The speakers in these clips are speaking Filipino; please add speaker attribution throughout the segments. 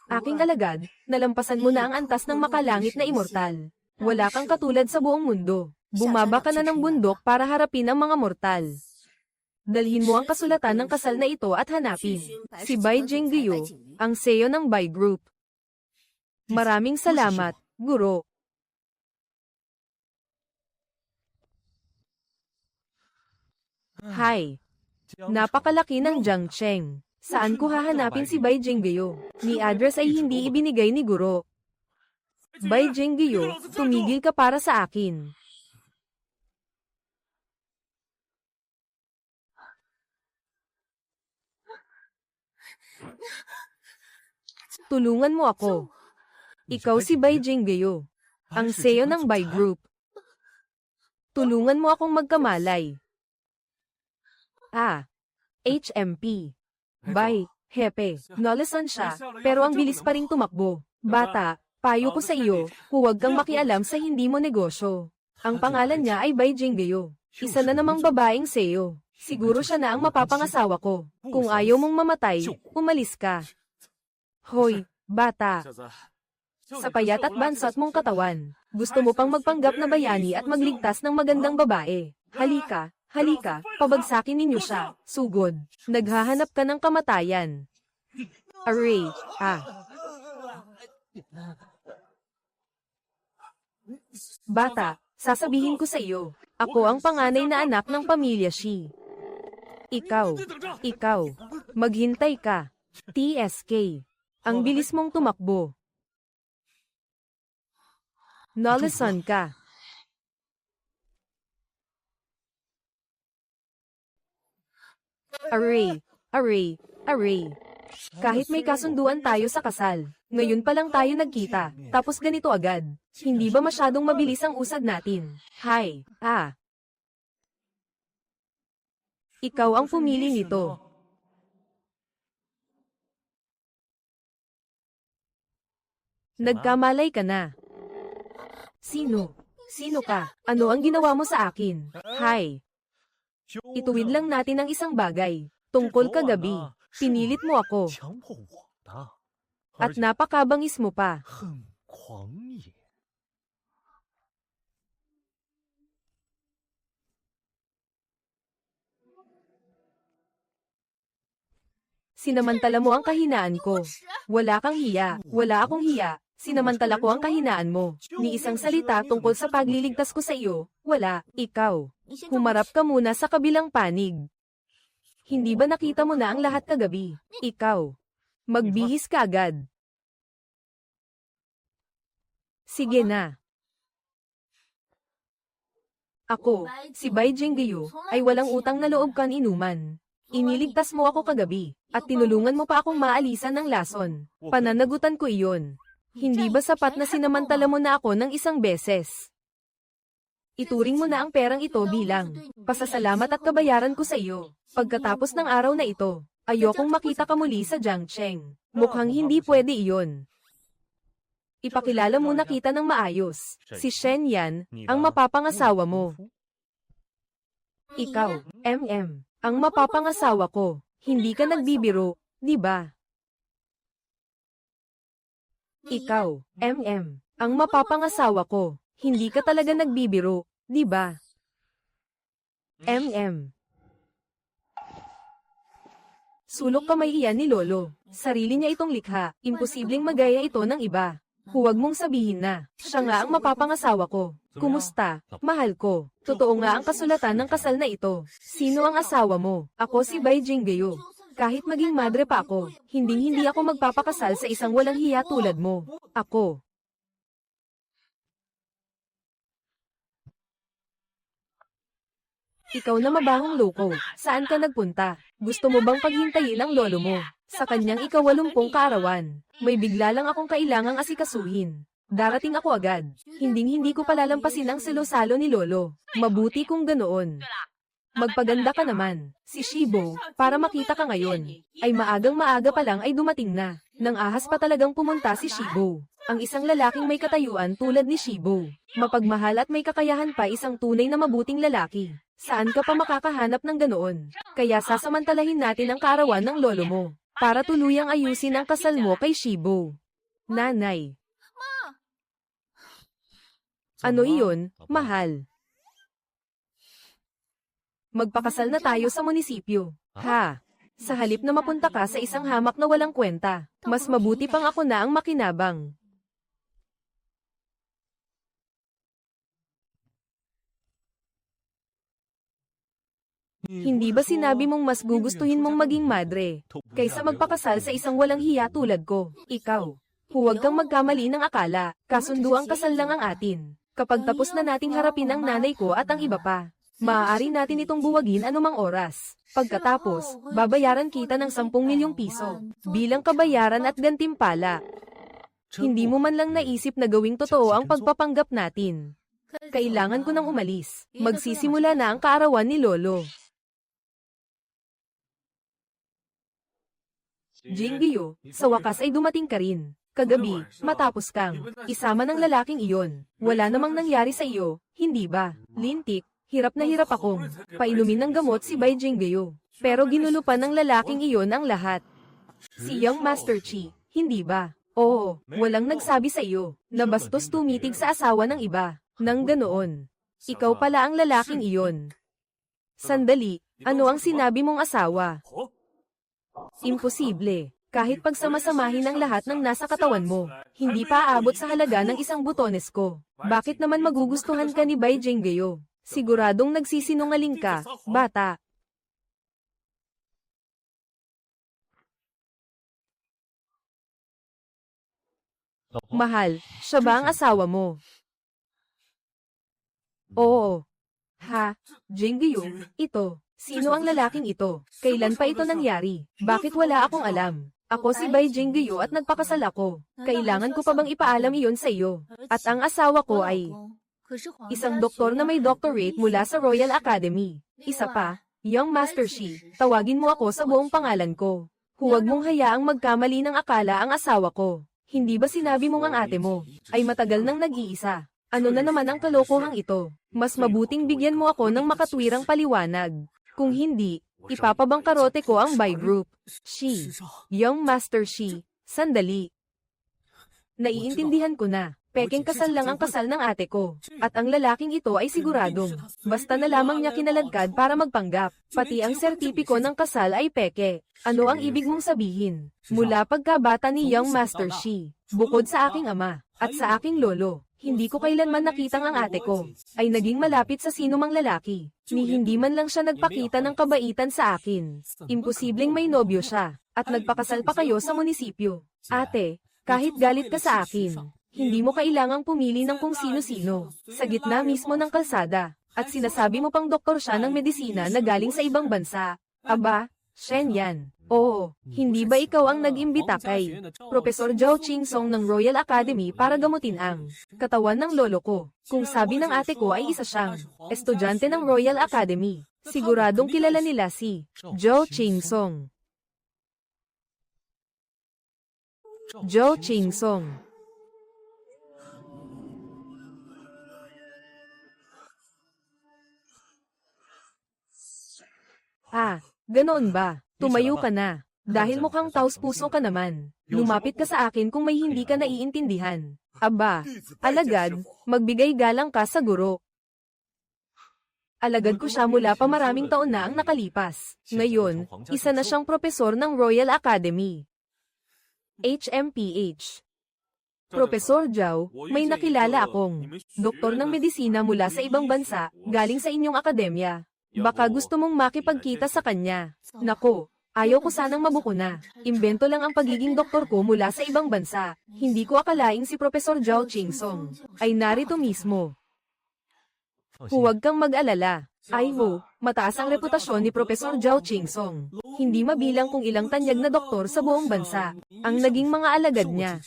Speaker 1: Aking alagad, nalampasan mo na ang antas ng makalangit na immortal. Wala kang katulad sa buong mundo. Bumaba ka na ng bundok para harapin ang mga mortal. Dalhin mo ang kasulatan ng kasal na ito at hanapin si Bai Jingyu, ang CEO ng Bai Group. Maraming salamat, Guro. Hi. Napakalaki ng Jiangcheng. Saan ko hahanapin si Bai Jingyu? Ni address ay hindi ibinigay ni Guro. Bai Jingyu, tumigil ka para sa akin. Tulungan mo ako. Ikaw si Bai Jingyu, ang CEO ng Bai Group. Tulungan mo akong magkamalay. HMP. Bai, hepe, nalasan siya, pero ang bilis pa ring tumakbo. Bata, payo ko sa iyo, huwag kang makialam sa hindi mo negosyo. Ang pangalan niya ay Bai Jingyu. Isa na namang babaeng CEO. Siguro siya na ang mapapangasawa ko. Kung ayaw mong mamatay, umalis ka. Hoy, bata. Sa payat at bansat mong katawan, gusto mo pang magpanggap na bayani at magligtas ng magandang babae. Halika, halika, pabagsakin ninyo siya. Sugod, naghahanap ka ng kamatayan. Aray, Bata, sasabihin ko sa iyo, ako ang panganay na anak ng pamilya Shi. Ikaw, maghintay ka. TSK, ang bilis mong tumakbo. Nalasan ka. Aray. Kahit may kasunduan tayo sa kasal, ngayon pa lang tayo nagkita, tapos ganito agad. Hindi ba masyadong mabilis ang usad natin? Hi, Ikaw ang pumili nito. Nagkamalay ka na. Sino? Sino ka? Ano ang ginawa mo sa akin? Hi. Ituwid lang natin ang isang bagay. Tungkol kagabi, pinilit mo ako. At napakabangis mo pa. Sinamantala mo ang kahinaan ko. Wala kang hiya. Wala akong hiya. Sinamantala ko ang kahinaan mo. Ni isang salita tungkol sa pagliligtas ko sa iyo. Wala. Ikaw. Humarap ka muna sa kabilang panig. Hindi ba nakita mo na ang lahat kagabi? Ikaw. Magbihis ka agad. Sige na. Ako, si Bai Jingyu, ay walang utang na loob kan inuman. Iniligtas mo ako kagabi, at tinulungan mo pa akong maalisan ng lason. Pananagutan ko iyon. Hindi ba sapat na sinamantala mo na ako ng isang beses? Ituring mo na ang perang ito bilang pasasalamat at kabayaran ko sa iyo. Pagkatapos ng araw na ito, ayokong makita ka muli sa Jiangcheng. Mukhang hindi pwede iyon. Ipakilala muna kita ng maayos. Si Shen Yan, ang mapapangasawa mo. Ikaw, ang mapapangasawa ko. Hindi ka nagbibiro, di ba? Ikaw, ang mapapangasawa ko. Hindi ka talaga nagbibiro, di ba? Sulok kamay iyan ni Lolo. Sarili niya itong likha. Imposibleng magaya ito ng iba. Huwag mong sabihin na, siya nga ang mapapangasawa ko. Kumusta, mahal ko? Totoo nga ang kasulatan ng kasal na ito. Sino ang asawa mo? Ako si Bai Jingyu. Kahit maging madre pa ako, hindi ako magpapakasal sa isang walang hiya tulad mo. Ako. Ikaw na mabahong loko, saan ka nagpunta? Gusto mo bang paghintayin ang lolo mo? Sa kanyang ika-80 kaarawan, may bigla lang akong kailangang asikasuhin. Darating ako agad. Hindi ko palalampasin ang selosalo ni lolo. Mabuti kung ganoon. Magpaganda ka naman. Si Shibo, para makita ka ngayon, ay maagang-maaga pa lang ay dumating na. Nang ahas pa talagang pumunta si Shibo. Ang isang lalaking may katayuan tulad ni Shibo. Mapagmahal at may kakayahan pa, isang tunay na mabuting lalaki. Saan ka pa makakahanap ng ganoon? Kaya sasamantalahin natin ang kaarawan ng lolo mo. para tuluyang ayusin ang kasal mo kay Shibo. Nanay. Ano iyon, mahal? Magpakasal na tayo sa munisipyo. Ha? Sa halip na mapunta ka sa isang hamak na walang kwenta, mas mabuti pang ako na ang makinabang. Hindi ba sinabi mong mas gugustuhin mong maging madre, kaysa magpakasal sa isang walang hiya tulad ko? Ikaw. Huwag kang magkamali ng akala, kasundo ang kasal lang ang atin. Kapag tapos na nating harapin ang nanay ko at ang iba pa, maaari natin itong buwagin anumang oras. Pagkatapos, babayaran kita ng 10 milyong piso, bilang kabayaran at gantimpala. Hindi mo man lang naisip na gawing totoo ang pagpapanggap natin. Kailangan ko nang umalis. Magsisimula na ang kaarawan ni Lolo. Jinggyo, sa wakas ay dumating ka rin. Kagabi, matapos kang isama ng lalaking iyon. Wala namang nangyari sa iyo, hindi ba? Lintik, hirap na hirap akong painumin ng gamot si Bai Jinggyo. Pero ginulo pa ng lalaking iyon ang lahat. Si Young Master Chi, hindi ba? Oo, walang nagsabi sa iyo na bastos tumitig sa asawa ng iba. Nang ganoon, ikaw pala ang lalaking iyon. Sandali, ano ang sinabi mong asawa? Imposible. Kahit pagsamasamahin ang lahat ng nasa katawan mo, hindi pa aabot sa halaga ng isang butones ko. Bakit naman magugustuhan ka ni Bai Jinggyo? Siguradong nagsisinungaling ka, bata. Mahal, siya ba ang asawa mo? Oo. Ha? Jinggyo, ito. Sino ang lalaking ito? Kailan pa ito nangyari? Bakit wala akong alam? Ako si Bai Jinggyo at nagpakasal ako. Kailangan ko pa bang ipaalam iyon sa iyo? At ang asawa ko ay isang doktor na may doctorate mula sa Royal Academy. Isa pa, Young Master Shi, tawagin mo ako sa buong pangalan ko. Huwag mong hayaang magkamali ng akala ang asawa ko. Hindi ba sinabi mong ang ate mo ay matagal nang nag-iisa? Ano na naman ang kalokohang ito? Mas mabuting bigyan mo ako ng makatwirang paliwanag. Kung hindi, ipapabangkarote ko ang Bai Group. Shi. Young Master Shi. Sandali. Naiintindihan ko na. Pekeng kasal lang ang kasal ng ate ko. At ang lalaking ito ay siguradong. Basta na lamang niya kinalagkad para magpanggap. Pati ang sertipiko ng kasal ay peke. Ano ang ibig mong sabihin? Mula pagkabata ni Young Master Shi, bukod sa aking ama, at sa aking lolo, hindi ko kailanman nakitang ang ate ko ay naging malapit sa sinumang lalaki. Ni hindi man lang siya nagpakita ng kabaitan sa akin. Imposibleng may nobyo siya, at nagpakasal pa kayo sa munisipyo. Ate, kahit galit ka sa akin, hindi mo kailangang pumili ng kung sino-sino, sa gitna mismo ng kalsada, at sinasabi mo pang doktor siya ng medisina na galing sa ibang bansa. Aba, Shen yan. Oo, hindi ba ikaw ang nag-imbita kay Professor Zhao Qingsong ng Royal Academy para gamutin ang katawan ng lolo ko? Kung sabi ng ate ko ay isa siyang estudyante ng Royal Academy, siguradong kilala nila si Zhao Qingsong. Zhao Qingsong. Ah, ganoon ba? Tumayo ka na. Dahil mukhang taos-puso ka naman. Lumapit ka sa akin kung may hindi ka naiintindihan. Aba, alagad, magbigay galang ka sa guro. Alagad ko siya mula pa maraming taon na ang nakalipas. Ngayon, isa na siyang propesor ng Royal Academy. HMPH. Professor Zhao, may nakilala akong doktor ng medisina mula sa ibang bansa, galing sa inyong akademya. Baka gusto mong makipagkita sa kanya. Nako, ayaw ko sanang mabuko na. Imbento lang ang pagiging doktor ko mula sa ibang bansa. Hindi ko akalaing si Professor Zhao Qingsong ay narito mismo. Huwag kang mag-alala. Ay mo, mataas ang reputasyon ni Professor Zhao Qingsong. Hindi mabilang kung ilang tanyag na doktor sa buong bansa ang naging mga alagad niya.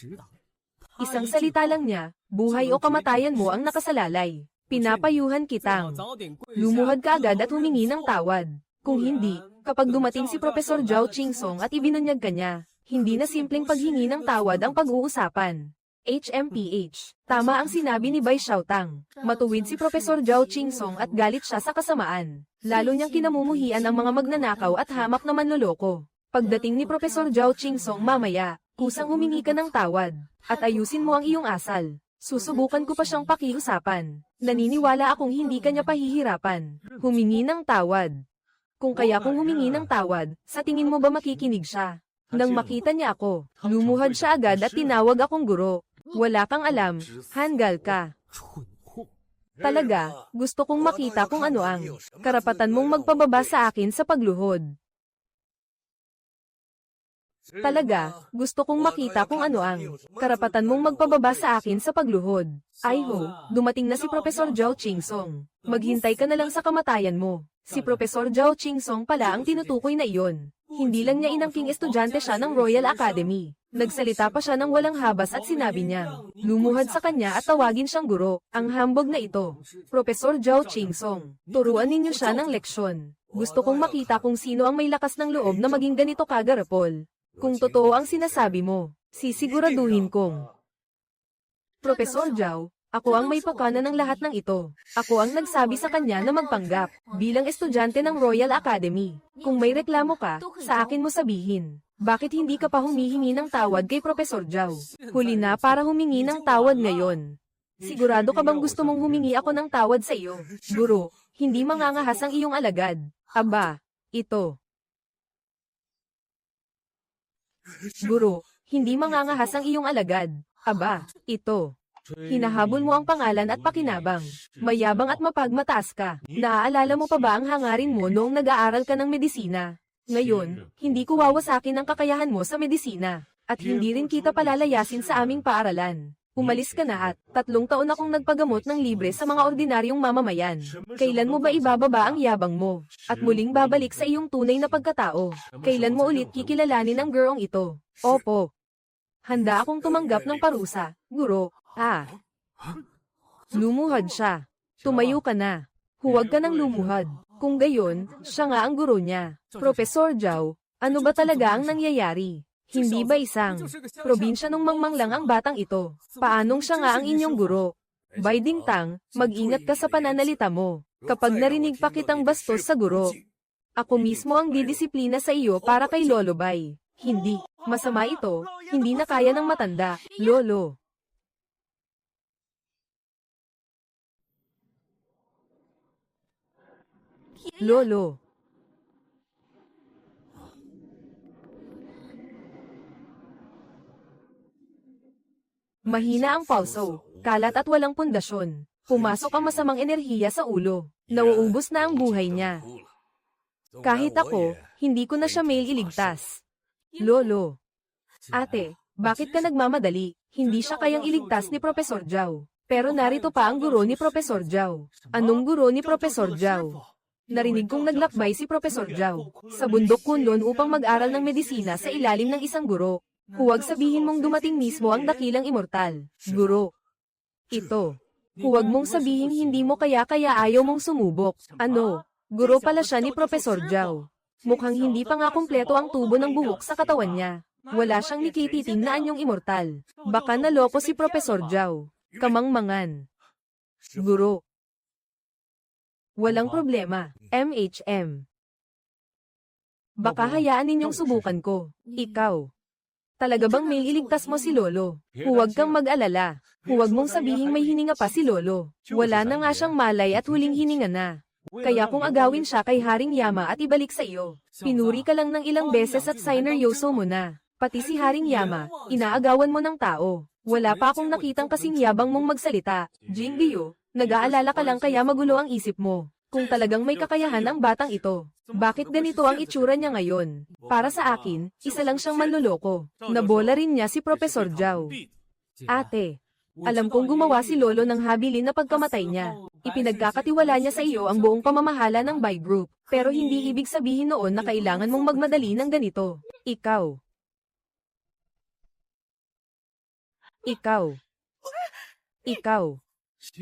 Speaker 1: Isang salita lang niya, buhay o kamatayan mo ang nakasalalay. Pinapayuhan kitang lumuhad ka agad at humingi ng tawad. Kung hindi, kapag dumating si Professor Zhao Qingsong at ibinunyag ka niya, hindi na simpleng paghingi ng tawad ang pag-uusapan. HMPH. Tama ang sinabi ni Bai Xiaotang. Matuwid si Professor Zhao Qingsong at galit siya sa kasamaan. Lalo niyang kinamumuhian ang mga magnanakaw at hamak na manloloko. Pagdating ni Professor Zhao Qingsong mamaya, kusang humingi ka ng tawad, at ayusin mo ang iyong asal. Susubukan ko pa siyang pakiusapan. Naniniwala akong hindi kanya pahihirapan. Humingi ng tawad. Kung kaya kung humingi ng tawad, sa tingin mo ba makikinig siya? Nang makita niya ako, lumuhad siya agad at tinawag akong guro. Wala kang alam, hanggal ka. Talaga, gusto kong makita kung ano ang karapatan mong magpababa sa akin sa pagluhod. Talaga, gusto kong makita kung ano ang karapatan mong magpababa sa akin sa pagluhod. Ay ho, dumating na si Professor Zhao Qingsong. Maghintay ka na lang sa kamatayan mo. Si Professor Zhao Qingsong pala ang tinutukoy na iyon. Hindi lang niya inangking estudyante siya ng Royal Academy. Nagsalita pa siya ng walang habas at sinabi niya, lumuhad sa kanya at tawagin siyang guro. Ang hambog na ito, Professor Zhao Qingsong, turuan ninyo siya ng leksyon. Gusto kong makita kung sino ang may lakas ng loob na maging ganito kagarapol. Kung totoo ang sinasabi mo, sisiguraduhin kong. Professor Zhao, ako ang may pakana ng lahat ng ito. Ako ang nagsabi sa kanya na magpanggap, bilang estudyante ng Royal Academy. Kung may reklamo ka, sa akin mo sabihin. Bakit hindi ka pa humihingi ng tawad kay Professor Zhao? Huli na para humingi ng tawad ngayon. Sigurado ka bang gusto mong humingi ako ng tawad sa iyo? Guro, hindi mangangahas ang iyong alagad. Aba, ito. Guro, hindi mangangahas ang iyong alagad. Aba, ito. Hinahabol mo ang pangalan at pakinabang. Mayabang at mapagmataas ka. Naaalala mo pa ba ang hangarin mo noong nag-aaral ka ng medisina? Ngayon, hindi ko wawasakin ang kakayahan mo sa medisina. At hindi rin kita palalayasin sa aming paaralan. Umalis ka na at 3 taon akong nagpagamot ng libre sa mga ordinaryong mamamayan. Kailan mo ba ibababa ang yabang mo? At muling babalik sa iyong tunay na pagkatao? Kailan mo ulit kikilalanin ang gurong ito? Opo. Handa akong tumanggap ng parusa, guro. Lumuhad siya. Tumayo ka na. Huwag ka nang lumuhad. Kung gayon, siya nga ang guro niya. Professor Zhao, ano ba talaga ang nangyayari? Hindi ba isang probinsya nung mangmang lang ang batang ito? Paanong siya nga ang inyong guro? Bay Dingtang, mag-ingat ka sa pananalita mo. Kapag narinig pa kitang bastos sa guro, ako mismo ang didisiplina sa iyo para kay Lolo Bay. Hindi, masama ito, hindi na kaya ng matanda, Lolo. Lolo. Mahina ang pulso, kalat at walang pundasyon. Pumasok ang masamang enerhiya sa ulo. Nauubos na ang buhay niya. Kahit ako, hindi ko na siya mailigtas. Lolo. Ate, bakit ka nagmamadali? Hindi siya kayang iligtas ni Professor Zhao. Pero narito pa ang guro ni Professor Zhao. Anong guro ni Professor Zhao? Narinig kong naglakbay si Professor Zhao sa bundok Kunlun upang mag-aral ng medisina sa ilalim ng isang guro. Huwag sabihin mong dumating mismo ang dakilang immortal, guro. Ito. Huwag mong sabihin hindi mo kaya ayaw mong sumubok. Ano? Guro pala siya ni Professor Zhao. Mukhang hindi pa nga kumpleto ang tubo ng buhok sa katawan niya. Wala siyang nikititing na anyong immortal. Baka naloko si Professor Zhao. Kamangmangan. Guro. Walang problema, MHM. Baka hayaan ninyong subukan ko. Ikaw. Talaga bang may iligtas mo si Lolo? Huwag kang mag-alala. Huwag mong sabihing may hininga pa si Lolo. Wala na nga siyang malay at huling hininga na. Kaya kung agawin siya kay Haring Yama at ibalik sa iyo, pinuri ka lang ng ilang beses at sineryoso mo na. Pati si Haring Yama, inaagawan mo ng tao. Wala pa akong nakitang kasing yabang mong magsalita. Jingbiyo. Nag-aalala ka lang kaya magulo ang isip mo. Kung talagang may kakayahan ang batang ito, bakit ganito ang itsura niya ngayon? Para sa akin, isa lang siyang manloloko. Nabola rin niya si Professor Zhao. Ate, alam kong gumawa si Lolo ng habilin na pagkamatay niya. Ipinagkakatiwala niya sa iyo ang buong pamamahala ng Bai Group. Pero hindi ibig sabihin noon na kailangan mong magmadali ng ganito. Ikaw.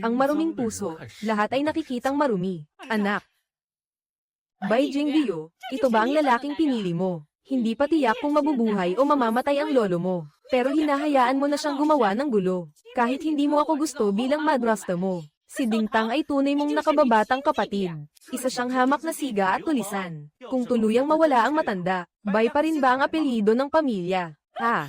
Speaker 1: Ang maruming puso, lahat ay nakikitang marumi. Anak. Bai Jingbiyo, ito ba ang lalaking pinili mo? Hindi pa tiyak kung mabubuhay o mamamatay ang lolo mo. Pero hinahayaan mo na siyang gumawa ng gulo. Kahit hindi mo ako gusto bilang madrasta mo. Si Dingtang ay tunay mong nakababatang kapatid. Isa siyang hamak na siga at tulisan. Kung tuluyang mawala ang matanda, Bai pa rin ba ang apelyido ng pamilya? Ha?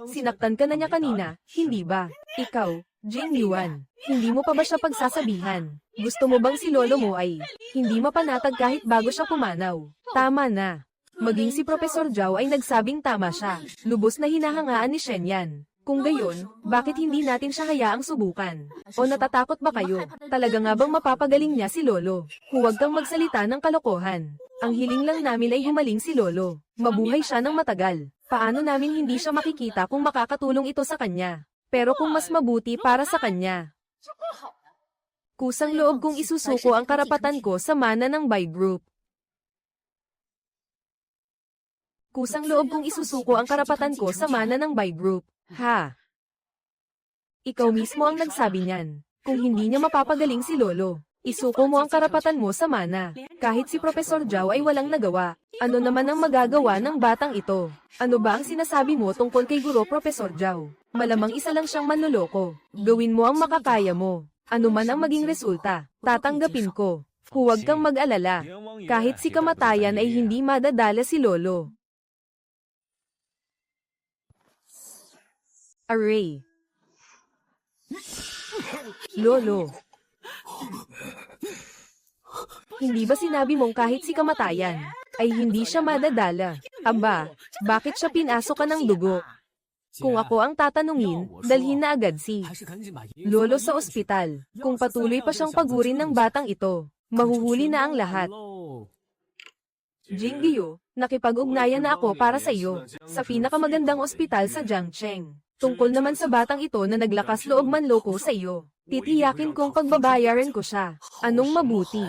Speaker 1: Sinaktan ka na niya kanina, hindi ba? Ikaw, Jing Yuan, hindi mo pa ba siya pagsasabihan? Gusto mo bang si lolo mo ay hindi mapanatag kahit bago siya pumanaw? Tama na. Maging si Professor Zhao ay nagsabing tama siya. Lubos na hinahangaan ni Shen Yan. Kung gayon, bakit hindi natin siya hayaang subukan? O natatakot ba kayo? Talaga nga bang mapapagaling niya si Lolo? Huwag kang magsalita ng kalokohan. Ang hiling lang namin ay humaling si Lolo. Mabuhay siya ng matagal. Paano namin hindi siya makikita kung makakatulong ito sa kanya? Pero kung mas mabuti para sa kanya. Kusang loob kong isusuko ang karapatan ko sa mana ng Bai Group. Kusang loob kong isusuko ang karapatan ko sa mana ng Bai Group. Ha? Ikaw mismo ang nagsabi niyan. Kung hindi niya mapapagaling si Lolo, isuko mo ang karapatan mo sa mana. Kahit si Professor Zhao ay walang nagawa, ano naman ang magagawa ng batang ito? Ano ba ang sinasabi mo tungkol kay Guro Professor Zhao? Malamang isa lang siyang manloloko. Gawin mo ang makakaya mo. Ano man ang maging resulta, tatanggapin ko. Huwag kang mag-alala. Kahit si kamatayan ay hindi madadala si Lolo. Array. Lolo. Hindi ba sinabi mong kahit si kamatayan, ay hindi siya madadala? Aba, bakit siya pinasok ka ng dugo? Kung ako ang tatanungin, dalhin na agad si Lolo sa ospital. Kung patuloy pa siyang pagurin ng batang ito, mahuhuli na ang lahat. Jingyu, nakipag-ugnayan na ako para sa iyo, sa pinakamagandang ospital sa Jiangcheng. Tungkol naman sa batang ito na naglakas loob manloko sa iyo, titiyakin kong pagbabayaran ko siya. Anong mabuti?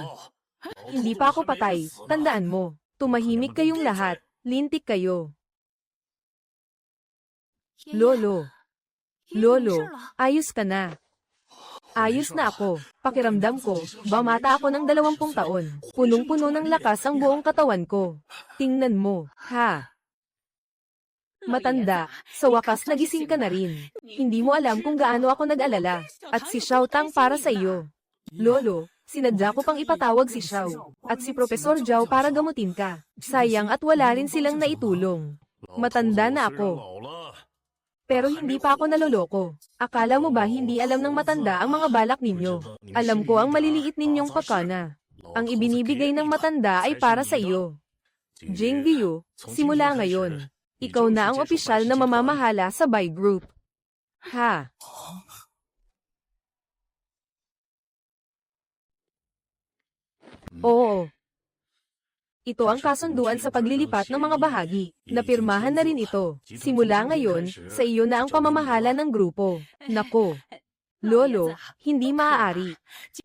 Speaker 1: Hindi pa ako patay, tandaan mo. Tumahimik kayong lahat, lintik kayo. Lolo. Lolo, ayos ka na. Ayos na ako. Pakiramdam ko, bamata ako ng 20 taon. Punong-puno ng lakas ang buong katawan ko. Tingnan mo, ha? Matanda, sa wakas nagising ka na rin. Hindi mo alam kung gaano ako nag-alala. At si Xiao Tang para sa iyo. Lolo, sinadya ko pang ipatawag si Xiao. At si Professor Zhao para gamutin ka. Sayang at wala rin silang naitulong. Matanda na ako. Pero hindi pa ako naloloko. Akala mo ba hindi alam ng matanda ang mga balak ninyo? Alam ko ang maliliit ninyong pakana. Ang ibinibigay ng matanda ay para sa iyo. Jingyu, simula ngayon, ikaw na ang opisyal na mamamahala sa Bai Group. Ha? Oo. Ito ang kasunduan sa paglilipat ng mga bahagi. Napirmahan na rin ito. Simula ngayon, sa iyo na ang pamamahala ng grupo. Nako. Lolo, hindi maaari.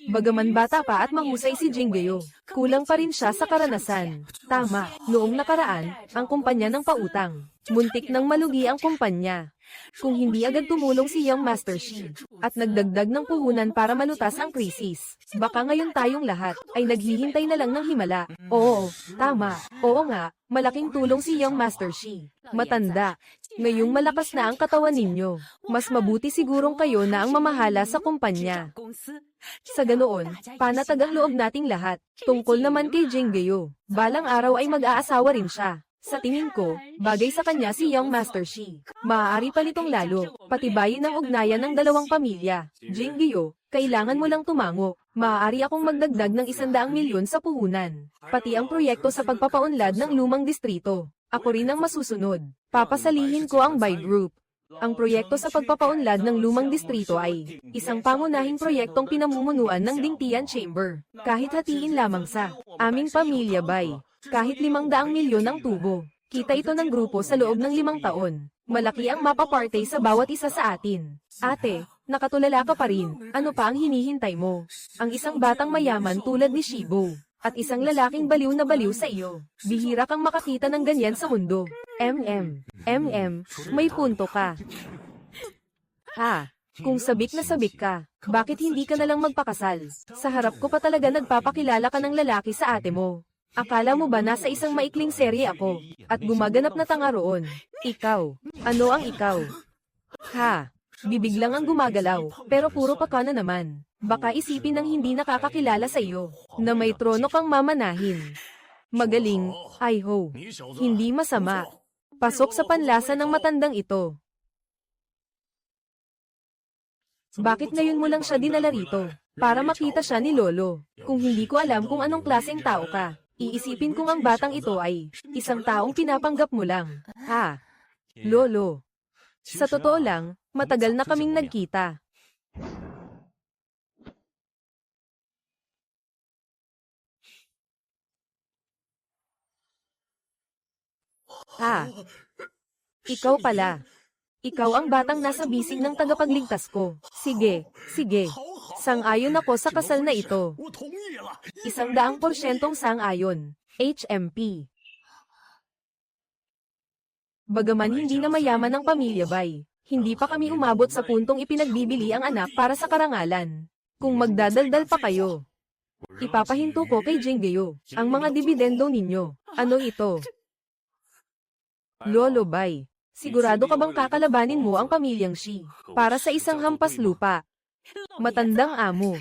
Speaker 1: Bagaman bata pa at mahusay si Jingyo, kulang pa rin siya sa karanasan. Tama, noong nakaraan, ang kumpanya ng pautang. Muntik nang malugi ang kumpanya. Kung hindi agad tumulong si Young Master Shi, at nagdagdag ng puhunan para malutas ang krisis, baka ngayon tayong lahat, ay naghihintay na lang ng himala. Oo, tama, oo nga, malaking tulong si Young Master Shi. Matanda. Ngayong malakas na ang katawan ninyo, mas mabuti sigurong kayo na ang mamahala sa kumpanya. Sa ganoon, panatag ang loob nating lahat. Tungkol naman kay Jingyo, balang araw ay mag-aasawa rin siya. Sa tingin ko, bagay sa kanya si Young Master Shi. Maaari pa nitong lalo, patibayin ang ugnayan ng dalawang pamilya. Jingyo, kailangan mo lang tumango. Maaari akong magdagdag ng 100 milyon sa puhunan. Pati ang proyekto sa pagpapaunlad ng lumang distrito. Ako rin ang masusunod. Papasalihin ko ang Bai Group. Ang proyekto sa pagpapaunlad ng lumang distrito ay isang pangunahing proyektong pinamumunuan ng Dingtian Chamber. Kahit hatiin lamang sa aming pamilya Bai. Kahit 500 milyon ang tubo. Kita ito ng grupo sa loob ng 5 taon. Malaki ang mapaparte sa bawat isa sa atin. Ate, nakatulala ka pa rin. Ano pa ang hinihintay mo? Ang isang batang mayaman tulad ni Shibo. At isang lalaking baliw na baliw sa iyo. Bihira kang makakita ng ganyan sa mundo. May punto ka. Ha? Kung sabik na sabik ka, bakit hindi ka nalang magpakasal? Sa harap ko pa talaga nagpapakilala ka ng lalaki sa ate mo. Akala mo ba nasa isang maikling serye ako, at gumaganap na tanga roon? Ikaw. Ano ang ikaw? Ha? Bibig lang ang gumagalaw, pero puro pa ka na naman. Baka isipin ng hindi nakakakilala sa iyo, na may trono kang mamanahin. Magaling, Ai-ho. Hindi masama. Pasok sa panlasa ng matandang ito. Bakit ngayon mo lang siya dinala rito? Para makita siya ni Lolo. Kung hindi ko alam kung anong klaseng tao ka, iisipin kong ang batang ito ay isang taong pinapanggap mo lang. Ha? Lolo. Sa totoo lang, matagal na kaming nagkita. Ah, ikaw pala. Ikaw ang batang nasa bisig ng tagapagligtas ko. Sige, sige. Sang-ayon ako sa kasal na ito. 100% sang-ayon. HMP. Bagaman hindi na mayaman ang pamilya Bay, hindi pa kami umabot sa puntong ipinagbibili ang anak para sa karangalan. Kung magdadaldal pa kayo, ipapahinto ko kay Jinggyo ang mga dividendo ninyo. Ano ito? Lolo Bay, sigurado ka bang kakalabanin mo ang pamilyang Shi para sa isang hampas lupa? Matandang amo.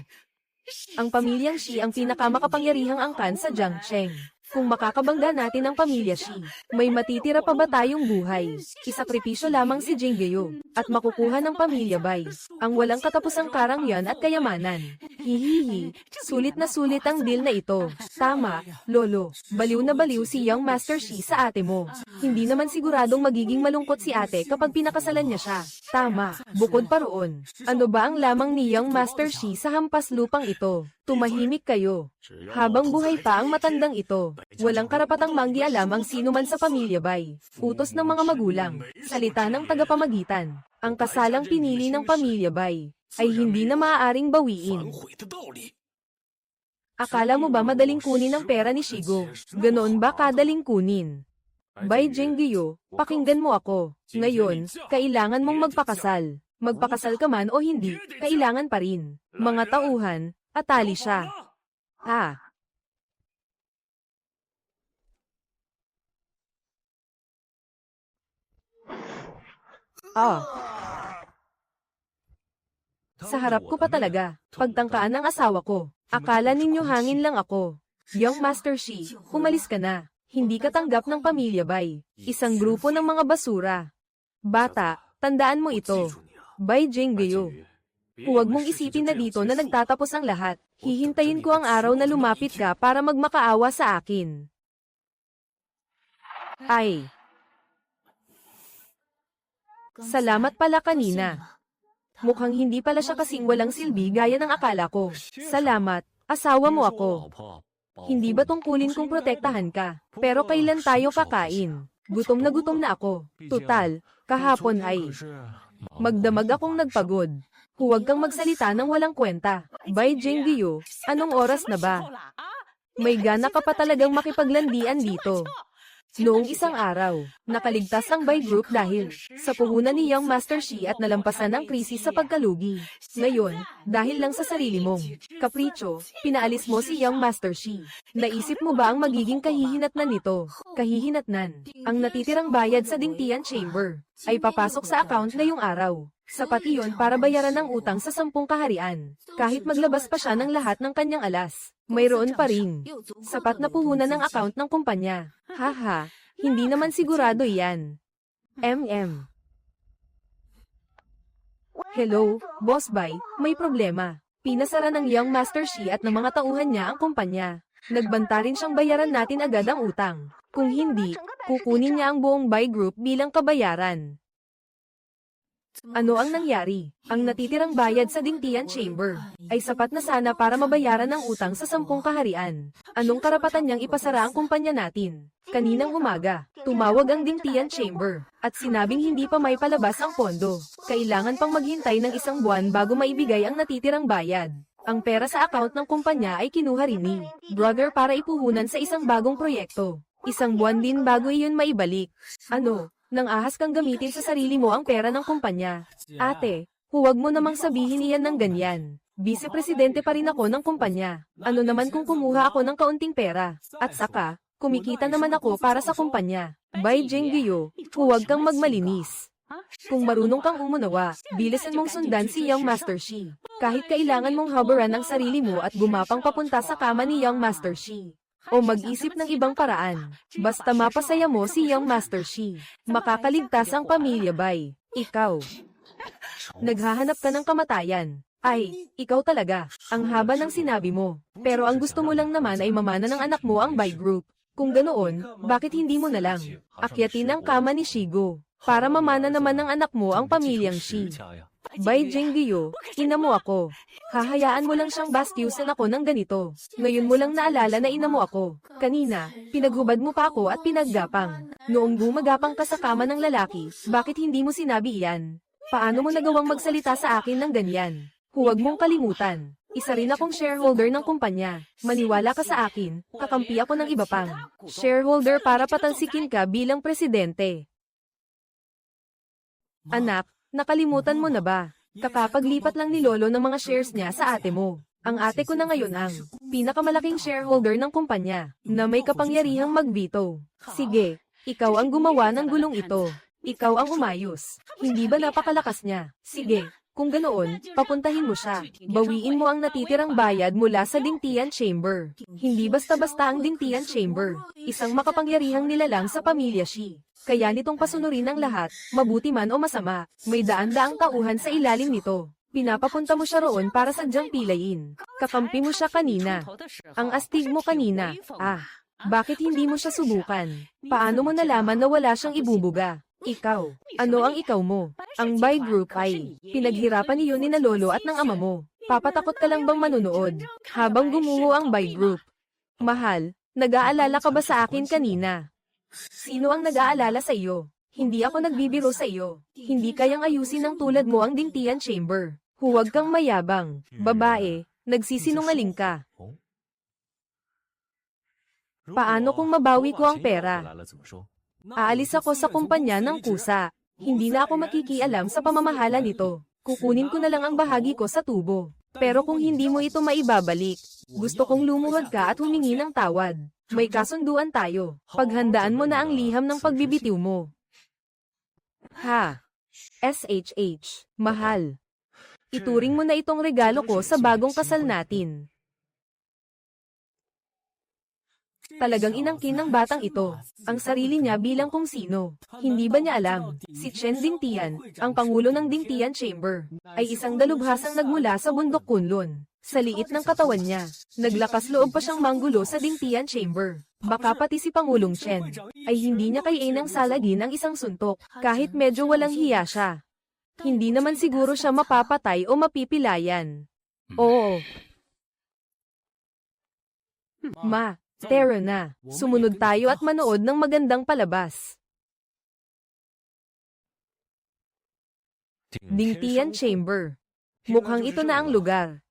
Speaker 1: Ang pamilyang Shi ang pinakamakapangyarihang angkan sa Jiangcheng. Kung makakabangga natin ang pamilya Shi, may matitira pa ba tayong buhay? Isakripisyo lamang si Jinggyo, at makukuha ng pamilya Bai ang walang katapusang karangyan at kayamanan. Hihihi, sulit na sulit ang deal na ito. Tama, Lolo, baliw na baliw si Young Master Shi sa ate mo. Hindi naman siguradong magiging malungkot si ate kapag pinakasalan niya siya. Tama, bukod pa roon, ano ba ang lamang ni Young Master Shi sa hampas lupang ito? Tumahimik kayo. Habang buhay pa ang matandang ito, walang karapatang manggialam ang sino man sa pamilya Bai. Utos ng mga magulang, salita ng tagapamagitan. Ang kasalang pinili ng pamilya Bai ay hindi na maaaring bawiin. Akala mo ba madaling kunin ang pera ni Shigo? Ganoon ba kadaling kunin? Bai Jinggyo, pakinggan mo ako. Ngayon, kailangan mong magpakasal. Magpakasal ka man o hindi, kailangan pa rin. Mga tauhan, atali siya. Ah. Ah. Sa harap ko pa talaga, pagtangkaan ng asawa ko. Akala ninyo hangin lang ako. Young Master Shi, umalis ka na. Hindi ka tanggap ng pamilya Bai. Isang grupo ng mga basura. Bata, tandaan mo ito. Bai Jinggyo. Huwag mong isipin na dito na nagtatapos ang lahat. Hihintayin ko ang araw na lumapit ka para magmakaawa sa akin. Ay. Salamat pala kanina. Mukhang hindi pala siya kasing walang silbi gaya ng akala ko. Salamat, asawa mo ako. Hindi ba tungkulin kong protektahan ka? Pero kailan tayo kakain? Gutom na ako. Tutal, kahapon ay magdamag akong nagpagod. Huwag kang magsalita ng walang kwenta. Bai Jinggyo, anong oras na ba? May gana ka pa talagang makipaglandian dito. Noong isang araw, nakaligtas ang Bai Group dahil sa puhunan ni Young Master Shi at nalampasan ang krisis sa pagkalugi. Ngayon, dahil lang sa sarili mong kapritsyo, pinaalis mo si Young Master Shi. Naisip mo ba ang magiging kahihinatnan nito? Kahihinatnan, ang natitirang bayad sa Dingtian Chamber ay papasok sa account ngayong araw. Sapat iyon para bayaran ang utang sa 10 kaharian. Kahit maglabas pa siya ng lahat ng kanyang alas, mayroon pa rin sapat na puhunan ng account ng kumpanya. Haha, hindi naman sigurado yan. Hello, Boss Bai, may problema. Pinasara ng Young Master Shi at ng mga tauhan niya ang kumpanya. Nagbanta rin siyang bayaran natin agad ang utang. Kung hindi, kukunin niya ang buong Bai Group bilang kabayaran. Ano ang nangyari? Ang natitirang bayad sa Dingtian Chamber ay sapat na sana para mabayaran ang utang sa 10 kaharian. Anong karapatan niyang ipasara ang kumpanya natin? Kaninang umaga, tumawag ang Dingtian Chamber at sinabing hindi pa may palabas ang pondo. Kailangan pang maghintay ng 1 buwan bago maibigay ang natitirang bayad. Ang pera sa account ng kumpanya ay kinuha rin ni Brother para ipuhunan sa isang bagong proyekto. 1 buwan din bago iyon maibalik. Ano? Nang ahas kang gamitin sa sarili mo ang pera ng kumpanya. Ate, huwag mo namang sabihin iyan ng ganyan. Vice-presidente pa rin ako ng kumpanya. Ano naman kung kumuha ako ng kaunting pera? At saka, kumikita naman ako para sa kumpanya. Bai Jinggyo, huwag kang magmalinis. Kung marunong kang umunawa, bilisan mong sundan si Young Master Shi. Kahit kailangan mong habaran ang sarili mo at gumapang papunta sa kama ni Young Master Shi. O mag-isip ng ibang paraan. Basta mapasaya mo si Young Master Shi. Makakaligtas ang pamilya, Bai. Ikaw. Naghahanap ka ng kamatayan. Ay, ikaw talaga. Ang haba ng sinabi mo. Pero ang gusto mo lang naman ay mamana ng anak mo ang Bai Group. Kung ganoon, bakit hindi mo na lang akyatin ang kama ni Shigo? Para mamana naman ng anak mo ang pamilyang Shi. Bai Jingyo, ina mo ako. Hahayaan mo lang siyang bastyusan ako ng ganito. Ngayon mo lang naalala na ina mo ako. Kanina, pinaghubad mo pa ako at pinaggapang. Noong gumagapang ka sa kama ng lalaki, bakit hindi mo sinabi iyan? Paano mo nagawang magsalita sa akin ng ganyan? Huwag mong kalimutan. Isa rin akong shareholder ng kumpanya. Maniwala ka sa akin, kakampi ako ng iba pang shareholder para patalsikin ka bilang presidente. Anak, nakalimutan mo na ba? Kakapaglipat lang ni Lolo ng mga shares niya sa ate mo. Ang ate ko na ngayon ang pinakamalaking shareholder ng kumpanya, na may kapangyarihang mag-veto. Sige, ikaw ang gumawa ng gulong ito. Ikaw ang umayos. Hindi ba napakalakas niya? Sige, kung ganoon, papuntahin mo siya. Bawiin mo ang natitirang bayad mula sa Dingtian Chamber. Hindi basta-basta ang Dingtian Chamber. Isang makapangyarihang nilalang sa pamilya Shi. Kaya nitong pasunurin ang lahat, mabuti man o masama, may daan-daang tauhan sa ilalim nito. Pinapapunta mo siya roon para sadyang pilayin. Kakampi mo siya kanina. Ang astig mo kanina. Bakit hindi mo siya subukan? Paano mo nalaman na wala siyang ibubuga? Ikaw. Ano ang ikaw mo? Ang Bai Group ay pinaghirapan niyo ni na Lolo at ng ama mo. Papatakot ka lang bang manunood habang gumuho ang Bai Group? Mahal, nag-aalala ka ba sa akin kanina? Sino ang nag-aalala sa iyo? Hindi ako nagbibiro sa iyo. Hindi kayang ayusin ng tulad mo ang Dingtian Chamber. Huwag kang mayabang. Babae, nagsisinungaling ka. Paano kung mabawi ko ang pera? Aalis ako sa kumpanya ng kusa. Hindi na ako makikialam sa pamamahala nito. Kukunin ko na lang ang bahagi ko sa tubo. Pero kung hindi mo ito maibabalik, gusto kong lumuhod ka at humingi ng tawad. May kasunduan tayo. Paghandaan mo na ang liham ng pagbibitiw mo. SHH, mahal. Ituring mo na itong regalo ko sa bagong kasal natin. Talagang inangkin ng batang ito ang sarili niya bilang kung sino. Hindi ba niya alam, si Chen Dingtian, ang pangulo ng Dingtian Chamber, ay isang dalubhasang nagmula sa bundok Kunlun. Sa liit ng katawan niya, naglakas loob pa siyang manggulo sa Dingtian Chamber. Baka pati si Pangulong Chen ay hindi niya kay Enang salagin ang isang suntok, kahit medyo walang hiya siya. Hindi naman siguro siya mapapatay o mapipilayan. Oo. Tara na, sumunod tayo at manood ng magandang palabas. Dingtian Chamber. Mukhang ito na ang lugar.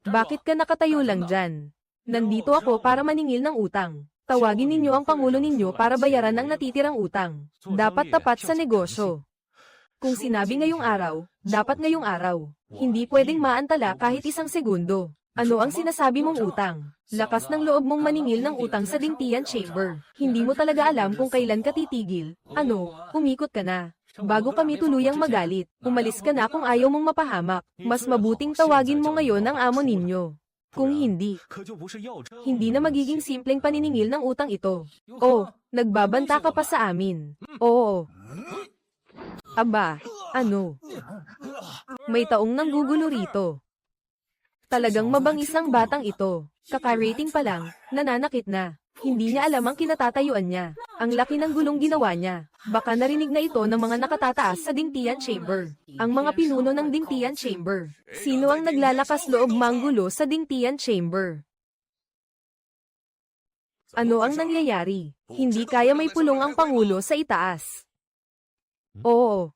Speaker 1: Bakit ka nakatayo lang dyan? Nandito ako para maningil ng utang. Tawagin ninyo ang pangulo ninyo para bayaran ang natitirang utang. Dapat tapat sa negosyo. Kung sinabi ngayong araw, dapat ngayong araw. Hindi pwedeng maantala kahit isang segundo. Ano ang sinasabi mong utang? Lakas ng loob mong maningil ng utang sa Dingtian Chamber. Hindi mo talaga alam kung kailan ka titigil. Umikot ka na. Bago kami tuluyang magalit, umalis ka na kung ayaw mong mapahamak. Mas mabuting tawagin mo ngayon ang amo ninyo. Kung hindi, hindi na magiging simpleng paniningil ng utang ito. Nagbabanta ka pa sa amin. Oo. Aba, ano? May taong nanggugulo rito. Talagang mabangis ang batang ito. Kaka-rating pa lang, nananakit na. Hindi niya alam ang kinatatayuan niya. Ang laki ng gulong ginawa niya. Baka narinig na ito ng mga nakatataas sa Dingtian Chamber. Ang mga pinuno ng Dingtian Chamber. Sino ang naglalakas loob manggulo sa Dingtian Chamber? Ano ang nangyayari? Hindi kaya may pulong ang pangulo sa itaas. Oo.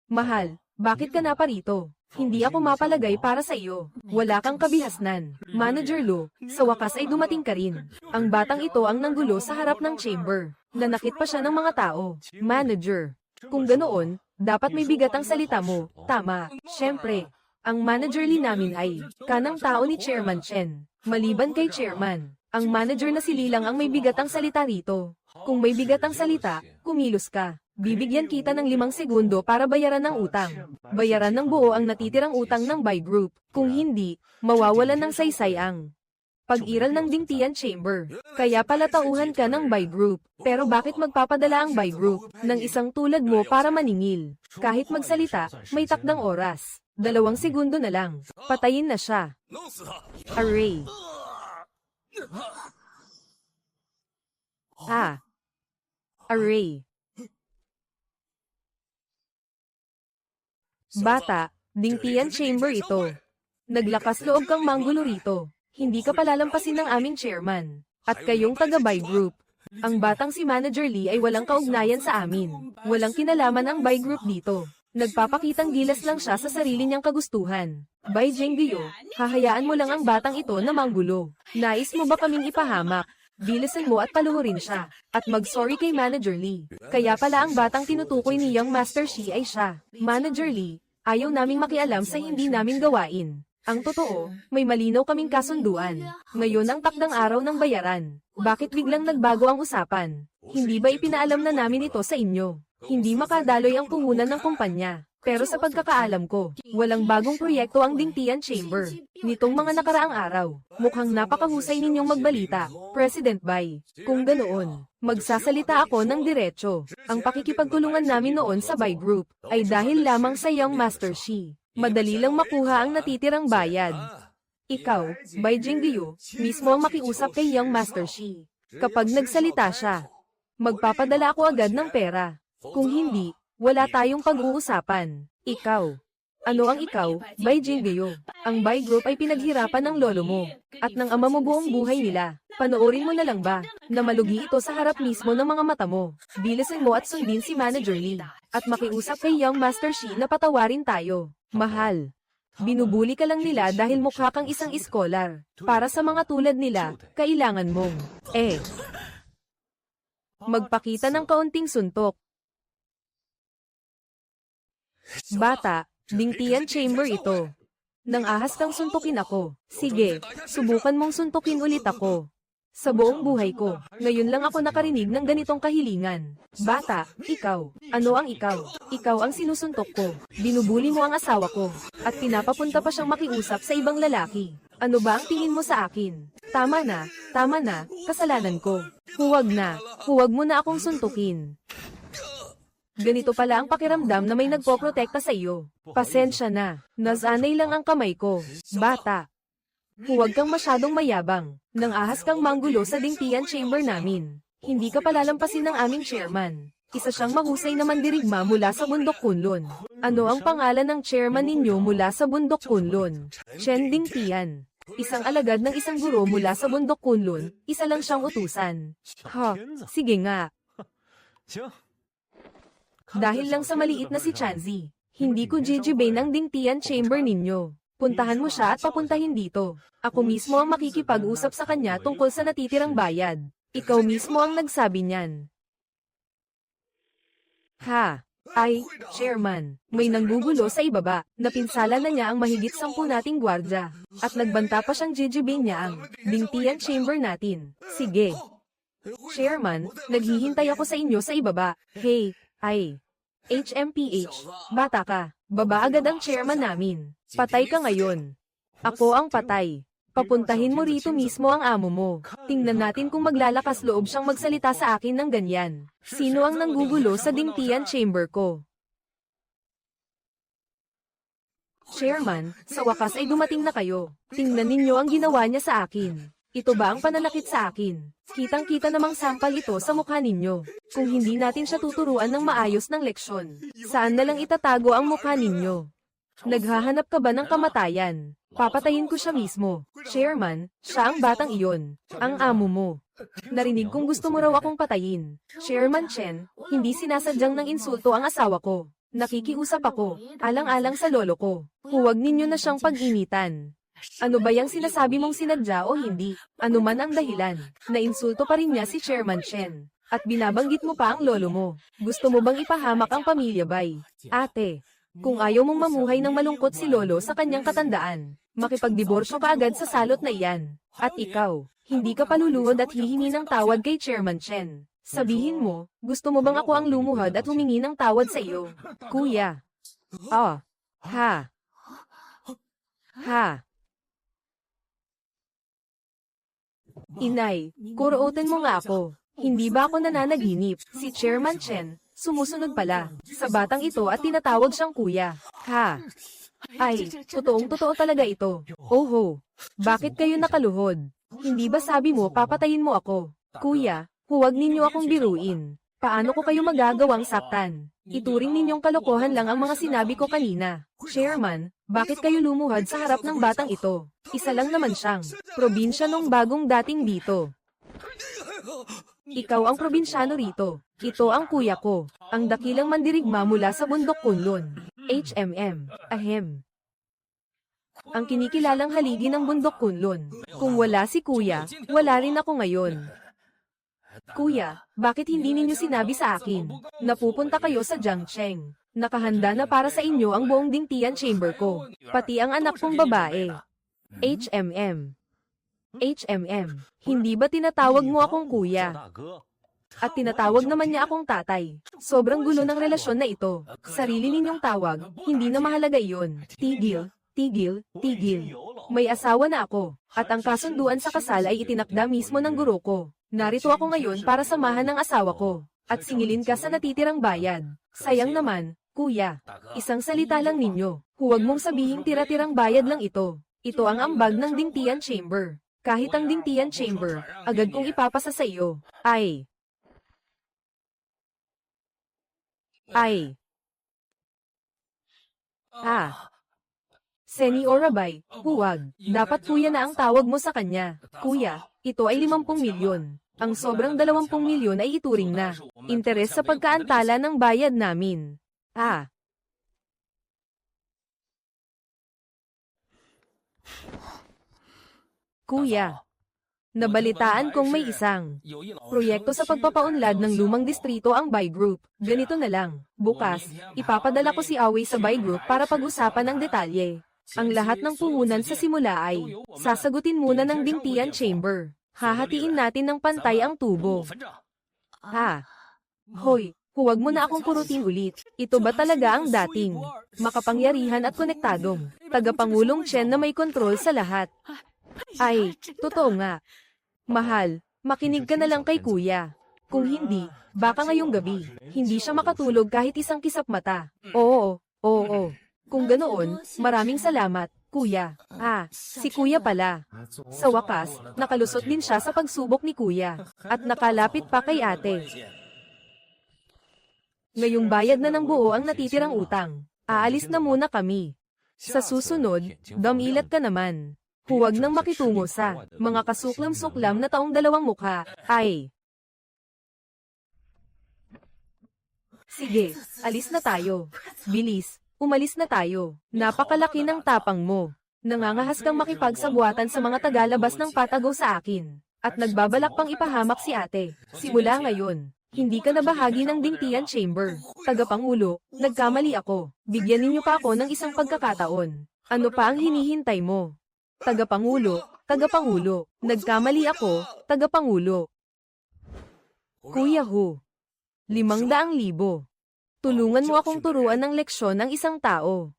Speaker 1: Mahal, bakit ka na parito? Hindi ako mapalagay para sa iyo. Wala kang kabihasnan. Manager Lu, sa wakas ay dumating ka rin. Ang batang ito ang nanggulo sa harap ng chamber. Nanakit pa siya ng mga tao. Manager. Kung ganoon, dapat may bigat ang salita mo. Tama. Siyempre, ang manager namin ay kanang tao ni Chairman Chen. Maliban kay Chairman, ang manager na si Lilang ang may bigat ang salita rito. Kung may bigat ang salita, kumilos ka. Bibigyan kita ng 5 segundo para bayaran ng utang. Bayaran ng buo ang natitirang utang ng Buy Group. Kung hindi, mawawalan ng saysay ang pag-iral ng Dingtian Chamber. Kaya pala tauhan ka ng Buy Group. Pero bakit magpapadala ang Buy Group ng isang tulad mo para maningil? Kahit magsalita, may takdang oras. 2 segundo na lang. Patayin na siya. Array. Array. Bata, Dingtian Chamber ito. Naglakas loob kang manggulo rito. Hindi ka palalampasin ng aming chairman. At kayong taga-Buy Group. Ang batang si Manager Lee ay walang kaugnayan sa amin. Walang kinalaman ang Buy Group dito. Nagpapakitang gilas lang siya sa sarili niyang kagustuhan. Bai Jingguyo, hahayaan mo lang ang batang ito na manggulo. Nais mo ba kaming ipahamak? Bilisan mo at paluhurin siya. At mag-sorry kay Manager Lee. Kaya pala ang batang tinutukoy ni Young Master Shi ay siya. Manager Lee, ayaw naming makialam sa hindi namin gawain. Ang totoo, may malinaw kaming kasunduan. Ngayon ang takdang araw ng bayaran. Bakit biglang nagbago ang usapan? Hindi ba ipinaalam na namin ito sa inyo? Hindi makadaloy ang puhunan ng kumpanya. Pero sa pagkakaalam ko, walang bagong proyekto ang Dingtian Chamber. Nitong mga nakaraang araw, mukhang napakahusay ninyong magbalita, President Bai. Kung ganoon, magsasalita ako ng diretso. Ang pakikipagtulungan namin noon sa Bai Group ay dahil lamang sa Young Master Shi. Madali lang makuha ang natitirang bayad. Ikaw, Bai Jingguyo, mismo ang makiusap kay Young Master Shi. Kapag nagsalita siya, magpapadala ako agad ng pera. Kung hindi, wala tayong pag-uusapan. Ikaw. Ano ang ikaw, Bai Jingguyo? Ang Bai Group ay pinaghirapan ng lolo mo, at ng ama mo buong buhay nila. Panoorin mo na lang ba, na malugi ito sa harap mismo ng mga mata mo. Bilisan mo at sundin si Manager Lee, at makiusap kay Young Master Shi na patawarin tayo. Mahal. Binubuli ka lang nila dahil mukha kang isang iskolar. Para sa mga tulad nila, kailangan mong, magpakita ng kaunting suntok. Bata, Dingtian Chamber ito. Nang ahas kang suntukin ako. Sige, subukan mong suntukin ulit ako. Sa buong buhay ko, ngayon lang ako nakarinig ng ganitong kahilingan. Bata, ikaw. Ano ang ikaw? Ikaw ang sinusuntok ko. Binubuli mo ang asawa ko. At pinapapunta pa siyang makiusap sa ibang lalaki. Ano ba ang tingin mo sa akin? Tama na, kasalanan ko. Huwag mo na akong suntukin. Ganito pala ang pakiramdam na may nagpoprotekta sa iyo. Pasensya na, nasanay lang ang kamay ko. Bata. Huwag kang masyadong mayabang. Nang ahas kang manggulo sa Dingtian Chamber namin. Hindi ka palalampasin ng aming chairman. Isa siyang mahusay na mandirigma mula sa Bundok Kunlun. Ano ang pangalan ng chairman ninyo mula sa Bundok Kunlun? Chen Dingtian. Isang alagad ng isang guro mula sa Bundok Kunlun, isa lang siyang utusan. Sige nga. Dahil lang sa maliit na si Chanzi, hindi ko jijibay ng Dingtian Chamber ninyo. Puntahan mo siya at papuntahin dito. Ako mismo ang makikipag-usap sa kanya tungkol sa natitirang bayad. Ikaw mismo ang nagsabi niyan. Chairman, may nanggugulo sa ibaba. Napinsala na niya ang mahigit 10 nating gwardya. At nagbanta pa siyang jijibay niya ang Dingtian Chamber natin. Sige. Chairman, naghihintay ako sa inyo sa ibaba. Hey, HMPH, bata ka. Baba agad ang chairman namin. Patay ka ngayon. Ako ang patay. Papuntahin mo rito mismo ang amo mo. Tingnan natin kung maglalakas loob siyang magsalita sa akin ng ganyan. Sino ang nanggugulo sa Dingtian Chamber ko? Chairman, sa wakas ay dumating na kayo. Tingnan ninyo ang ginawa niya sa akin. Ito ba ang pananakit sa akin? Kitang-kita namang sampal ito sa mukha ninyo. Kung hindi natin siya tuturuan ng maayos ng leksyon, saan na lang itatago ang mukha ninyo? Naghahanap ka ba ng kamatayan? Papatayin ko siya mismo. Chairman, siya ang batang iyon. Ang amo mo. Narinig kong gusto mo raw akong patayin. Chairman Chen, hindi sinasadyang ng insulto ang asawa ko. Nakikiusap ako, alang-alang sa lolo ko. Huwag ninyo na siyang pag-initan. Ano ba yung sinasabi mong sinadya o hindi? Ano man ang dahilan, nainsulto pa rin niya si Chairman Chen. At binabanggit mo pa ang lolo mo. Gusto mo bang ipahamak ang pamilya Bai? Ate, kung ayaw mong mamuhay ng malungkot si lolo sa kanyang katandaan, makipagdiborsyo ka agad sa salot na iyan. At ikaw, hindi ka paluluhod at hihingi ng tawad kay Chairman Chen. Sabihin mo, gusto mo bang ako ang lumuhod at humingi ng tawad sa iyo? Kuya. Oh. Ha. Ha. Inay, kuruotin mo nga ako. Hindi ba ako nananaginip? Si Chairman Chen, sumusunod pala sa batang ito at tinatawag siyang kuya. Ha. Ay, totoong-totoo talaga ito. Oho. Bakit kayo nakaluhod? Hindi ba sabi mo papatayin mo ako? Kuya, huwag ninyo akong biruin. Paano ko kayo magagawang saktan? Ituring ninyong kalokohan lang ang mga sinabi ko kanina. Chairman, bakit kayo lumuhod sa harap ng batang ito? Isa lang naman siyang probinsya nung bagong dating dito. Ikaw ang probinsyano rito. Ito ang kuya ko, ang dakilang mandirigma mula sa bundok Kunlun. HMM, ahem. Ang kinikilalang haligi ng bundok Kunlun. Kung wala si kuya, wala rin ako ngayon. Kuya, bakit hindi ninyo sinabi sa akin? Napupunta kayo sa Jiangcheng. Nakahanda na para sa inyo ang buong Dingtian Chamber ko. Pati ang anak kong babae. HMM. HMM. Hindi ba tinatawag mo akong kuya? At tinatawag naman niya akong tatay. Sobrang gulo ng relasyon na ito. Sarili ninyong tawag, hindi na mahalaga iyon. Tigil, tigil, tigil. May asawa na ako, at ang kasunduan sa kasal ay itinakda mismo ng guro ko. Narito ako ngayon para samahan ng asawa ko, at singilin ka sa natitirang bayad. Sayang naman, kuya. Isang salita lang ninyo. Huwag mong sabihing tira-tirang bayad lang ito. Ito ang ambag ng Dingtian Chamber. Kahit ang Dingtian Chamber, agad kong ipapasa sa iyo. Ay. Senior Rabay, huwag. Dapat kuya na ang tawag mo sa kanya. Kuya, ito ay 50 milyon. Ang sobrang 20 milyon ay ituring na interes sa pagkaantala ng bayad namin. Kuya, nabalitaan kong may isang proyekto sa pagpapaunlad ng lumang distrito ang Bai Group. Ganito na lang, bukas, ipapadala ko si Awei sa Bai Group para pag-usapan ang detalye. Ang lahat ng puhunan sa simula ay sasagutin muna ng Dingtian Chamber. Hahatiin natin ng pantay ang tubo. Hoy, huwag mo na akong kurutin ulit. Ito ba talaga ang dating makapangyarihan at konektadong tagapangulong Chen na may kontrol sa lahat? Ay, totoo nga. Mahal, makinig ka na lang kay kuya. Kung hindi, baka ngayong gabi, hindi siya makatulog kahit isang kisap mata. Oo. Kung ganoon, maraming salamat, kuya. Si kuya pala. Sa wakas, nakalusot din siya sa pagsubok ni kuya, at nakalapit pa kay ate. Ngayong bayad na ng buo ang natitirang utang. Aalis na muna kami. Sa susunod, damilat ka naman. Huwag nang makitungo sa mga kasuklam-suklam na taong dalawang mukha. Sige, alis na tayo. Bilis, umalis na tayo. Napakalaki ng tapang mo. Nangangahas kang makipagsabwatan sa mga tagalabas ng patago sa akin. At nagbabalak pang ipahamak si ate. Simula ngayon, hindi ka na bahagi ng Dingtian Chamber. Tagapangulo, nagkamali ako. Bigyan ninyo pa ako ng isang pagkakataon. Ano pa ang hinihintay mo? Tagapangulo, nagkamali ako, tagapangulo. Kuya Hu, 500,000. Tulungan mo akong turuan ng leksyon ng isang tao.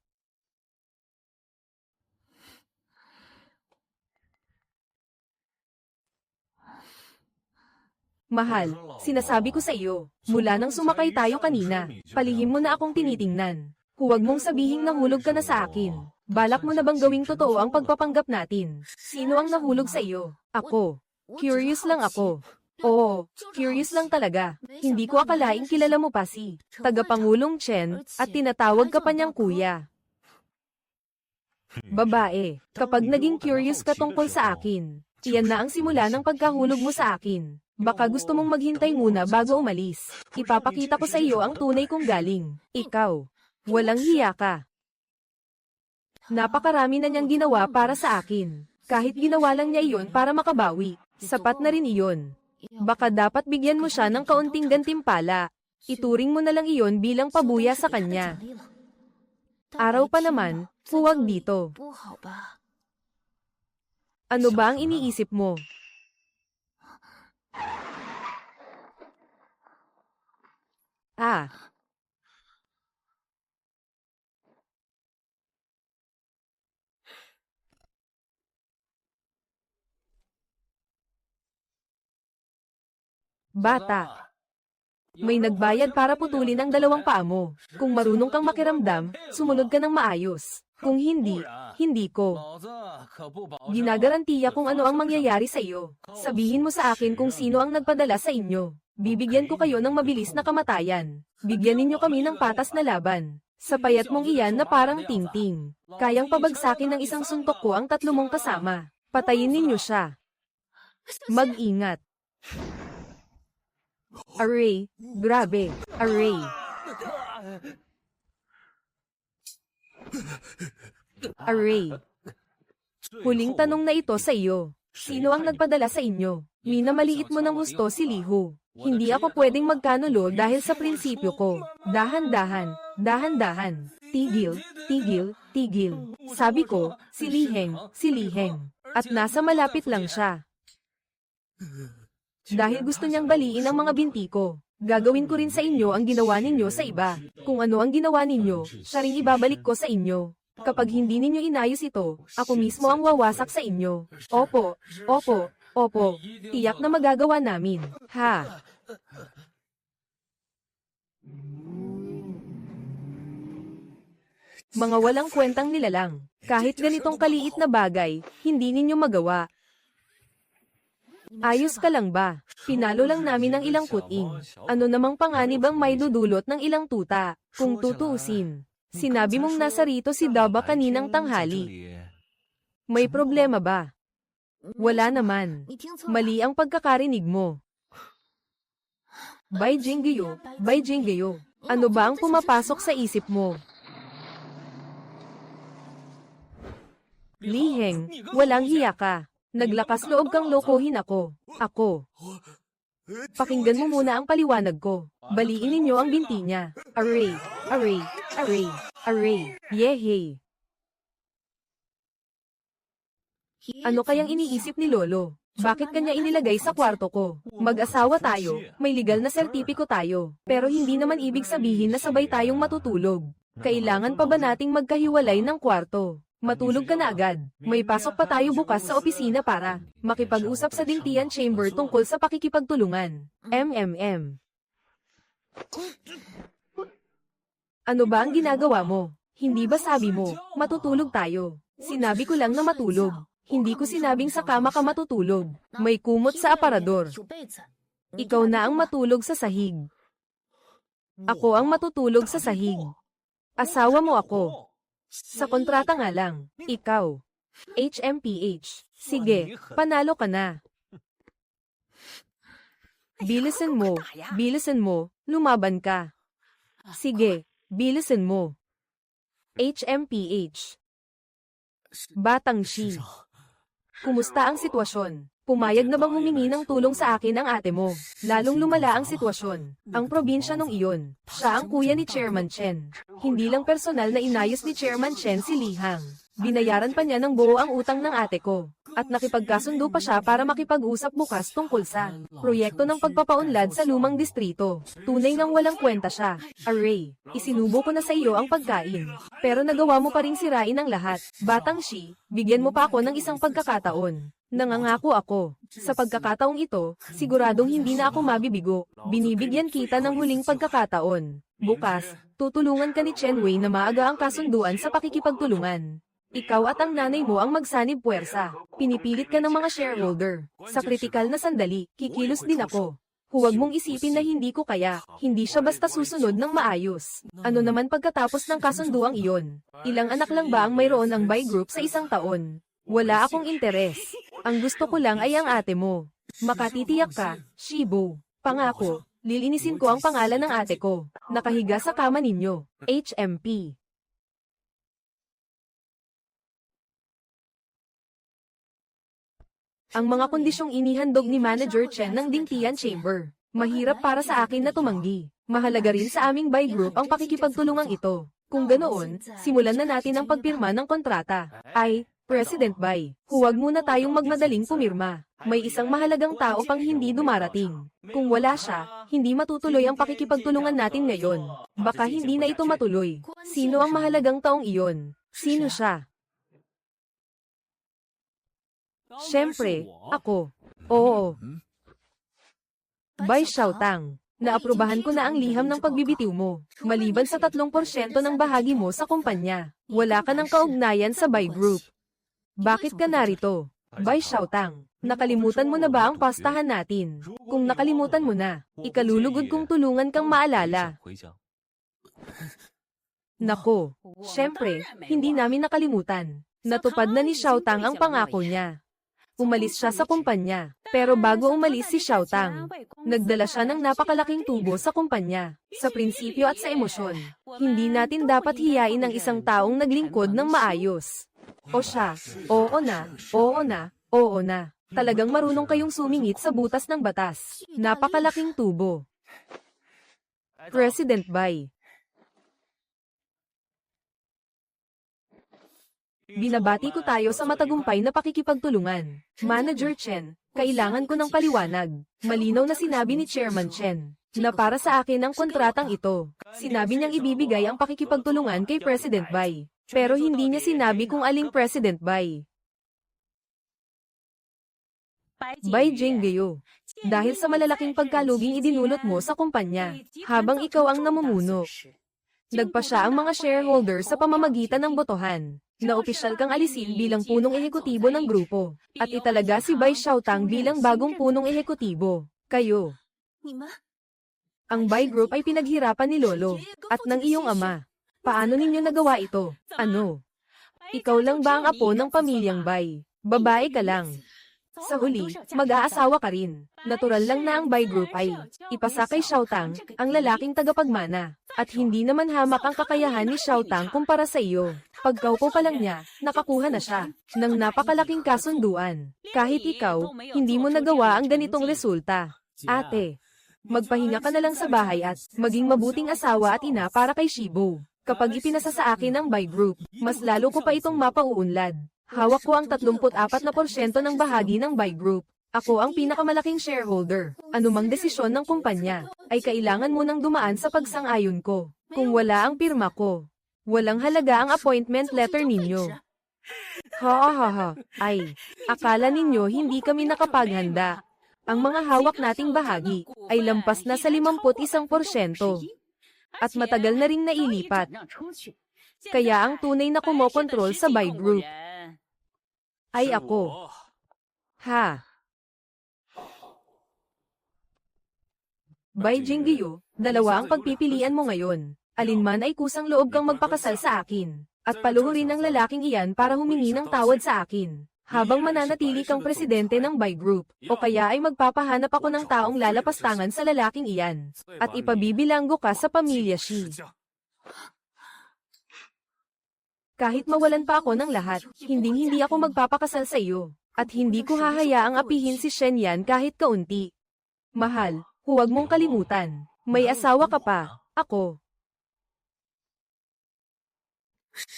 Speaker 1: Mahal, sinasabi ko sa iyo, mula nang sumakay tayo kanina, palihim mo na akong tinitingnan. Huwag mong sabihing nahulog ka na sa akin. Balak mo na bang gawing totoo ang pagpapanggap natin? Sino ang nahulog sa iyo? Ako. Curious lang ako. Oo, curious lang talaga. Hindi ko akalaing kilala mo pa si Tagapangulong Chen at tinatawag ka pa niyang kuya. Babae, kapag naging curious ka tungkol sa akin, iyan na ang simula ng pagkahulog mo sa akin. Baka gusto mong maghintay muna bago umalis. Ipapakita ko sa iyo ang tunay kong galing. Ikaw, walang hiya ka. Napakarami na niyang ginawa para sa akin. Kahit ginawa lang niya iyon para makabawi, sapat na rin iyon. Baka dapat bigyan mo siya ng kaunting gantimpala. Ituring mo na lang iyon bilang pabuya sa kanya. Araw pa naman, huwag dito. Ano ba ang iniisip mo? Ha! Bata, may nagbayad para putulin ang dalawang paa mo. Kung marunong kang makiramdam, sumunod ka ng maayos. Kung hindi, hindi ko. Ginagarantiya kung ano ang mangyayari sa iyo. Sabihin mo sa akin kung sino ang nagpadala sa inyo. Bibigyan ko kayo ng mabilis na kamatayan. Bigyan ninyo kami ng patas na laban. Sa payat mong iyan na parang tingting. Kayang pabagsakin ng isang suntok ko ang 3 mong kasama. Patayin ninyo siya. Mag-ingat. Aray, grabe, aray. Aray. Huling tanong na ito sa iyo. Sino ang nagpadala sa inyo? Minamaliit mo ng husto si Lihu. Hindi ako pwedeng magkanulo dahil sa prinsipyo ko. Dahan-dahan, dahan-dahan. Tigil, tigil, tigil. Sabi ko, si Liheng, si Liheng. At nasa malapit lang siya. Dahil gusto niyang baliin ang mga binti ko. Gagawin ko rin sa inyo ang ginawa ninyo sa iba. Kung ano ang ginawa ninyo, siya rin ibabalik ko sa inyo. Kapag hindi ninyo inayos ito, ako mismo ang wawasak sa inyo. Opo, opo, opo. Tiyak na magagawa namin. Ha? Mga walang kwentang nilalang. Kahit ganitong kaliit na bagay, hindi ninyo magawa. Ayos ka lang ba? Pinalo lang namin ng ilang kuting. Ano namang panganib ang may dudulot ng ilang tuta, kung tutuusin. Sinabi mong nasa rito si Daba kaninang tanghali. May problema ba? Wala naman. Mali ang pagkakarinig mo. Bai Jinggeyo, Bai Jinggeyo. Ano ba ang pumapasok sa isip mo? Liheng, walang hiya ka. Naglakas loob kang lokohin ako. Ako. Pakinggan mo muna ang paliwanag ko. Baliin ninyo ang binti niya. Aray, aray, aray, aray, yehey. Ano kayang iniisip ni Lolo? Bakit kanya inilagay sa kwarto ko? Mag-asawa tayo, may legal na sertipiko tayo. Pero hindi naman ibig sabihin na sabay tayong matutulog. Kailangan pa ba nating magkahiwalay ng kwarto? Matulog ka na agad. May pasok pa tayo bukas sa opisina para makipag-usap sa Dintian Chamber tungkol sa pakikipagtulungan. Ano ba ang ginagawa mo? Hindi ba sabi mo, matutulog tayo? Sinabi ko lang na matulog. Hindi ko sinabing sa kama ka matutulog. May kumot sa aparador. Ikaw na ang matulog sa sahig. Ako ang matutulog sa sahig. Asawa mo ako. Sa kontrata nga lang, ikaw. HMPH. Sige, panalo ka na. Bilisan mo, lumaban ka. Sige, bilisan mo. HMPH. Batang Shi. Kumusta ang sitwasyon? Pumayag na bang humingi ng tulong sa akin ang ate mo? Lalong lumala ang sitwasyon. Ang probinsya nung iyon. Siya ang kuya ni Chairman Chen. Hindi lang personal na inayos ni Chairman Chen si Lihang. Binayaran pa niya ng buo ang utang ng ate ko. At nakipagkasundo pa siya para makipag-usap bukas tungkol sa proyekto ng pagpapaunlad sa lumang distrito. Tunay ngang walang kwenta siya. Aray, isinubo ko na sa iyo ang pagkain. Pero nagawa mo pa ring sirain ang lahat. Batang Shi, bigyan mo pa ako ng isang pagkakataon. Nangangako ako. Sa pagkakataong ito, siguradong hindi na ako mabibigo. Binibigyan kita ng huling pagkakataon. Bukas, tutulungan ka ni Chen Wei na maaga ang kasunduan sa pakikipagtulungan. Ikaw at ang nanay mo ang magsanib puwersa. Pinipilit ka ng mga shareholder. Sa kritikal na sandali, kikilos din ako. Huwag mong isipin na hindi ko kaya. Hindi siya basta susunod ng maayos. Ano naman pagkatapos ng kasunduang iyon? Ilang anak lang ba ang mayroon ang Bai Group sa isang taon? Wala akong interes. Ang gusto ko lang ay ang ate mo. Makatitiyak ka, Shibo. Pangako, lilinisin ko ang pangalan ng ate ko. Nakahiga sa kama ninyo. HMP. Ang mga kondisyong inihandog ni Manager Chen ng Dintian Chamber. Mahirap para sa akin na tumanggi. Mahalaga rin sa aming Bai Group ang pakikipagtulungang ito. Kung ganoon, simulan na natin ang pagpirma ng kontrata. Ay, President Bai, huwag muna tayong magmadaling pumirma. May isang mahalagang tao pang hindi dumarating. Kung wala siya, hindi matutuloy ang pakikipagtulungan natin ngayon. Baka hindi na ito matuloy. Sino ang mahalagang taong iyon? Sino siya? Siyempre, ako. Oo. Bai Xiaotang, naaprubahan ko na ang liham ng pagbibitiw mo. Maliban sa 3% ng bahagi mo sa kumpanya, wala ka ng kaugnayan sa Bai Group. Bakit ka narito? Bai Xiaotang, nakalimutan mo na ba ang pastahan natin? Kung nakalimutan mo na, ikalulugod kong tulungan kang maalala. Nako, siyempre, hindi namin nakalimutan. Natupad na ni Xiaotang ang pangako niya. Umalis siya sa kumpanya, pero bago umalis si Xiaotang, nagdala siya ng napakalaking tubo sa kumpanya. Sa prinsipyo at sa emosyon, hindi natin dapat hiyain ang isang taong naglingkod ng maayos. O siya, oo na, oo na, oo na. Talagang marunong kayong sumingit sa butas ng batas. Napakalaking tubo. President Bai. Binabati ko tayo sa matagumpay na pakikipagtulungan. Manager Chen, kailangan ko ng paliwanag. Malinaw na sinabi ni Chairman Chen na para sa akin ang kontratang ito. Sinabi niyang ibibigay ang pakikipagtulungan kay President Bai. Pero hindi niya sinabi kung aling President Bai. Bai Jinggyo. Dahil sa malalaking pagkaluging idinulot mo sa kumpanya, habang ikaw ang namumuno, nagpa siya ang mga shareholder sa pamamagitan ng botohan, na opisyal kang alisin bilang punong ehekutibo ng grupo, at italaga si Bai Xiaotang bilang bagong punong ehekutibo. Kayo. Ang Bai Group ay pinaghirapan ni Lolo, at ng iyong ama. Paano ninyo nagawa ito? Ano? Ikaw lang ba ang apo ng pamilyang Bai? Babae ka lang. Sa huli, mag-aasawa ka rin. Natural lang na ang Bai Group ay ipasa kay Xiaotang, ang lalaking tagapagmana. At hindi naman hamak ang kakayahan ni Xiaotang kumpara sa iyo. Pagkaupo pa lang niya, nakakuha na siya ng napakalaking kasunduan. Kahit ikaw, hindi mo nagawa ang ganitong resulta. Ate, magpahinga ka na lang sa bahay at maging mabuting asawa at ina para kay Shibo. Kapag ipinasa sa akin ang Bai Group, mas lalo ko pa itong mapauunlad. Hawak ko ang 34% ng bahagi ng Bai Group. Ako ang pinakamalaking shareholder. Anumang desisyon ng kumpanya, ay kailangan mo nang dumaan sa pagsang-ayon ko. Kung wala ang pirma ko, walang halaga ang appointment letter ninyo. Ay, akala ninyo hindi kami nakapaghanda. Ang mga hawak nating bahagi, ay lampas na sa 51%. At matagal na ring nailipat. Kaya ang tunay na kumokontrol sa Bai Group ay ako. Ha? Bai Jinggyo, dalawa ang pagpipilian mo ngayon. Alinman ay kusang loob kang magpakasal sa akin, at paluhurin ang lalaking iyan para humingi ng tawad sa akin, habang mananatili kang presidente ng Bai Group, o kaya ay magpapahanap ako ng taong lalapastangan sa lalaking iyan, at ipabibilanggo ka sa pamilya Shi. Kahit mawalan pa ako ng lahat, hindi ako magpapakasal sa iyo, at hindi ko hahayaang apihin si Shen Yan kahit kaunti. Mahal, huwag mong kalimutan, may asawa ka pa, ako.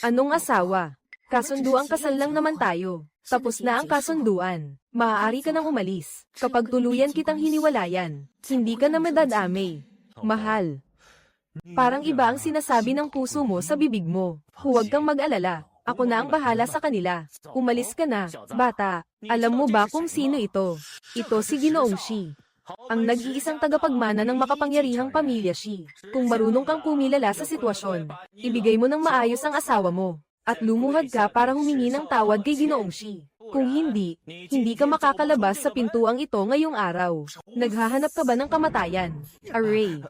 Speaker 1: Anong asawa? Kasunduang kasal lang naman tayo. Tapos na ang kasunduan. Maaari ka nang umalis. Kapag tuluyan kitang hiniwalayan, hindi ka na madadamay. Mahal. Parang iba ang sinasabi ng puso mo sa bibig mo. Huwag kang mag-alala. Ako na ang bahala sa kanila. Umalis ka na, bata. Alam mo ba kung sino ito? Ito si Ginoong Shi. Ang nag-iisang tagapagmana ng makapangyarihang pamilya Shi. Kung marunong kang kumilala sa sitwasyon, ibigay mo ng maayos ang asawa mo. At lumuhad ka para humingi ng tawad kay Ginoong Shi. Kung hindi, hindi ka makakalabas sa pintuang ito ngayong araw. Naghahanap ka ba ng kamatayan? Array.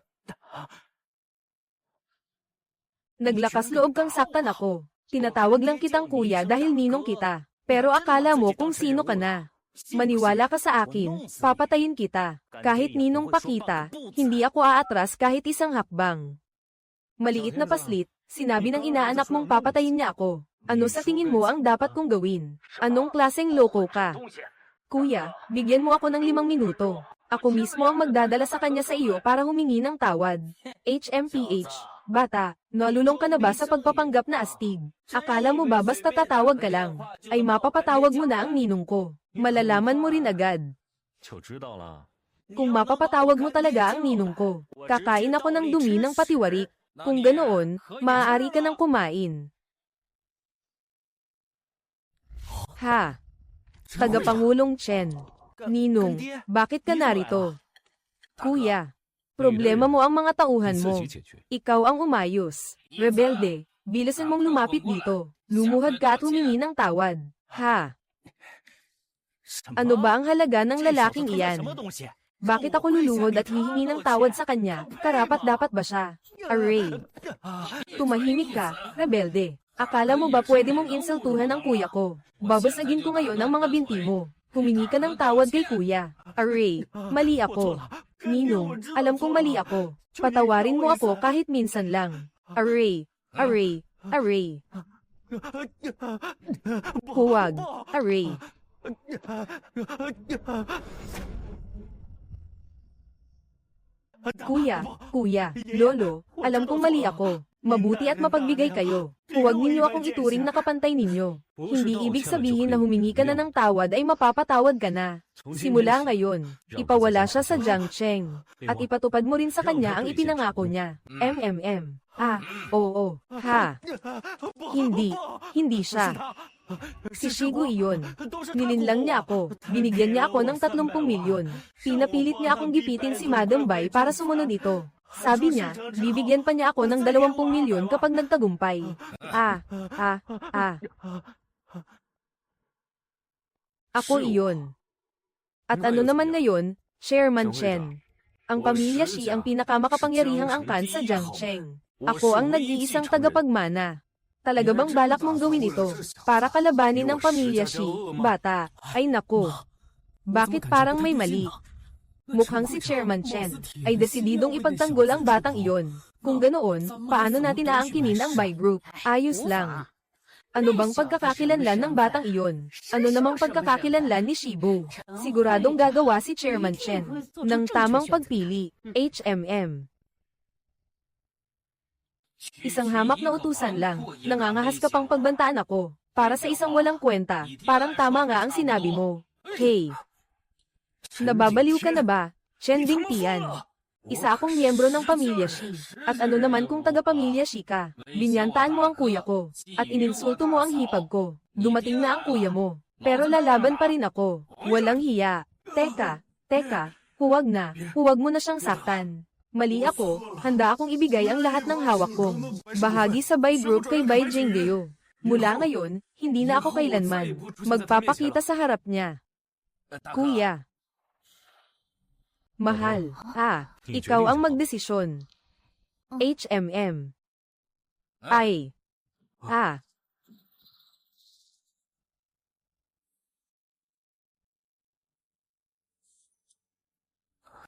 Speaker 1: Naglakas loob kang saktan ako. Tinatawag lang kitang kuya dahil ninong kita. Pero akala mo kung sino ka na. Maniwala ka sa akin, papatayin kita. Kahit ninong pa kita, hindi ako aatras kahit isang hakbang. Maliit na paslit, sinabi ng inaanak mong papatayin niya ako. Ano sa tingin mo ang dapat kong gawin? Anong klaseng loko ka? Kuya, bigyan mo ako ng 5 minuto. Ako mismo ang magdadala sa kanya sa iyo para humingi ng tawad. HMPH. Bata, nalulong ka na ba sa pagpapanggap na astig? Akala mo ba basta tatawag ka lang, ay mapapatawag mo na ang ninong ko? Malalaman mo rin agad. Kung mapapatawag mo talaga ang ninong ko, kakain ako ng dumi ng patiwarik. Kung ganoon, maaari ka nang kumain. Ha? Tagapangulong Chen. Ninong, bakit ka narito? Kuya, problema mo ang mga tauhan mo. Ikaw ang umayos. Rebelde, bilisan mong lumapit dito. Lumuhad ka at humingi ng tawad. Ha? Ano ba ang halaga ng lalaking iyan? Bakit ako luluhod at hihingi ng tawad sa kanya? Karapat-dapat ba siya? Aray. Tumahimik ka, rebelde. Akala mo ba pwede mong insultuhan ang kuya ko? Babasagin ko ngayon ang mga binti mo. Humingi ka ng tawad kay kuya. Aray, mali ako. Ninong, alam kong mali ako. Patawarin mo ako kahit minsan lang. Aray, aray, aray. Huwag, aray. Kuya, lolo, alam kong mali ako. Mabuti at mapagbigay kayo. Huwag ninyo akong ituring na kapantay ninyo. Hindi ibig sabihin na humingi ka na ng tawad ay mapapatawad ka na. Simula ngayon, ipawala siya sa Jiang Cheng. At ipatupad mo rin sa kanya ang ipinangako niya. Oo, ha. Hindi siya. Si Shigu iyon. Nilinlang niya ako. Binigyan niya ako ng 30 milyon. Pinapilit niya akong gipitin si Madam Bai para sumunod ito. Sabi niya, bibigyan pa niya ako ng 20 milyon kapag nagtagumpay. Ako iyon. At ano naman ngayon, Chairman Chen. Ang pamilya Shi ang pinakamakapangyarihang angkan sa Jiangcheng. Ako ang nag-iisang tagapagmana. Talaga bang balak mong gawin ito? Para kalabanin ng pamilya Shi, bata? Ay nako. Bakit parang may mali? Mukhang si Chairman Chen ay desididong ipagtanggol ang batang iyon. Kung ganoon, paano natin aangkinin ang Bai Group? Ayos lang. Ano bang pagkakakilanlan ng batang iyon? Ano namang pagkakakilanlan ni Shibu? Siguradong gagawa si Chairman Chen ng tamang pagpili. Isang hamak na utusan lang. Nangangahas ka pang pagbantaan ako. Para sa isang walang kwenta, parang tama nga ang sinabi mo. Hey! Nababaliw ka na ba, Chen Dingtian? Isa akong miyembro ng pamilya Shi. At ano naman kung taga-pamilya Shi ka? Binyantaan mo ang kuya ko. At ininsulto mo ang hipag ko. Dumating na ang kuya mo. Pero lalaban pa rin ako. Walang hiya. Teka. Huwag mo na siyang saktan. Mali ako, handa akong ibigay ang lahat ng hawak ko. Bahagi sa Bai Group kay Bai Jinggeo. Mula ngayon, hindi na ako kailanman magpapakita sa harap niya. Kuya. Mahal, ikaw ang magdesisyon.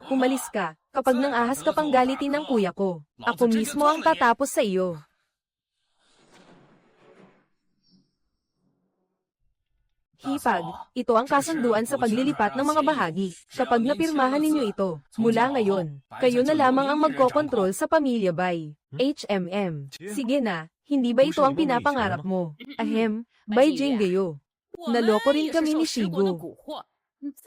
Speaker 1: Umalis ka, kapag nang ahas ka pang galitin ng kuya ko. Ako mismo ang tatapos sa iyo. Hipag, ito ang kasunduan sa paglilipat ng mga bahagi. Kapag napirmahan ninyo ito, mula ngayon, kayo na lamang ang magkokontrol sa pamilya Bai. Sige na, hindi ba ito ang pinapangarap mo? Bai Jinggeo. Naloko rin kami ni Shigu.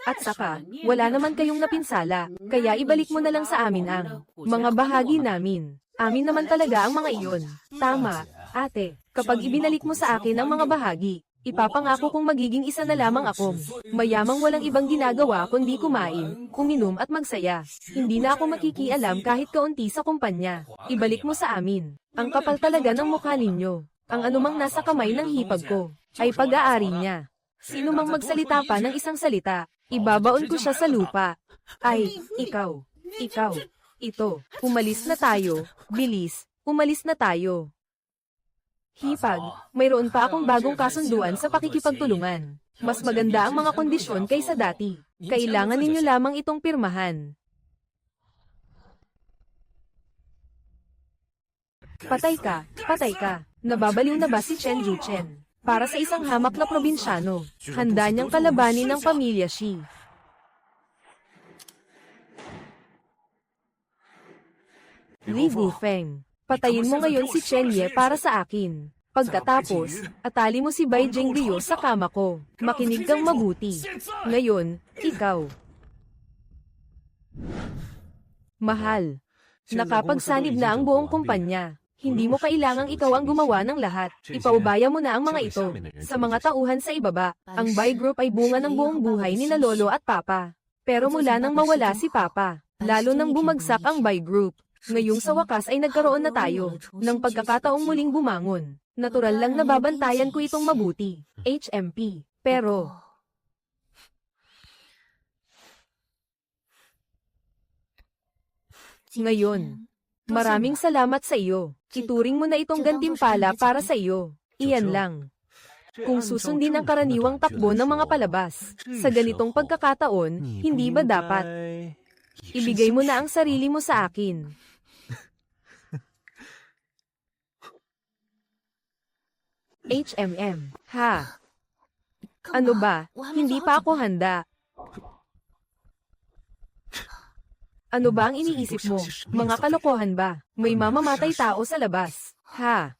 Speaker 1: At saka, wala naman kayong napinsala, kaya ibalik mo na lang sa amin ang mga bahagi namin. Amin naman talaga ang mga iyon. Tama, ate, kapag ibinalik mo sa akin ang mga bahagi, ipapangako kong magiging isa na lamang akong mayamang walang ibang ginagawa kundi kumain, uminom at magsaya. Hindi na ako makikialam kahit kaunti sa kumpanya. Ibalik mo sa amin. Ang kapal talaga ng mukha ninyo. Ang anumang nasa kamay ng hipag ko ay pag-aari niya. Sino mang magsalita pa ng isang salita, ibabaon ko siya sa lupa. Ay, ikaw, ito, umalis na tayo, bilis, umalis na tayo. Hipag, mayroon pa akong bagong kasunduan sa pakikipagtulungan. Mas maganda ang mga kondisyon kaysa dati. Kailangan ninyo lamang itong pirmahan. Patay ka. Nababaliw na ba si Chen Yuchen? Para sa isang hamak na probinsyano, handa niyang kalabanin ng pamilya Shi. Li Gufeng, patayin mo ngayon si Chen Ye para sa akin. Pagkatapos, atali mo si Bai Jinggeo sa kama ko. Makinig kang mabuti. Ngayon, ikaw. Mahal. Nakapagsanib na ang buong kumpanya. Hindi mo kailangang ikaw ang gumawa ng lahat. Ipaubaya mo na ang mga ito. Sa mga tauhan sa ibaba, ang Bai Group ay bunga ng buong buhay ni Lolo at Papa. Pero mula nang mawala si Papa, lalo nang bumagsak ang Bai Group, ngayong sa wakas ay nagkaroon na tayo ng pagkakataong muling bumangon. Natural lang na babantayan ko itong mabuti. HMP. Pero ngayon, maraming salamat sa iyo. Ituring mo na itong gantimpala para sa iyo. Iyan lang. Kung susundin ang karaniwang takbo ng mga palabas, sa ganitong pagkakataon, hindi ba dapat ibigay mo na ang sarili mo sa akin? HMM. Ha? Ano ba? Hindi pa ako handa. Ano ba ang iniisip mo? Mga kalokohan ba? May mamamatay tao sa labas. Ha?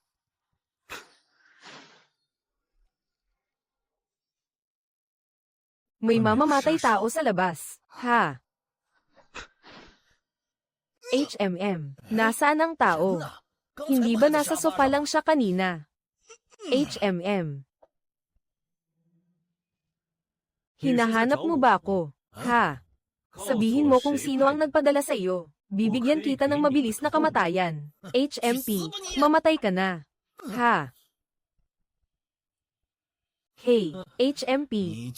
Speaker 1: May mamamatay tao sa labas. Ha? HMM. Nasaan ang tao? Hindi ba nasa sofa lang siya kanina? HMM. Hinahanap mo ba ako? Ha? Sabihin mo kung sino ang nagpadala sa iyo. Bibigyan kita ng mabilis na kamatayan. HMP, mamatay ka na. Ha? Hey, HMP,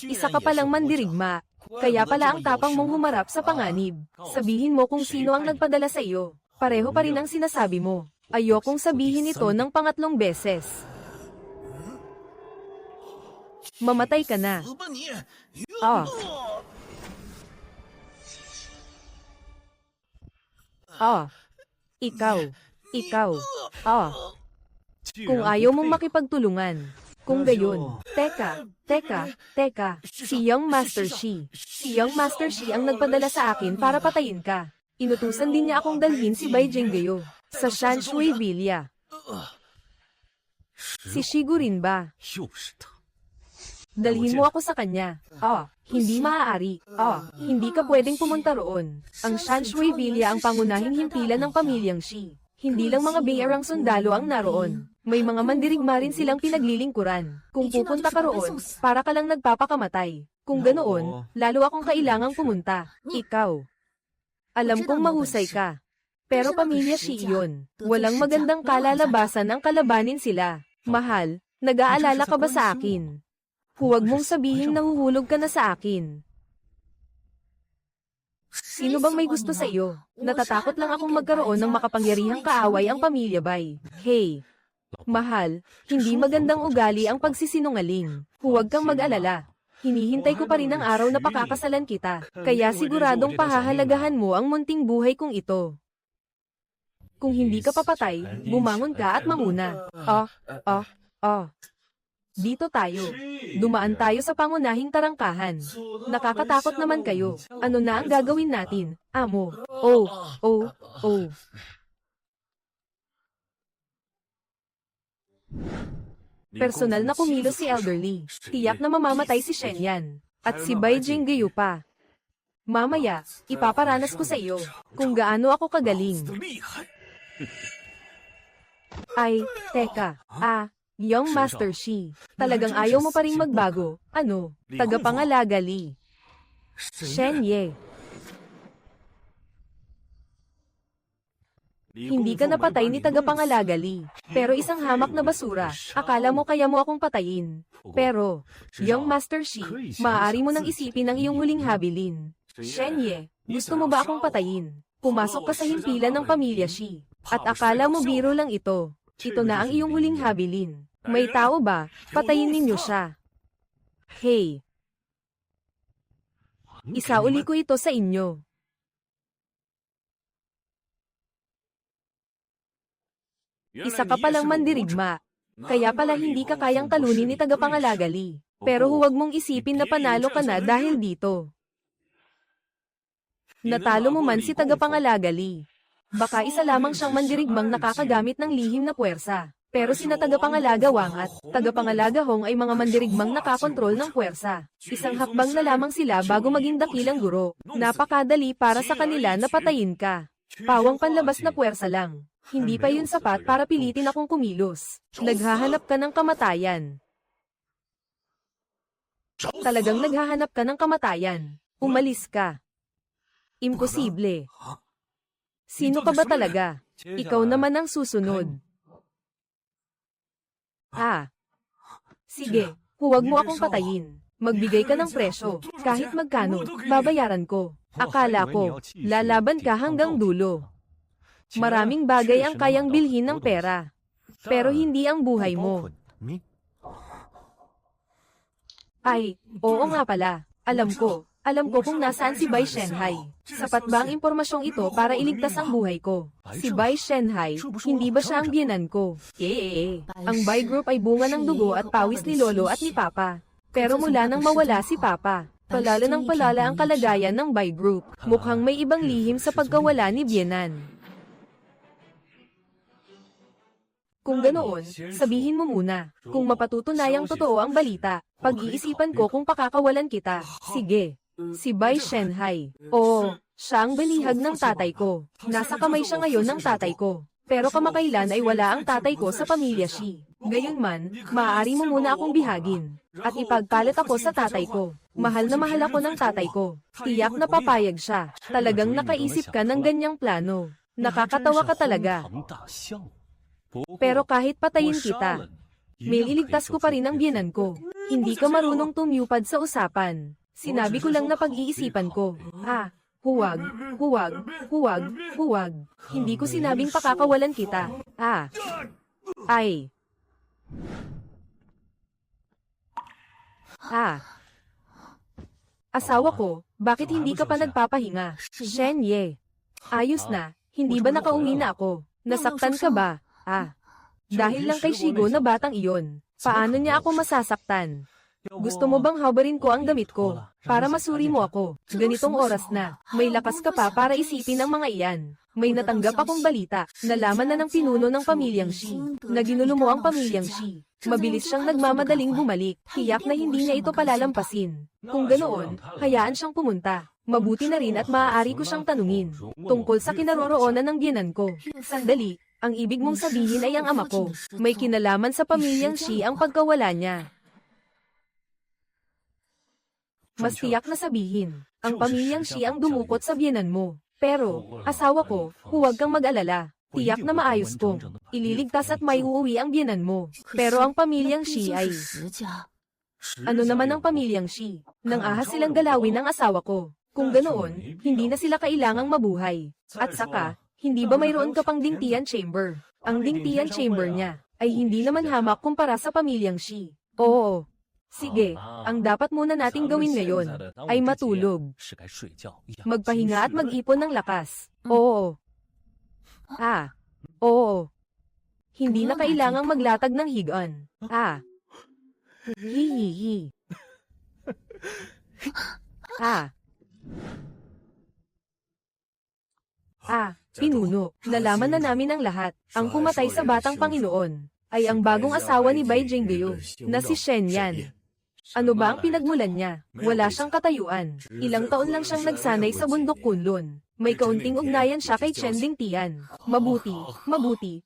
Speaker 1: isa ka palang mandirigma. Kaya pala ang tapang mong humarap sa panganib. Sabihin mo kung sino ang nagpadala sa iyo. Pareho pa rin ang sinasabi mo. Ayokong sabihin ito ng pangatlong beses. Mamatay ka na. Ah. Ah. Ikaw. Ah. Kung ayaw mong makipagtulungan. Kung gayon. Teka. Si Young Master Shi. Si Young Master Shi ang nagpadala sa akin para patayin ka. Inutusan din niya akong dalhin si Bai Jinggayo sa Shanshui Villa. Si Shigu rin ba? Dalhin mo ako sa kanya. Hindi maaari. Hindi ka pwedeng pumunta roon. Ang Shanshui Villa ang pangunahing himpilan ng pamilyang Shi. Hindi lang mga bayarang sundalo ang naroon. May mga mandirigma rin silang pinaglilingkuran. Kung pupunta ka roon, para ka lang nagpapakamatay. Kung ganoon, lalo akong kailangang pumunta. Ikaw. Alam kong mahusay ka. Pero pamilya Shi iyon. Walang magandang kalalabasan ang kalabanin sila. Mahal, nag-aalala ka ba sa akin? Huwag mong sabihing nahuhulog ka na sa akin. Sino bang may gusto sa iyo? Natatakot lang akong magkaroon ng makapangyarihang kaaway ang pamilya Bai. Hey, mahal, hindi magandang ugali ang pagsisinungaling. Huwag kang mag-alala. Hinihintay ko pa rin ang araw na pakakasalan kita. Kaya siguradong pahahalagahan mo ang munting buhay kong ito. Kung hindi ka papatay, bumangon ka at mamuna. Dito tayo. Dumaan tayo sa pangunahing tarangkahan. Nakakatakot naman kayo. Ano na ang gagawin natin, amo? Personal na kumilos si Elderly. Tiyak na mamamatay si Shenyan. At si Bai Jinggayo pa. Mamaya, ipaparanas ko sa iyo kung gaano ako kagaling. Ay, teka. Young Master Shi, talagang ayaw mo pa ring magbago. Ano? Tagapangalaga Li. Shen Ye. Hindi ka napatay ni tagapangalaga Li. Pero isang hamak na basura. Akala mo kaya mo akong patayin. Pero, Young Master Shi, maaari mo nang isipin ang iyong huling habilin. Shen Ye, gusto mo ba akong patayin? Pumasok ka sa himpilan ng pamilya Shi. At akala mo biro lang ito. Ito na ang iyong huling habilin. May tao ba? Patayin ninyo siya. Hey. Isauli ko ito sa inyo. Isa ka palang mandirigma. Kaya pala hindi ka kayang talunin ni tagapangalaga Li. Pero huwag mong isipin na panalo ka na dahil dito. Natalo mo man si tagapangalaga Li. Baka isa lamang siyang mandirigmang nakakagamit ng lihim na puwersa. Pero sina tagapangalaga Wang at tagapangalaga Hong ay mga mandirigmang nakakontrol ng puwersa. Isang hakbang na lamang sila bago maging dakilang guro. Napakadali para sa kanila na patayin ka. Pawang panlabas na puwersa lang. Hindi pa yun sapat para pilitin akong kumilos. Naghahanap ka ng kamatayan. Talagang naghahanap ka ng kamatayan. Umalis ka. Imposible. Sino ka ba talaga? Ikaw naman ang susunod. Sige, huwag mo akong patayin. Magbigay ka ng presyo. Kahit magkano, babayaran ko. Akala ko, lalaban ka hanggang dulo. Maraming bagay ang kayang bilhin ng pera. Pero hindi ang buhay mo. Ay, oo nga pala. Alam ko kung nasaan si Bai Shenhai. Sapat ba ang impormasyong ito para iligtas ang buhay ko? Si Bai Shenhai, hindi ba siya ang biyenan ko? Ang Bai Group ay bunga ng dugo at pawis ni Lolo at ni Papa. Pero mula nang mawala si Papa, palala ng palala ang kalagayan ng Bai Group. Mukhang may ibang lihim sa pagkawala ni biyenan. Kung ganoon, sabihin mo muna, kung mapatutunayang totoo ang balita, pag-iisipan ko kung pakakawalan kita. Sige. Si Bai Shenhai. Oo, siya ang balihag ng tatay ko. Nasa kamay siya ngayon ng tatay ko. Pero kamakailan ay wala ang tatay ko sa pamilya Shi. Gayunman, maaari mo muna akong bihagin. At ipagpalit ako sa tatay ko. Mahal na mahal ako ng tatay ko. Tiyak na papayag siya. Talagang nakaisip ka ng ganyang plano. Nakakatawa ka talaga. Pero kahit patayin kita, may iligtas ko pa rin ang biyenan ko. Hindi ka marunong tumupad sa usapan. Sinabi ko lang na pag-iisipan ko. Huwag. Hindi ko sinabing pakakawalan kita. Asawa ko, bakit hindi ka pa nagpapahinga? Shen Ye. Ayos na, hindi ba nakauwi na ako? Nasaktan ka ba? Dahil lang kay Shigo na batang iyon. Paano niya ako masasaktan? Gusto mo bang habarin ko ang damit ko? Para masuri mo ako. Ganitong oras na. May lakas ka pa para isipin ang mga iyan. May natanggap akong balita. Nalaman na ng pinuno ng pamilyang Shi. Na ginulo mo ang pamilyang Shi. Mabilis siyang nagmamadaling bumalik. Tiyak na hindi niya ito palalampasin. Kung ganoon, hayaan siyang pumunta. Mabuti na rin at maaari ko siyang tanungin. Tungkol sa kinaroroonan ng biyenan ko. Sandali. Ang ibig mong sabihin ay ang ama ko. May kinalaman sa pamilyang Shi ang pagkawala niya. Mas tiyak na sabihin, ang pamilyang Shi ang dumukot sa biyenan mo. Pero, asawa ko, huwag kang mag-alala. Tiyak na maayos ko. Ililigtas at may uuwi ang biyenan mo. Pero ang pamilyang Shi ay... Ano naman ang pamilyang Shi? Nang ahas silang galawin ng asawa ko. Kung ganoon, hindi na sila kailangang mabuhay. At saka, hindi ba mayroon ka pang Dingtian Chamber? Ang Dingtian Chamber niya ay hindi naman hamak kumpara sa pamilyang Shi. Oo. Sige, ang dapat muna nating gawin ngayon ay matulog. Magpahinga at mag-ipon ng lakas. Oo. Oo. Hindi na kailangang maglatag ng higaan. Hihihi. Pinuno, nalaman na namin ang lahat. Ang pumatay sa batang Panginoon ay ang bagong asawa ni Bai Jingyu, na si Shen Yan. Ano ba ang pinagmulan niya? Wala siyang katayuan. Ilang taon lang siyang nagsanay sa bundok Kunlun. May kaunting ugnayan siya kay Chen Dingtian. Mabuti.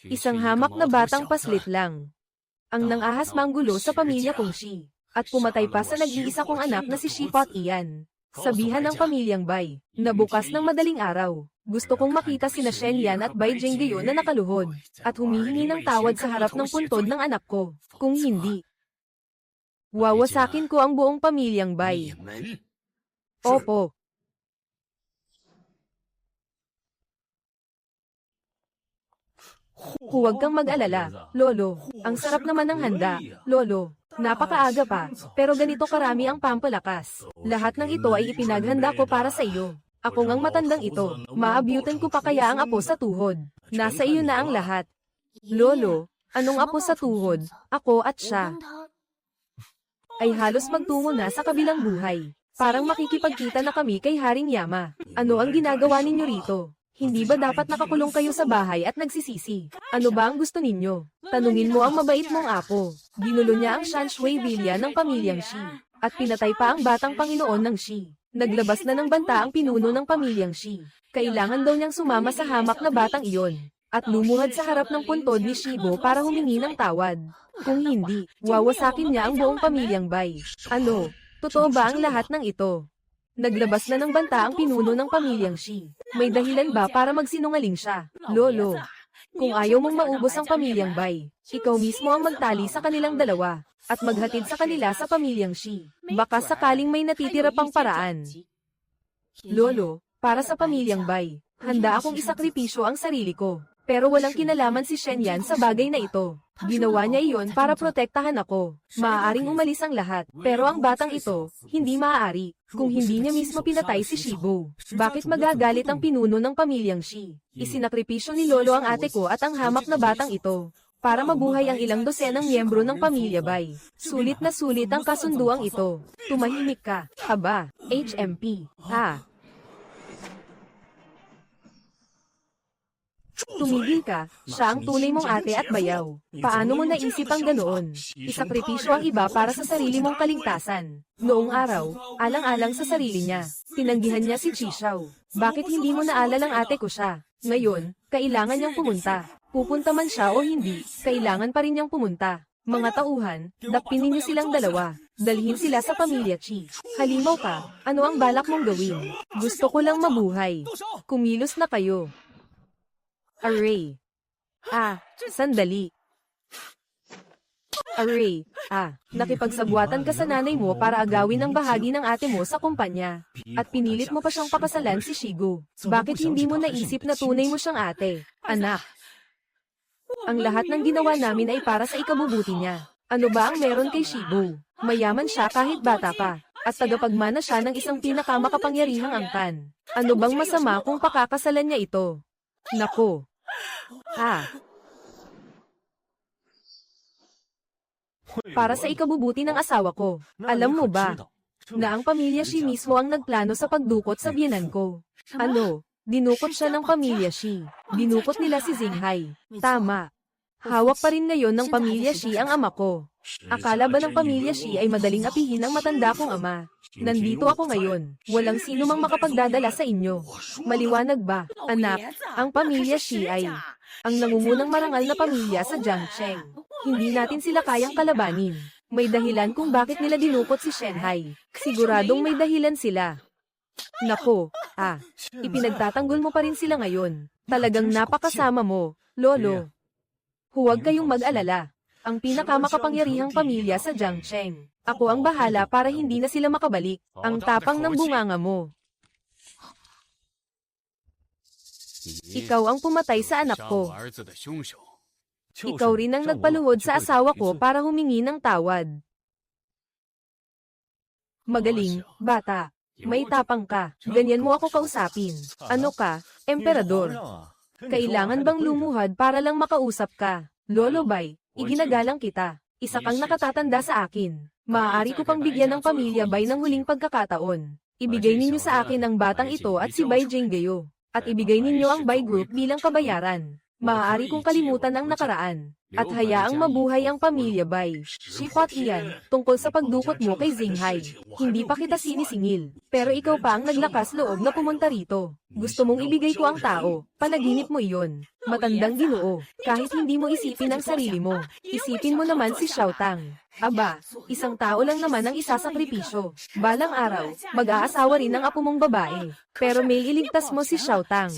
Speaker 1: Isang hamak na batang paslit lang. Ang nangahas manggulo sa pamilya kong Shi. At pumatay pa sa nag-iisa kong anak na si Shipot Ian. Sabihan ng pamilyang Bai, na bukas ng madaling araw, gusto kong makita sina Shen Yan at Bai Jingyu na nakaluhod, at humihingi ng tawad sa harap ng puntod ng anak ko. Kung hindi, wawasakin ko ang buong pamilyang Bai. Opo. Huwag kang mag-alala, Lolo. Ang sarap naman ng handa, Lolo. Napakaaga pa, pero ganito karami ang pampalakas. Lahat ng ito ay ipinaghanda ko para sa iyo. Ako ngang matandang ito, maabyutan ko pa kaya ang apo sa tuhod. Nasa iyo na ang lahat. Lolo, anong apo sa tuhod? Ako at siya ay halos magtungo na sa kabilang buhay. Parang makikipagkita na kami kay Haring Yama. Ano ang ginagawa ninyo rito? Hindi ba dapat nakakulong kayo sa bahay at nagsisisi? Ano ba ang gusto ninyo? Tanungin mo ang mabait mong apo. Ginulo niya ang Shanshui Villa ng pamilyang Shi. At pinatay pa ang batang Panginoon ng Shi. Naglabas na ng banta ang pinuno ng pamilyang Shi. Kailangan daw niyang sumama sa hamak na batang iyon, at lumuhad sa harap ng puntod ni Shibo para humingi ng tawad. Kung hindi, wawasakin niya ang buong pamilyang Bai. Ano? Totoo ba ang lahat ng ito? Naglabas na ng banta ang pinuno ng pamilyang Shi. May dahilan ba para magsinungaling siya? Lolo, kung ayaw mong maubos ang pamilyang Bai, ikaw mismo ang magtali sa kanilang dalawa, at maghatid sa kanila sa pamilyang Shi. Baka sakaling may natitira pang paraan. Lolo, para sa pamilyang Bai, handa akong isakripisyo ang sarili ko. Pero walang kinalaman si Shen Yan sa bagay na ito. Ginawa niya iyon para protektahan ako. Maaaring umalis ang lahat, pero ang batang ito, hindi maaari. Kung hindi niya mismo pinatay si Shibo, bakit magagalit ang pinuno ng pamilyang Shi? Isinakripisyo ni Lolo ang ate ko at ang hamak na batang ito, para mabuhay ang ilang dosenang miyembro ng pamilya Bai. Sulit na sulit ang kasunduang ito. Tumahimik ka, haba, HMP, ha? Tumigil ka, siya ang tunay mong ate at bayaw. Paano mo naisip ang ganoon? Isakripisyo ang iba para sa sarili mong kaligtasan. Noong araw, alang-alang sa sarili niya, tinanggihan niya si Chishaw. Bakit hindi mo naalalang ate ko siya? Ngayon, kailangan niyang pumunta. Pupunta man siya o hindi, kailangan pa rin niyang pumunta. Mga tauhan, dakpin ninyo silang dalawa. Dalhin sila sa pamilya Chi. Halimaw ka, ano ang balak mong gawin? Gusto ko lang mabuhay. Kumilos na kayo. Array. Sandali. Array. Nakipagsabwatan ka sa nanay mo para agawin ang bahagi ng ate mo sa kumpanya. At pinilit mo pa siyang pakasalan si Shigo. Bakit hindi mo naisip na tunay mo siyang ate, anak? Ang lahat ng ginawa namin ay para sa ikabubuti niya. Ano ba ang meron kay Shibo? Mayaman siya kahit bata pa. At tagapagmana siya ng isang pinakamakapangyarihang angkan. Ano bang masama kung pakakasalan niya ito? Nako. Para sa ikabubuti ng asawa ko, alam mo ba, na ang pamilya Shi mismo ang nagplano sa pagdukot sa biyenan ko. Ano? Dinukot siya ng pamilya Shi. Dinukot nila si Zinghai. Tama. Hawak pa rin ngayon ng pamilya Shi ang ama ko. Akala ba ng pamilya Shi ay madaling apihin ang matanda kong ama? Nandito ako ngayon. Walang sino mang makapagdadala sa inyo. Maliwanag ba, anak? Ang pamilya Shi ay ang nangungunang marangal na pamilya sa Jiangcheng. Hindi natin sila kayang kalabanin. May dahilan kung bakit nila dinukot si Shenhai. Siguradong may dahilan sila. Nako, ipinagtatanggol mo pa rin sila ngayon. Talagang napakasama mo, Lolo. Huwag kayong mag-alala. Ang pinakamakapangyarihang pamilya sa Jiangcheng. Ako ang bahala para hindi na sila makabalik. Ang tapang ng bunganga mo. Ikaw ang pumatay sa anak ko. Ikaw rin ang nagpaluhod sa asawa ko para humingi ng tawad. Magaling, bata. May tapang ka. Ganyan mo ako kausapin. Ano ka, emperador? Kailangan bang lumuhad para lang makausap ka? Lolo Bai, iginagalang kita. Isa kang nakatatanda sa akin. Maaari ko pang bigyan ng pamilya Bai ng huling pagkakataon. Ibigay ninyo sa akin ang batang ito at si Bai Jinggayo. At ibigay ninyo ang Bai Group bilang kabayaran. Maaari kong kalimutan ang nakaraan. At hayaang mabuhay ang pamilya Bai. Shifat iyan, tungkol sa pagdukot mo kay Zinghai. Hindi pa kita sinisingil. Pero ikaw pa ang naglakas loob na pumunta rito. Gusto mong ibigay ko ang tao. Panaginip mo iyon. Matandang Ginoo. Kahit hindi mo isipin ang sarili mo. Isipin mo naman si Xiaotang. Aba, isang tao lang naman ang isasakripisyo. Balang araw, mag-aasawa rin ang apo mong babae. Pero may iligtas mo si Xiaotang.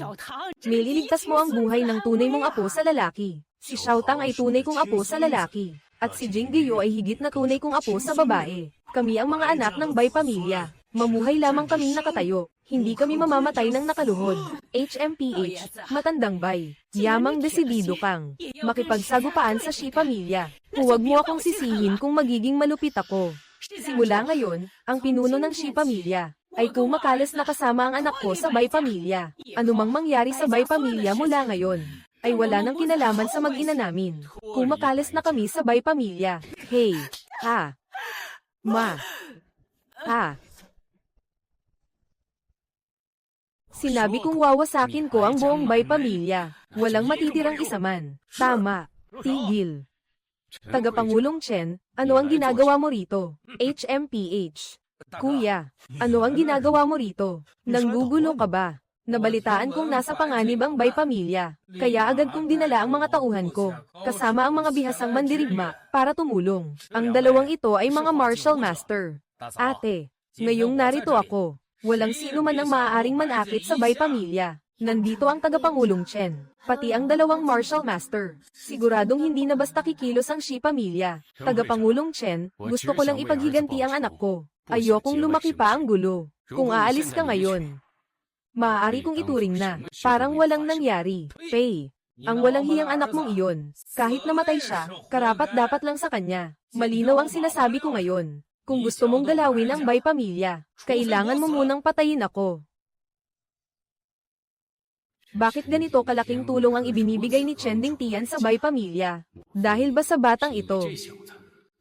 Speaker 1: May iligtas mo ang buhay ng tunay mong apo sa lalaki. Si Xiaotang ay tunay kong apo sa lalaki. At si Jinggayo ay higit na tunay kong apo sa babae. Kami ang mga anak ng Bai pamilya. Mamuhay lamang kaming nakatayo. Hindi kami mamamatay ng nakaluhod. HMPH, matandang Bai. Yamang desidido kang makipagsagupaan sa Shi pamilya. Huwag mo akong sisihin kung magiging malupit ako. Simula ngayon, ang pinuno ng Shi pamilya ay kumakalas na kasama ang anak ko sa Bai pamilya. Anumang mangyari sa Bai pamilya mula ngayon, ay wala nang kinalaman sa mag-ina namin. Kumakalas na kami sa Bai pamilya. Hey, Sinabi kong wawasakin ko ang buong Bai pamilya. Walang matitirang isa man. Tama. Tigil. Tagapangulong Chen, ano ang ginagawa mo rito? HMPH. Kuya, ano ang ginagawa mo rito? Nanggugulo ka ba? Nabalitaan kong nasa panganib ang Bay Pamilya, kaya agad kong dinala ang mga tauhan ko, kasama ang mga bihasang mandirigma, para tumulong. Ang dalawang ito ay mga martial master. Ate, ngayong narito ako, walang sino man ang maaaring manakit sa Bay Pamilya. Nandito ang tagapangulong Chen, pati ang dalawang martial master. Siguradong hindi na basta kikilos ang Shi Pamilya. Tagapangulong Chen, gusto ko lang ipaghiganti ang anak ko. Ayokong lumaki pa ang gulo. Kung aalis ka ngayon, maaari kong ituring na parang walang nangyari. Pei, ang walang hiyang anak mong iyon, kahit namatay siya, karapat-dapat lang sa kanya. Malinaw ang sinasabi ko ngayon. Kung gusto mong galawin ang Bay Pamilya, kailangan mo munang patayin ako. Bakit ganito kalaking tulong ang ibinibigay ni Chen Dingtian sa Bay Pamilya? Dahil ba sa batang ito?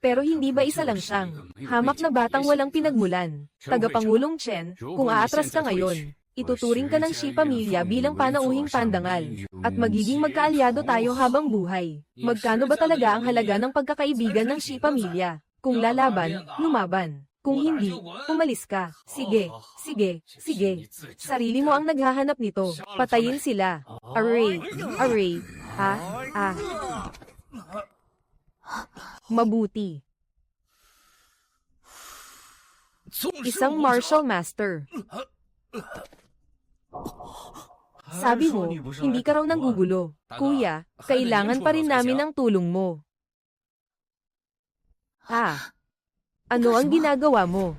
Speaker 1: Pero hindi ba isa lang siyang hamak na batang walang pinagmulan? Tagapangulong Chen, kung aatras ka ngayon, ituturing ka ng Shi Pamilya bilang panauhing pandangal, at magiging magkaalyado tayo habang buhay. Magkano ba talaga ang halaga ng pagkakaibigan ng Shi Pamilya? Kung lalaban, lumaban. Kung hindi, umalis ka. Sige, sige, sige. Sarili mo ang naghahanap nito. Patayin sila. Array, array. Mabuti. Isang martial master. Sabi mo, hindi ka raw nanggugulo. Kuya, kailangan pa rin namin ang tulong mo. Ano ang ginagawa mo?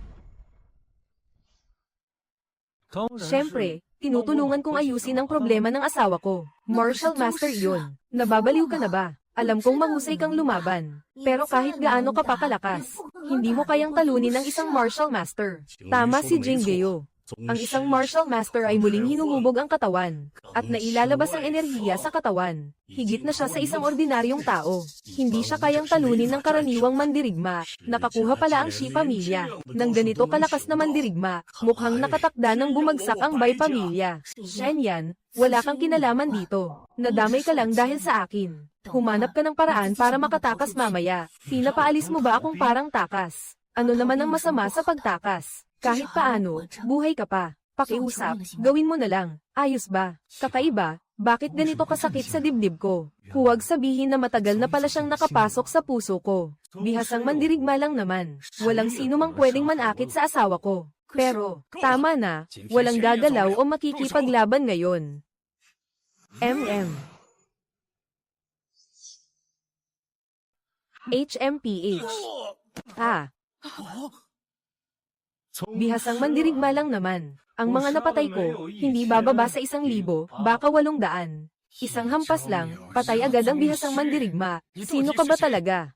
Speaker 1: Siyempre, tinutulungan kong ayusin ang problema ng asawa ko. Martial master iyon. Nababaliw ka na ba? Alam kong mahusay kang lumaban. Pero kahit gaano ka pa kalakas, hindi mo kayang talunin ng isang martial master. Tama si Jing Geo. Ang isang martial master ay muling hinuhubog ang katawan, at nailalabas ang enerhiya sa katawan. Higit na siya sa isang ordinaryong tao. Hindi siya kayang talunin ng karaniwang mandirigma. Nakakuha pala ang Shi Pamilya ng ganito kalakas na mandirigma. Mukhang nakatakda ng bumagsak ang Bay Pamilya. Shen Yan, wala kang kinalaman dito. Nadamay ka lang dahil sa akin. Humanap ka ng paraan para makatakas mamaya. Pinapaalis mo ba akong parang takas? Ano naman ang masama sa pagtakas? Kahit paano, buhay ka pa. Pakiusap, gawin mo na lang. Ayos ba? Kakaiba, bakit ganito kasakit sa dibdib ko? Huwag sabihin na matagal na pala siyang nakapasok sa puso ko. Bihasang mandirigma lang naman. Walang sino mang pwedeng manakit sa asawa ko. Pero, tama na, walang gagalaw o makikipaglaban ngayon. HMPH. Bihasang mandirigma lang naman. Ang mga napatay ko, hindi bababa sa 1,000, baka 800. Isang hampas lang, patay agad ang bihasang mandirigma. Sino ka ba talaga?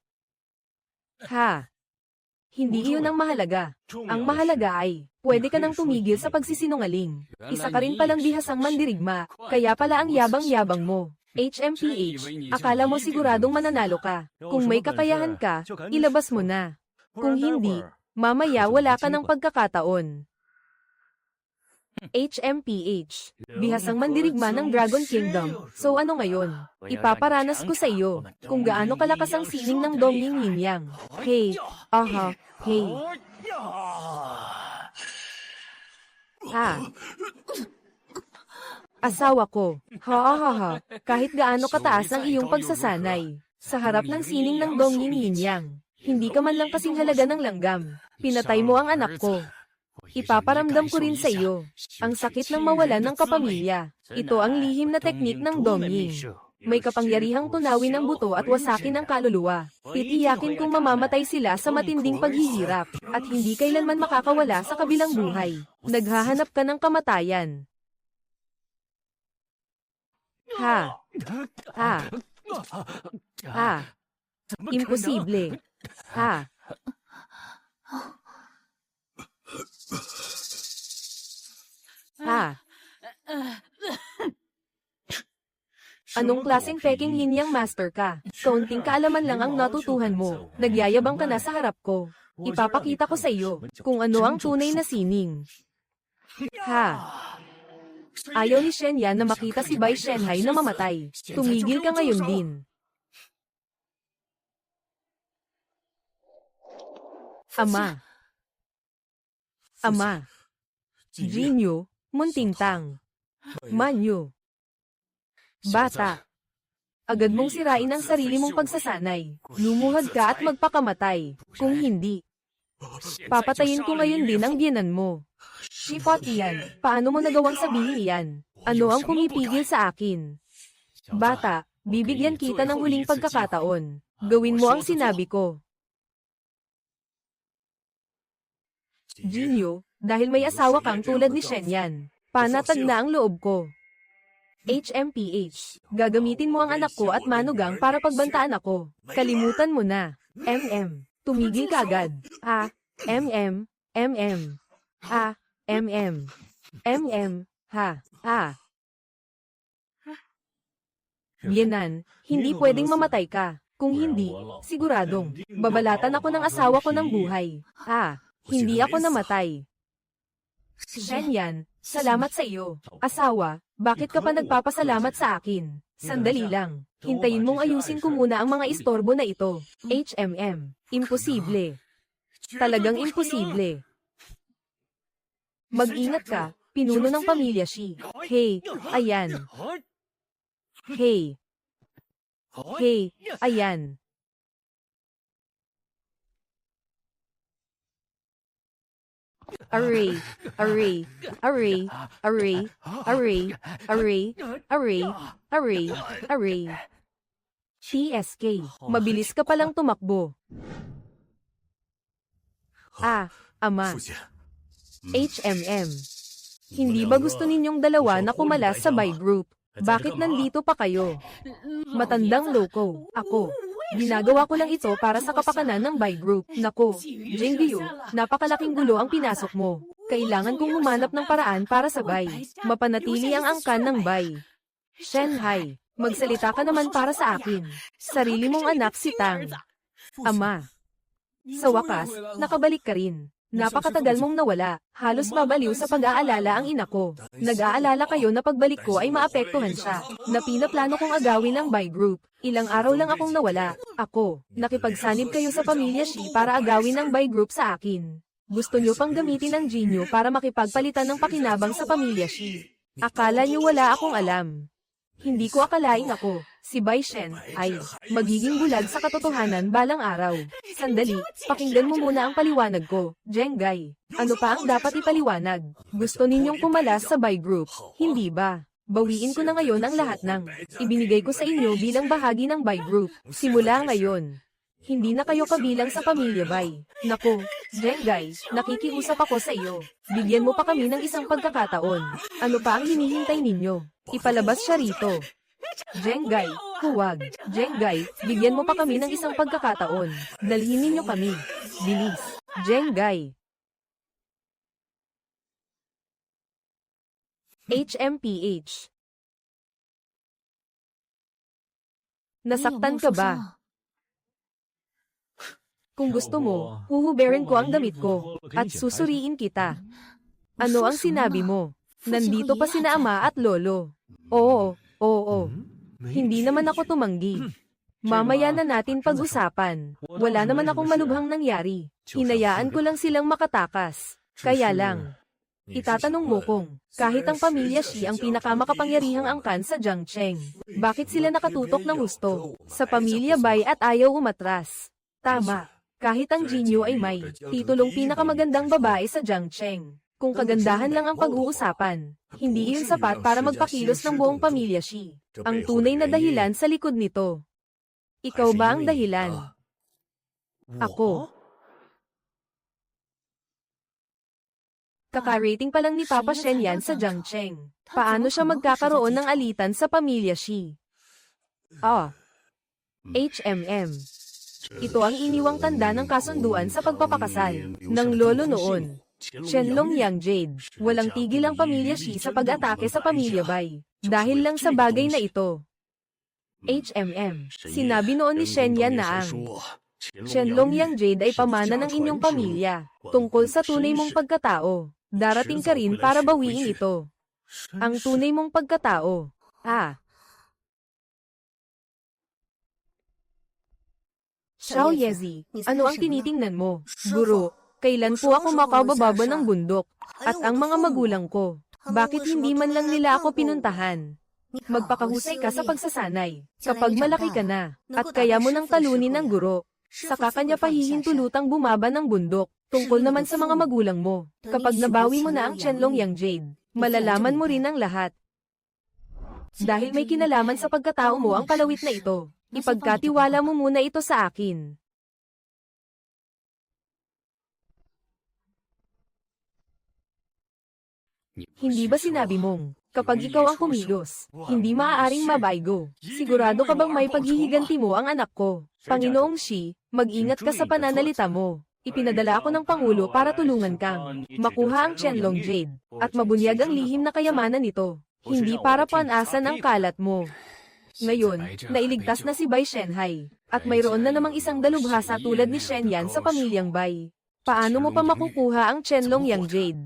Speaker 1: Hindi iyon ang mahalaga. Ang mahalaga ay, pwede ka nang tumigil sa pagsisinungaling. Isa ka rin palang bihasang mandirigma, kaya pala ang yabang-yabang mo. HMPH, akala mo siguradong mananalo ka. Kung may kakayahan ka, ilabas mo na. Kung hindi, mamaya wala ka ng pagkakataon. HMPH, bihasang mandirigma ng Dragon Kingdom. So ano ngayon? Ipaparanas ko sa iyo kung gaano kalakas ang sining ng Dongying Yin-Yang. Hey, hey. Asawa ko. Kahit gaano kataas ang iyong pagsasanay, sa harap ng sining ng Dongying Yin-Yang, hindi ka man lang kasing halaga ng langgam. Pinatay mo ang anak ko. Ipaparamdam ko rin sa iyo ang sakit ng mawalan ng kapamilya. Ito ang lihim na teknik ng Dongying. May kapangyarihang tunawin ang buto at wasakin ang kaluluwa. Titiyakin kung mamamatay sila sa matinding paghihirap, at hindi kailanman makakawala sa kabilang buhay. Naghahanap ka ng kamatayan. Imposible. Anong klaseng peking linyang master ka? Kaunting kaalaman lang ang natutuhan mo. Nagyayabang ka na sa harap ko. Ipapakita ko sa iyo kung ano ang tunay na sining. Ayaw ni Shen Yan na makita si Bai Shenhai na mamatay. Tumigil ka ngayon din. Ama. Ama. Jinyo, Muntintang. Manyo. Bata. Agad mong sirain ang sarili mong pagsasanay. Lumuhad ka at magpakamatay. Kung hindi, papatayin ko ngayon din ang biyenan mo. Shifot iyan, paano mo nagawang sabihin iyan? Ano ang pumipigil sa akin? Bata, bibigyan kita ng huling pagkakataon. Gawin mo ang sinabi ko. Jinyo, dahil may asawa kang tulad ni Shenyan, panatag na ang loob ko. HMPH, gagamitin mo ang anak ko at manugang para pagbantaan ako. Kalimutan mo na. Tumigil ka agad. Biyenan, hindi pwedeng mamatay ka. Kung hindi, siguradong, babalatan ako ng asawa ko ng buhay. Hindi ako namatay. Shenyan, salamat sa iyo. Asawa, bakit ka pa nagpapasalamat sa akin? Sandali lang. Hintayin mong ayusin ko muna ang mga istorbo na ito. Imposible. Talagang imposible. Mag-ingat ka, pinuno ng pamilya Shi. Hey, ayan. Ayan. Array. TSK, mabilis ka palang tumakbo. Ama. Hindi ba gusto ninyong dalawa na kumalas sa by group? Bakit nandito pa kayo? Matandang loko. Ako. Ginagawa ko lang ito para sa kapakanan ng by group. Nako, Jinggyu, napakalaking gulo ang pinasok mo. Kailangan kong humanap ng paraan para sa bay. Mapanatili ang angkan ng bay. Shenhai, magsalita ka naman para sa akin. Sarili mong anak si Tang. Ama. Sa wakas, nakabalik ka rin. Napakatagal mong nawala, halos mabaliw sa pag-aalala ang ina ko. Nag-aalala kayo na pagbalik ko ay maapektuhan siya. Napinaplano kong agawin ang by group. Ilang araw lang akong nawala. Ako, nakipagsanib kayo sa pamilya Shi para agawin ang by group sa akin. Gusto nyo pang gamitin ang Jinyo para makipagpalitan ng pakinabang sa pamilya Shi. Akala nyo wala akong alam. Hindi ko akalain ako, si Bai Shen, ay magiging bulag sa katotohanan balang araw. Sandali, pakinggan mo muna ang paliwanag ko, Jengai. Ano pa ang dapat ipaliwanag? Gusto ninyong kumalas sa Bai group, hindi ba? Bawiin ko na ngayon ang lahat ng ibinigay ko sa inyo bilang bahagi ng Bai group. Simula ngayon, hindi na kayo kabilang sa pamilya Bai. Nako, Jengai, nakikiusap ako sa iyo. Bigyan mo pa kami ng isang pagkakataon. Ano pa ang hinihintay ninyo? Ipalabas siya rito. Jengai, huwag. Jengai, bigyan mo pa kami ng isang pagkakataon. Dalhin ninyo kami. Bilis. Jengai. HMPH. Nasaktan ka ba? Kung gusto mo, huhuberin ko ang damit ko, at susuriin kita. Ano ang sinabi mo? Nandito pa sina ama at lolo. Oo. Hindi naman ako tumanggi. Mamaya na natin pag-usapan. Wala naman akong malubhang nangyari. Hinayaan ko lang silang makatakas. Kaya lang, itatanong mo kung, kahit ang pamilya Shi ang pinakamakapangyarihang angkan sa Jiangcheng, bakit sila nakatutok ng gusto sa pamilya Bai at ayaw umatras? Tama. Kahit ang Jinyo ay may titulong pinakamagandang babae sa Jiangcheng. Kung kagandahan lang ang pag-uusapan, hindi iyon sapat para magpakilos ng buong pamilya Shi. Ang tunay na dahilan sa likod nito. Ikaw ba ang dahilan? Ako. Kaka-rating pa lang ni Papa Shen yan sa Jiangcheng. Paano siya magkakaroon ng alitan sa pamilya Shi? Ito ang iniwang tanda ng kasunduan sa pagpapakasal ng lolo noon. Shenlong Yang Jade, walang tigil ang pamilya Shi sa pag-atake sa pamilya Bai. Dahil lang sa bagay na ito. Sinabi noon ni Shen Yan na ang Shenlong Yang Jade ay pamana ng inyong pamilya, tungkol sa tunay mong pagkatao. Darating ka rin para bawiin ito. Ang tunay mong pagkatao. Xiao Yezi, ano ang tinitingnan mo? Guro, Kailan po ako makabababa ng bundok? At ang mga magulang ko, bakit hindi man lang nila ako pinuntahan? Magpakahusay ka sa pagsasanay. Kapag malaki ka na, at kaya mo nang talunin ng guro, saka kanya pahihintulutang bumaba ng bundok. Tungkol naman sa mga magulang mo, kapag nabawi mo na ang Qianlong Yang Jade, malalaman mo rin ang lahat. Dahil may kinalaman sa pagkatao mo ang palawit na ito, ipagkatiwala mo muna ito sa akin. Hindi ba sinabi mong, kapag ikaw ang kumilos, hindi maaaring mabaygo? Sigurado ka bang may paghihiganti mo ang anak ko? Panginoong Shi, mag-ingat ka sa pananalita mo. Ipinadala ako ng Pangulo para tulungan kang makuha ang Qianlong Jade, at mabunyag ang lihim na kayamanan nito, hindi para panasan ang kalat mo. Ngayon, nailigtas na si Bai Shenhai, at mayroon na namang isang dalubhasa tulad ni Shen Yan sa pamilyang Bai. Paano mo pa makukuha ang Qianlong Yang Jade?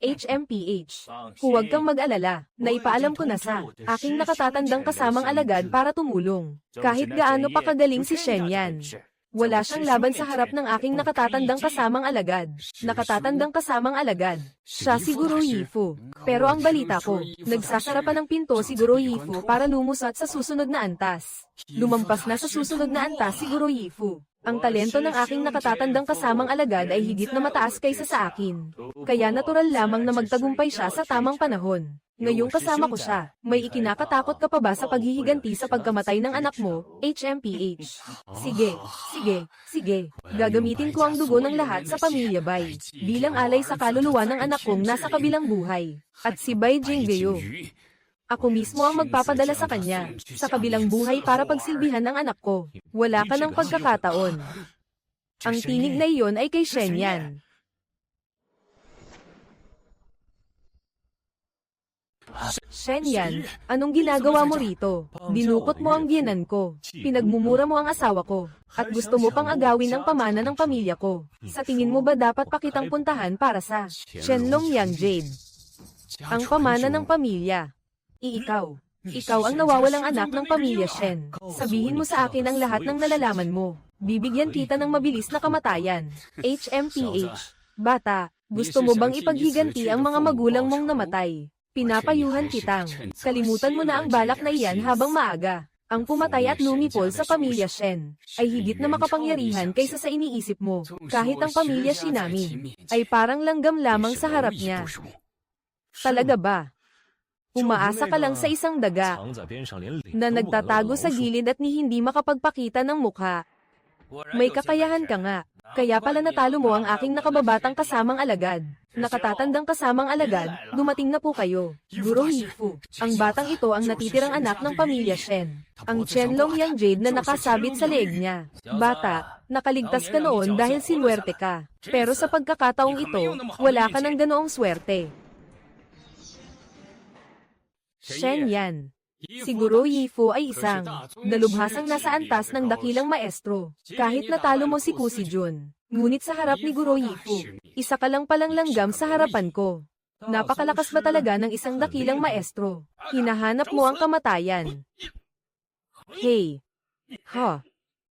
Speaker 1: HMPH. Huwag kang mag-alala, naipaalam ko na sa aking nakatatandang kasamang alagad para tumulong. Kahit gaano pa kagaling si Shen Yan, wala siyang laban sa harap ng aking nakatatandang kasamang alagad. Nakatatandang kasamang alagad. Siya si Guro Yifu. Pero ang balita ko, nagsasarapan ng pinto si Guro Yifu para lumusat sa susunod na antas. Lumampas na sa susunod na antas si Guro Yifu. Ang talento ng aking nakatatandang kasamang alagad ay higit na mataas kaysa sa akin. Kaya natural lamang na magtagumpay siya sa tamang panahon. Ngayong kasama ko siya, may ikinakatakot ka pa ba sa paghihiganti sa pagkamatay ng anak mo, HMPH? Sige. Gagamitin ko ang dugo ng lahat sa pamilya Bai, bilang alay sa kaluluwa ng anak kong nasa kabilang buhay. At si Bai Jinggyo, ako mismo ang magpapadala sa kanya, sa kabilang buhay para pagsilbihan ng anak ko. Wala ka ng pagkakataon. Ang tinig na iyon ay kay Shen Yan. Shen Yan, anong ginagawa mo rito? Dinukot mo ang biyenan ko. Pinagmumura mo ang asawa ko. At gusto mo pang agawin ang pamana ng pamilya ko. Sa tingin mo ba dapat pa kitang puntahan para sa Qianlong Yang Jade? Ang pamana ng pamilya. Ikaw ang nawawalang anak ng pamilya Shen. Sabihin mo sa akin ang lahat ng nalalaman mo. Bibigyan kita ng mabilis na kamatayan. HMPH. Bata, gusto mo bang ipaghiganti ang mga magulang mong namatay? Pinapayuhan kitang. Kalimutan mo na ang balak na iyan habang maaga. Ang pumatay at lumipol sa pamilya Shen ay higit na makapangyarihan kaysa sa iniisip mo. Kahit ang pamilya Shi namin ay parang langgam lamang sa harap niya. Talaga ba? Umaasa ka lang sa isang daga na nagtatago sa gilid at ni hindi makapagpakita ng mukha. May kakayahan ka nga. Kaya pala natalo mo ang aking nakababatang kasamang alagad. Nakatatandang kasamang alagad, dumating na po kayo. Guro Yifu, ang batang ito ang natitirang anak ng pamilya Shen. Ang Qianlong Yang Jade na nakasabit sa leeg niya. Bata, nakaligtas ka noon dahil sinuwerte ka. Pero sa pagkakataong ito, wala ka ng ganoong swerte. Shen Yan. Si Guro Yifu ay isang dalubhasang nasa antas ng dakilang maestro. Kahit natalo mo si Kusi Jun, ngunit sa harap ni Guro Yifu, isa ka lang palang langgam sa harapan ko. Napakalakas ba talaga ng isang dakilang maestro? Hinahanap mo ang kamatayan. Hey!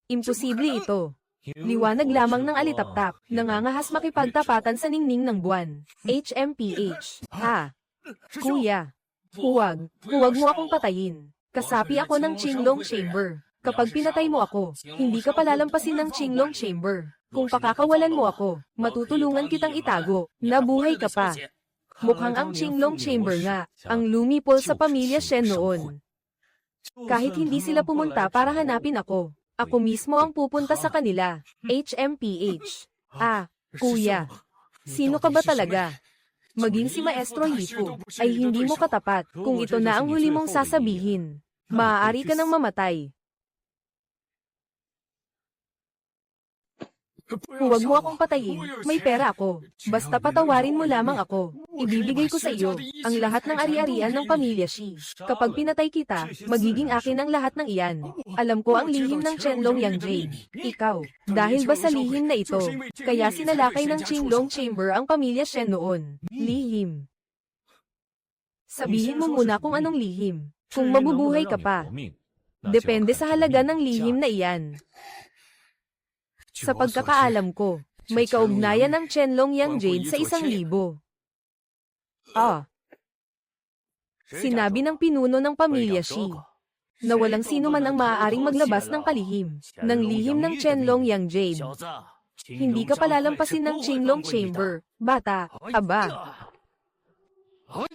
Speaker 1: Imposible ito. Liwanag lamang ng alitaptap, nangangahas makipagtapatan sa ningning ng buwan. HMPH. Kuya. Huwag mo akong patayin. Kasapi ako ng Qinglong Chamber. Kapag pinatay mo ako, hindi ka palalampasin ng Qinglong Chamber. Kung pakakawalan mo ako, matutulungan kitang itago. Nabuhay ka pa. Mukhang ang Qinglong Chamber nga, ang lumipol sa pamilya Shen noon. Kahit hindi sila pumunta para hanapin ako, ako mismo ang pupunta sa kanila. HMPH. Kuya. Sino ka ba talaga? Maging si Maestro Yifu ay hindi mo katapat kung ito na ang huli mong sasabihin. Maaari ka nang mamatay. Huwag mo akong patayin, may pera ako. Basta patawarin mo lamang ako. Ibibigay ko sa iyo ang lahat ng ari-arian ng pamilya Shi. Kapag pinatay kita, magiging akin ang lahat ng iyan. Alam ko ang lihim ng Qianlong Yang Jade. Ikaw, dahil ba sa lihim na ito, kaya sinalakay ng Qinglong Chamber ang pamilya Shen noon. Lihim. Sabihin mo muna kung anong lihim. Kung mabubuhay ka pa. Depende sa halaga ng lihim na iyan. Sa pagkakaalam ko, May kaugnayan ng Qianlong Yang Jade sa 1,000. Sinabi ng pinuno ng pamilya Shi na walang sino man ang maaaring maglabas ng kalihim ng lihim ng Qianlong Yang Jade. Hindi ka palalampasin ng Qinglong Chamber, bata.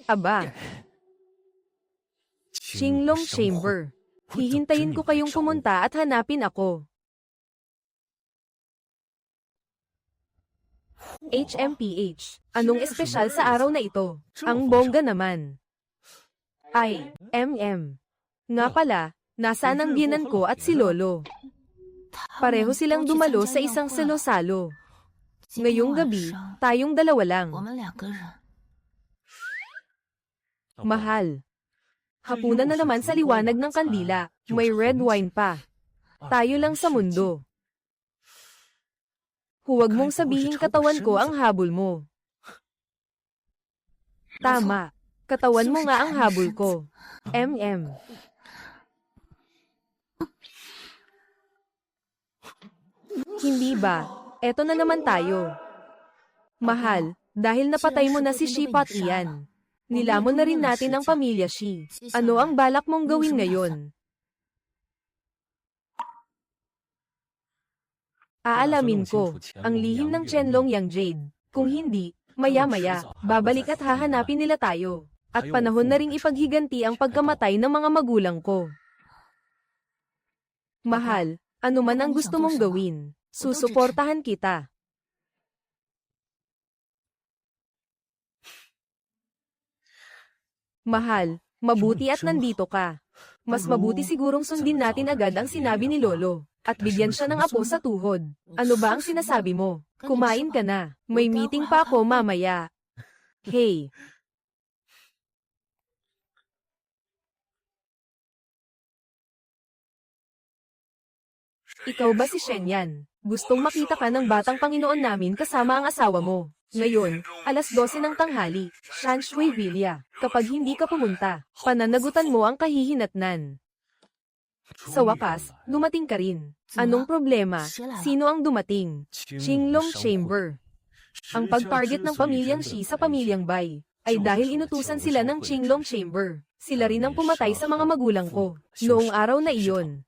Speaker 1: Aba. Qinglong Chamber. Hihintayin ko kayong pumunta at hanapin ako. HMPH. Anong espesyal sa araw na ito? Ang bongga naman. Ay, Nga pala, nasaan ang biyenan ko at si Lolo? Pareho silang dumalo sa isang salo-salo. Ngayong gabi, tayong dalawa lang. Mahal. Hapunan na naman sa liwanag ng kandila. May red wine pa. Tayo lang sa mundo. Huwag mong sabihin katawan ko ang habol mo. Tama. Katawan mo nga ang habol ko. Hindi ba? Eto na naman tayo. Mahal, dahil napatay mo na si Shi Pat Ian. Nilamon na rin natin ang pamilya Shi. Ano ang balak mong gawin ngayon? Aalamin ko, ang lihim ng Qianlong Yang Jade. Kung hindi, maya-maya, babalik at hahanapin nila tayo. At panahon na ring ipaghiganti ang pagkamatay ng mga magulang ko. Mahal, ano man ang gusto mong gawin, susuportahan kita. Mahal, mabuti at nandito ka. Mas mabuti sigurong sundin natin agad ang sinabi ni Lolo, at bigyan siya ng apo sa tuhod. Ano ba ang sinasabi mo? Kumain ka na. May meeting pa ako mamaya. Hey. Ikaw ba si Shenyan? Gustong makita ka ng batang Panginoon namin kasama ang asawa mo. Ngayon, alas 12 ng tanghali, Shanshui Villa. Kapag hindi ka pumunta, pananagutan mo ang kahihinatnan. Sa wakas, dumating ka rin. Anong problema? Sino ang dumating? Qinglong Chamber. Ang pag-target ng pamilyang Shi sa pamilyang Bai ay dahil inutusan sila ng Qinglong Chamber. Sila rin ang pumatay sa mga magulang ko. Noong araw na iyon,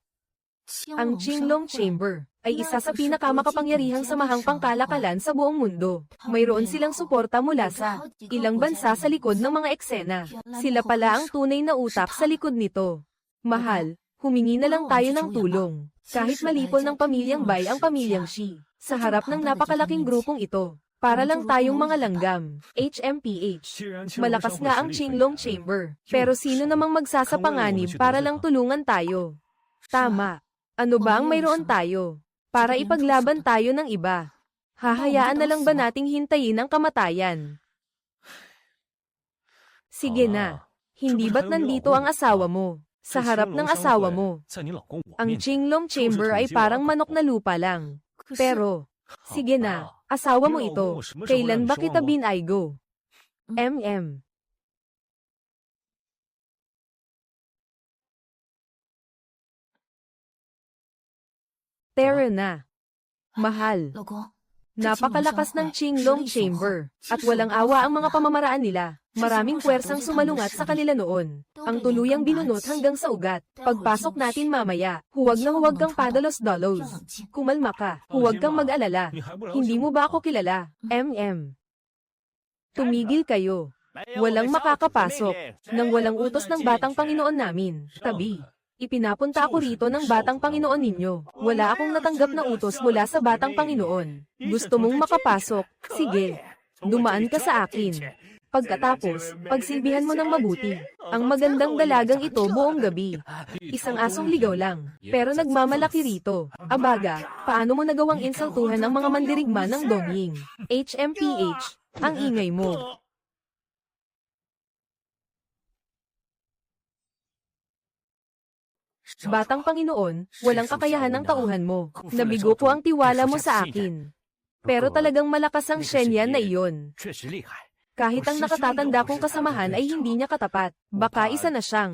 Speaker 1: ang Qinglong Chamber ay isa sa pinakamakapangyarihang samahang pangkalakalan sa buong mundo. Mayroon silang suporta mula sa ilang bansa sa likod ng mga eksena. Sila pala ang tunay na utak sa likod nito. Mahal, humingi na lang tayo ng tulong. Kahit malipol ng pamilyang Bai ang pamilyang Shi, sa harap ng napakalaking grupong ito. Para lang tayong mga langgam. HMPH. Malakas nga ang Qinglong Chamber. Pero sino namang magsasapanganib para lang tulungan tayo? Tama. Ano ba ang mayroon tayo? Para ipaglaban tayo ng iba. Hahayaan na lang ba nating hintayin ang kamatayan? Sige na. Hindi ba't nandito ang asawa mo? Sa harap ng asawa mo. Ang Qinglong Chamber ay parang manok na lupa lang. Pero, sige na, asawa mo ito. Kailan ba kita binaygo? Tara na. Mahal. Napakalakas ng Qinglong Chamber, at walang awa ang mga pamamaraan nila. Maraming puwersang sumalungat sa kanila noon. Ang tuluyang binunot hanggang sa ugat. Pagpasok natin mamaya, huwag kang padalos-dalos. Kumalma ka, huwag kang mag-alala. Hindi mo ba ako kilala? Tumigil kayo. Walang makakapasok. Nang walang utos ng batang Panginoon namin. Tabi. Ipinapunta ako rito ng batang Panginoon ninyo. Wala akong natanggap na utos mula sa batang Panginoon. Gusto mong makapasok? Sige. Dumaan ka sa akin. Pagkatapos, pagsilbihan mo ng mabuti. Ang magandang dalagang ito buong gabi. Isang asong ligaw lang, pero nagmamalaki rito. Abaga, paano mo nagawang insultuhan ang mga mandirigma ng Dongying? HMPH, ang ingay mo. Batang Panginoon, walang kakayahan ng tauhan mo. Nabigo ko ang tiwala mo sa akin. Pero talagang malakas ang Shenyan na iyon. Kahit ang nakatatanda kong kasamahan ay hindi niya katapat. Baka isa na siyang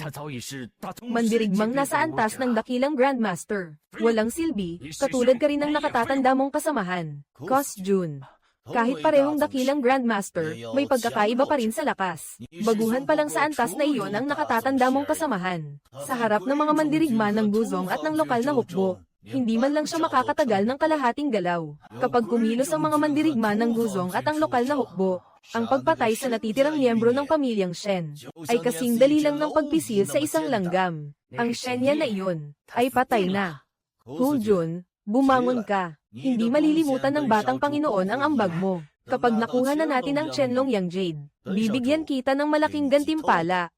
Speaker 1: mandirigmang nasa antas ng dakilang Grandmaster. Walang silbi, katulad ka rin ng nakatatanda mong kasamahan. Cos Jun. Kahit parehong dakilang Grandmaster, may pagkakaiba pa rin sa lakas. Baguhan pa lang sa antas na iyon ang nakatatanda mong kasamahan. Sa harap ng mga mandirigma ng Guzong at ng lokal na hukbo, hindi man lang siya makakatagal ng kalahating galaw. Kapag kumilos ang mga mandirigma ng Guzong at ang lokal na hukbo, ang pagpatay sa natitirang miyembro ng pamilyang Shen ay kasing dali lang ng pagpisil sa isang langgam. Ang Shenyan na iyon ay patay na. Hu Jun, bumangon ka. Hindi malilimutan ng batang Panginoon ang ambag mo. Kapag nakuha na natin ang Shenlong Yang Jade, bibigyan kita ng malaking gantimpala.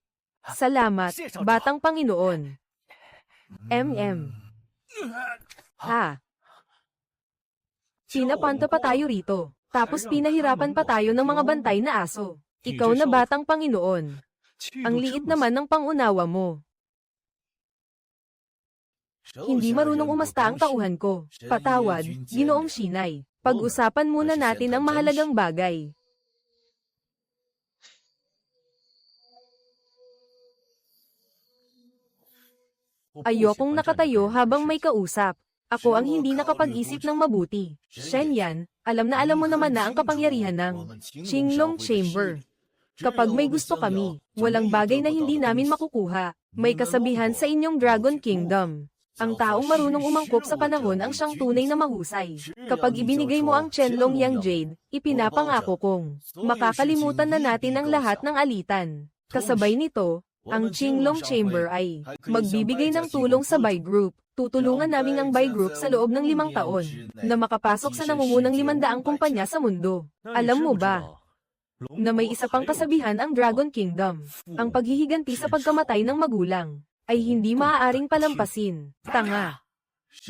Speaker 1: Salamat, batang Panginoon. Ha? Pinapanta pa tayo rito. Tapos pinahirapan pa tayo ng mga bantay na aso. Ikaw na batang Panginoon. Ang liit naman ng pangunawa mo. Hindi marunong umasta ang tauhan ko. Patawad, Ginoong Shinai. Pag-usapan muna natin ang mahalagang bagay. Ayokong nakatayo habang may kausap. Ako ang hindi nakapag-isip ng mabuti. Shenyan, alam na alam mo naman na ang kapangyarihan ng Qinglong Chamber. Kapag may gusto kami, walang bagay na hindi namin makukuha. May kasabihan sa inyong Dragon Kingdom. Ang taong marunong umangkop sa panahon ang siyang tunay na mahusay. Kapag ibinigay mo ang Shenlong Yang Jade, ipinapangako kong makakalimutan na natin ang lahat ng alitan. Kasabay nito, ang Qinglong Chamber ay magbibigay ng tulong sa Bai Group. Tutulungan namin ang Bai Group sa loob ng 5 taon na makapasok sa nangungunang 500 kumpanya sa mundo. Alam mo ba na may isa pang kasabihan ang Dragon Kingdom? Ang paghihiganti sa pagkamatay ng magulang ay hindi maaaring palampasin. Tanga.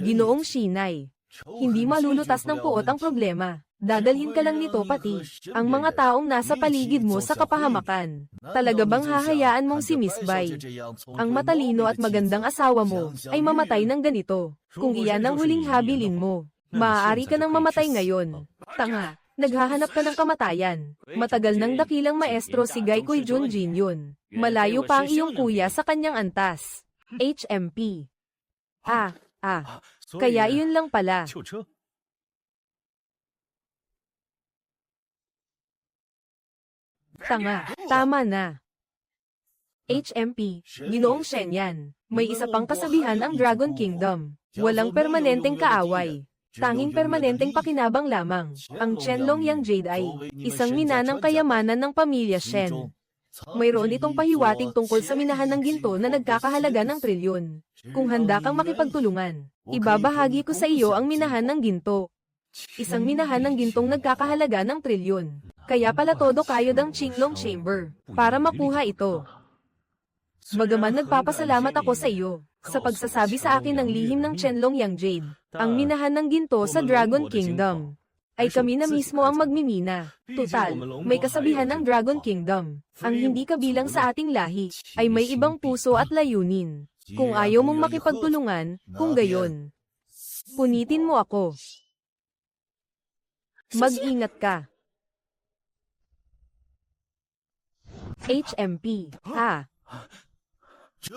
Speaker 1: Ginoong Shinai. Hindi malulutas ng puot ang problema. Dadalhin ka lang nito pati ang mga taong nasa paligid mo sa kapahamakan. Talaga bang hahayaan mong si Miss Bai, ang matalino at magandang asawa mo, ay mamatay ng ganito? Kung iyan ang huling habilin mo, maaari ka nang mamatay ngayon. Tanga, naghahanap ka ng kamatayan. Matagal nang dakilang maestro si Gaikoy Junjin yun. Malayo pa ang iyong kuya sa kanyang antas. HMP. Kaya iyon lang pala. Tanga, tama na. HMP, Ginoong Shenyan. May isa pang kasabihan ang Dragon Kingdom. Walang permanenteng kaaway. Tanging permanenteng pakinabang lamang. Ang Shenlong Yang Jade ay isang minanang kayamanan ng pamilya Shen. Mayroon itong pahiwatig tungkol sa minahan ng ginto na nagkakahalaga ng trilyon. Kung handa kang makipagtulungan, ibabahagi ko sa iyo ang minahan ng ginto. Isang minahan ng gintong nagkakahalaga ng trilyon. Kaya pala todo kayo ng Qinglong Chamber para makuha ito. Bagaman nagpapasalamat ako sa iyo sa pagsasabi sa akin ng lihim ng Shenlong Yang Jade, ang minahan ng ginto sa Dragon Kingdom ay kami na mismo ang magmimina. Tutal, may kasabihan ng Dragon Kingdom, ang hindi kabilang sa ating lahi ay may ibang puso at layunin. Kung ayaw mong makipagtulungan, kung gayon, punitin mo ako. Mag-ingat ka. HMP,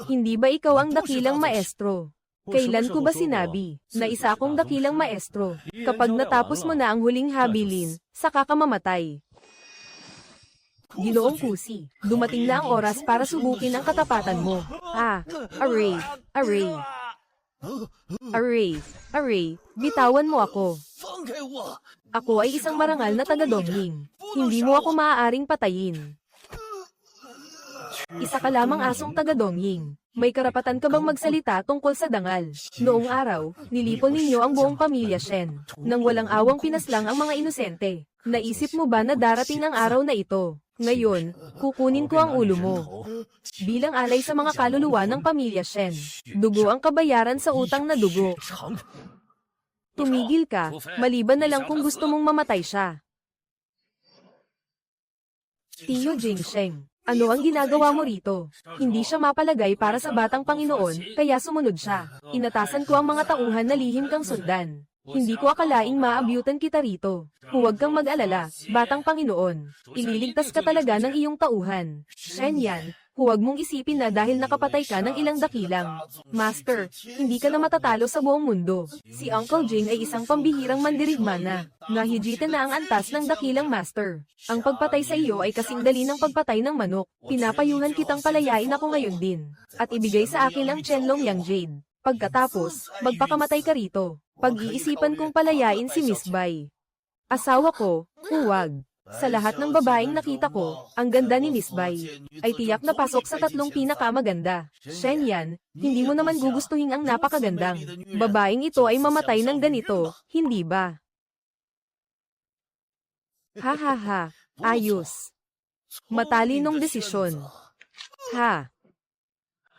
Speaker 1: Hindi ba ikaw ang dakilang maestro? Kailan ko ba sinabi na isa akong dakilang maestro? Kapag natapos mo na ang huling habilin, saka ka mamatay. Ginoong Kusi, dumating na ang oras para subukin ang katapatan mo. Array, bitawan mo ako. Ako ay isang marangal na taga-Dongling. Hindi mo ako maaaring patayin. Isa ka lamang asong taga-Dongying. May karapatan ka bang magsalita tungkol sa dangal? Noong araw, nilipon ninyo ang buong pamilya Shen. Nang walang awang pinaslang ang mga inosente. Naisip mo ba na darating ang araw na ito? Ngayon, kukunin ko ang ulo mo. Bilang alay sa mga kaluluwa ng pamilya Shen. Dugo ang kabayaran sa utang na dugo. Tumigil ka, maliban na lang kung gusto mong mamatay siya. Tio Jingsheng. Ano ang ginagawa mo rito? Hindi siya mapalagay para sa batang Panginoon, kaya sumunod siya. Inatasan ko ang mga tauhan na lihim kang sundan. Hindi ko akalaing maabyutan kita rito. Huwag kang mag-alala, batang Panginoon. Ililigtas ka talaga ng iyong tauhan. Shen Yan, huwag mong isipin na dahil nakapatay ka ng ilang dakilang Master, hindi ka na matatalo sa buong mundo. Si Uncle Jing ay isang pambihirang mandirigmana. Nahijitan na ang antas ng dakilang Master. Ang pagpatay sa iyo ay kasing dali ng pagpatay ng manok. Pinapayuhan kitang palayain ako ngayon din. At ibigay sa akin ang Chenlong Yang Jade. Pagkatapos, magpakamatay ka rito. Pag-iisipan kong palayain si Miss Bai. Asawa ko, huwag. Sa lahat ng babaeng nakita ko, ang ganda ni Miss Bai ay tiyak na pasok sa tatlong pinakamaganda. Shen Yan, hindi mo naman gugustuhin ang napakagandang babaeng ito ay mamatay ng ganito, hindi ba? Ha ha ha, ayos. Matalinong desisyon. Ha.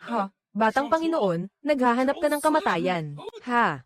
Speaker 1: Ha, batang Panginoon, naghahanap ka ng kamatayan. Ha.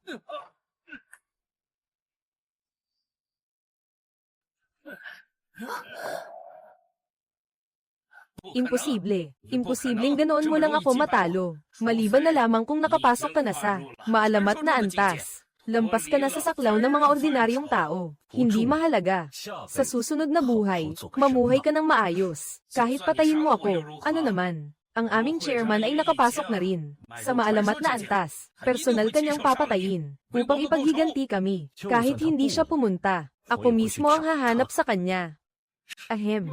Speaker 1: Imposible. Imposibleng ganoon mo lang ako matalo. Maliban na lamang kung nakapasok ka na sa maalamat na antas. Lampas ka na sa saklaw ng mga ordinaryong tao. Hindi mahalaga. Sa susunod na buhay, mamuhay ka ng maayos. Kahit patayin mo ako, ano naman. Ang aming chairman ay nakapasok na rin. Sa maalamat na antas, personal kanyang papatayin. Upang ipaghiganti kami. Kahit hindi siya pumunta, ako mismo ang hahanap sa kanya. Ahem.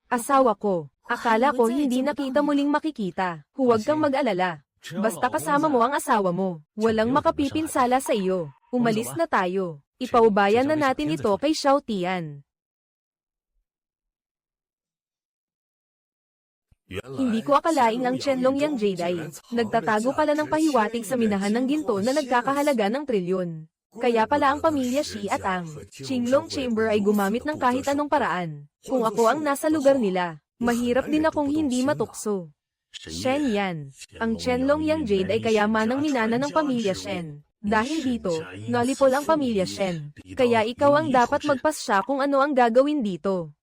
Speaker 1: Asawa ko, akala ko hindi na kita muling makikita. Huwag kang mag-alala. Basta kasama mo ang asawa mo. Walang makapipinsala sa iyo. Umalis na tayo. Ipaubayan na natin ito kay Xiao Tian. Hindi ko akalaing ang Chenlong Yang Jade ay nagtatago pala ng pahiwatig sa minahan ng ginto na nagkakahalaga ng trilyon. Kaya pala ang pamilya Shi at ang Qinglong Chamber ay gumamit ng kahit anong paraan. Kung ako ang nasa lugar nila, mahirap din akong hindi matukso. Shen Yan, ang Chenlong Yang Jade ay kayamanang minana ng pamilya Shen. Dahil dito, nalipol ang pamilya Shen. Kaya ikaw ang dapat magpasya kung ano ang gagawin dito.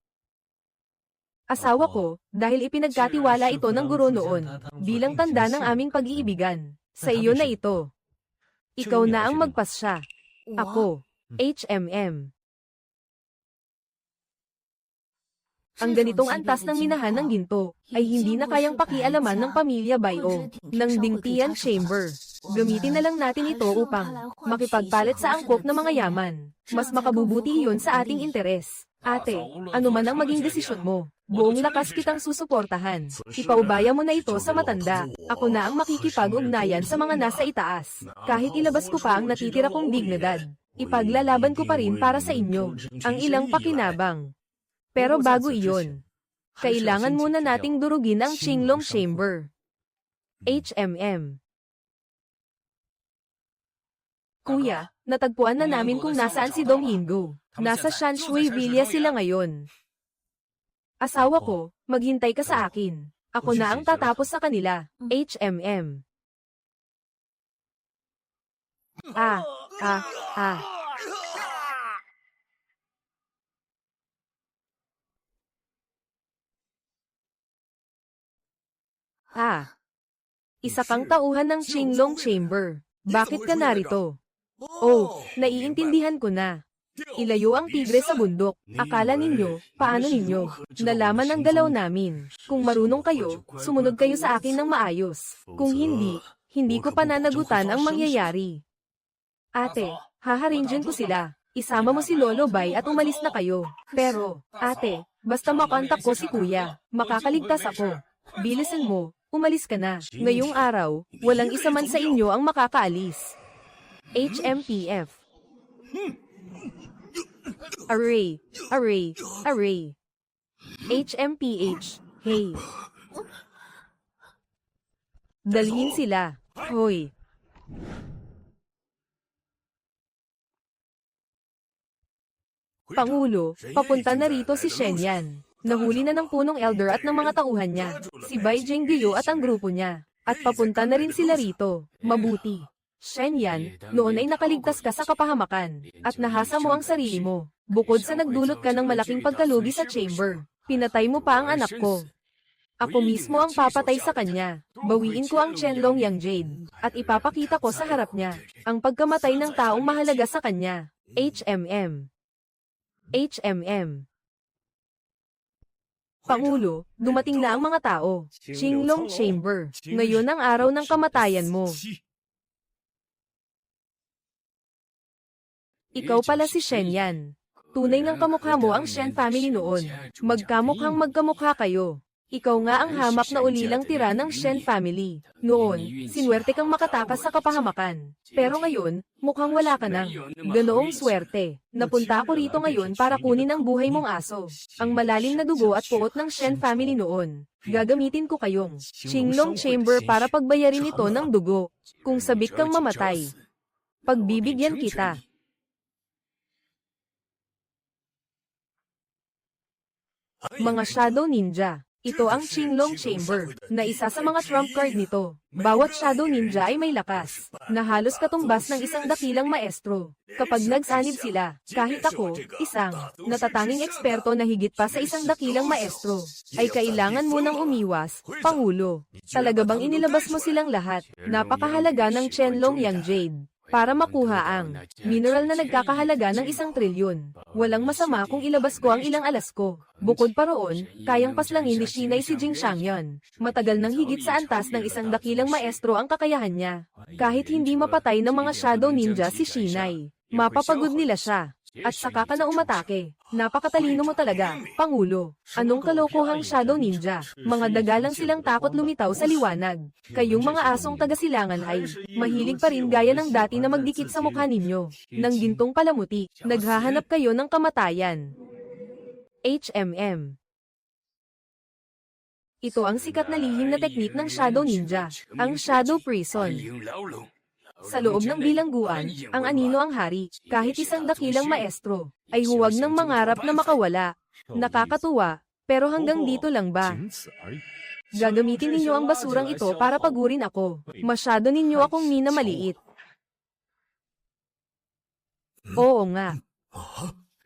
Speaker 1: Asawa ko, dahil ipinagkatiwala ito ng guro noon, bilang tanda ng aming pag-iibigan. Sa iyo na ito. Ikaw na ang magpasya. Ako, HMM. Ang ganitong antas ng minahan ng ginto, ay hindi na kayang pakialaman ng pamilya Baio, ng Dingtian Chamber. Gamitin na lang natin ito upang makipagpalit sa angkop ng mga yaman. Mas makabubuti iyon sa ating interes. Ate, ano man ang maging desisyon mo, buong lakas kitang susuportahan. Ipaubaya mo na ito sa matanda. Ako na ang makikipag-ugnayan sa mga nasa itaas. Kahit ilabas ko pa ang natitira kong dignidad, ipaglalaban ko pa rin para sa inyo ang ilang pakinabang. Pero bago iyon, kailangan muna nating durugin ang Qinglong Chamber. HMM. Kuya, natagpuan na namin kung nasaan si Dong Yingo. Nasa Shanshui Villa sila ngayon. Asawa ko, maghintay ka sa akin. Ako na ang tatapos sa kanila. HMM. Ah. Isa kang tauhan ng Qinglong Chamber. Bakit ka narito? Oh, naiintindihan ko na. Ilayo ang tigre sa bundok. Akala ninyo, paano ninyo nalaman ang galaw namin? Kung marunong kayo, sumunod kayo sa akin ng maayos. Kung hindi, hindi ko pananagutan ang mangyayari. Ate, haharingan ko sila. Isama mo si Lolo Bai at umalis na kayo. Pero, ate, basta makontak ko si kuya, makakaligtas ako. Bilisan mo, umalis ka na. Ngayong araw, walang isa man sa inyo ang makakaalis. HMPF. Array. HMPH. Hey. Dalhin sila. Hoy. Pangulo, papunta na rito si Shen Yan. Nahuli na ng punong elder at ng mga tauhan niya, si Bai Jingdiyo at ang grupo niya. At papunta na rin sila rito. Mabuti. Shen Yan, noon ay nakaligtas ka sa kapahamakan, at nahasa mo ang sarili mo. Bukod sa nagdulot ka ng malaking pagkalugi sa chamber, pinatay mo pa ang anak ko. Ako mismo ang papatay sa kanya. Bawiin ko ang Qianlong Yang Jade, at ipapakita ko sa harap niya ang pagkamatay ng taong mahalaga sa kanya. HMM. HMM. Pangulo, dumating na ang mga tao. Qinglong Chamber. Ngayon ang araw ng kamatayan mo. Ikaw pala si Shen Yan. Tunay ng kamukha mo ang Shen family noon. Magkamukhang magkamukha kayo. Ikaw nga ang hamak na ulilang tira ng Shen family. Noon, sinwerte kang makatakas sa kapahamakan. Pero ngayon, mukhang wala ka nang. Ganoong swerte. Napunta ako rito ngayon para kunin ang buhay mong aso. Ang malalim na dugo at puot ng Shen family noon. Gagamitin ko kayong Qinglong Chamber para pagbayarin ito ng dugo. Kung sabik kang mamatay, pagbibigyan kita. Mga Shadow Ninja. Ito ang Qinglong Chamber, na isa sa mga trump card nito. Bawat Shadow Ninja ay may lakas, na halos katumbas ng isang dakilang maestro. Kapag nagsanib sila, kahit ako, isang natatanging eksperto na higit pa sa isang dakilang maestro, ay kailangan mo nang umiwas, Pangulo. Talaga bang inilabas mo silang lahat? Napakahalaga ng Qianlong Yang Jade. Para makuha ang mineral na nagkakahalaga ng 1 trilyon. Walang masama kung ilabas ko ang ilang alas ko. Bukod pa roon, kayang paslangin ni Shinai si Jing Shangyan. Matagal nang higit sa antas ng isang dakilang maestro ang kakayahan niya. Kahit hindi mapatay ng mga Shadow Ninja si Shinai, mapapagod nila siya. At saka ka na umatake. Napakatalino mo talaga, Pangulo. Anong kalokohang Shadow Ninja? Mga dagalang silang takot lumitaw sa liwanag. Kayong mga asong taga-silangan ay mahilig pa rin gaya ng dati na magdikit sa mukha ninyo. Nang gintong palamuti, naghahanap kayo ng kamatayan. HMM. Ito ang sikat na lihim na teknik ng Shadow Ninja, ang Shadow Prison. Sa loob ng bilangguan, ang anino ang hari, kahit isang dakilang maestro, ay huwag nang mangarap na makawala. Nakakatuwa, pero hanggang dito lang ba? Gagamitin ninyo ang basurang ito para pagurin ako. Masyado ninyo akong minamaliit. Oo nga.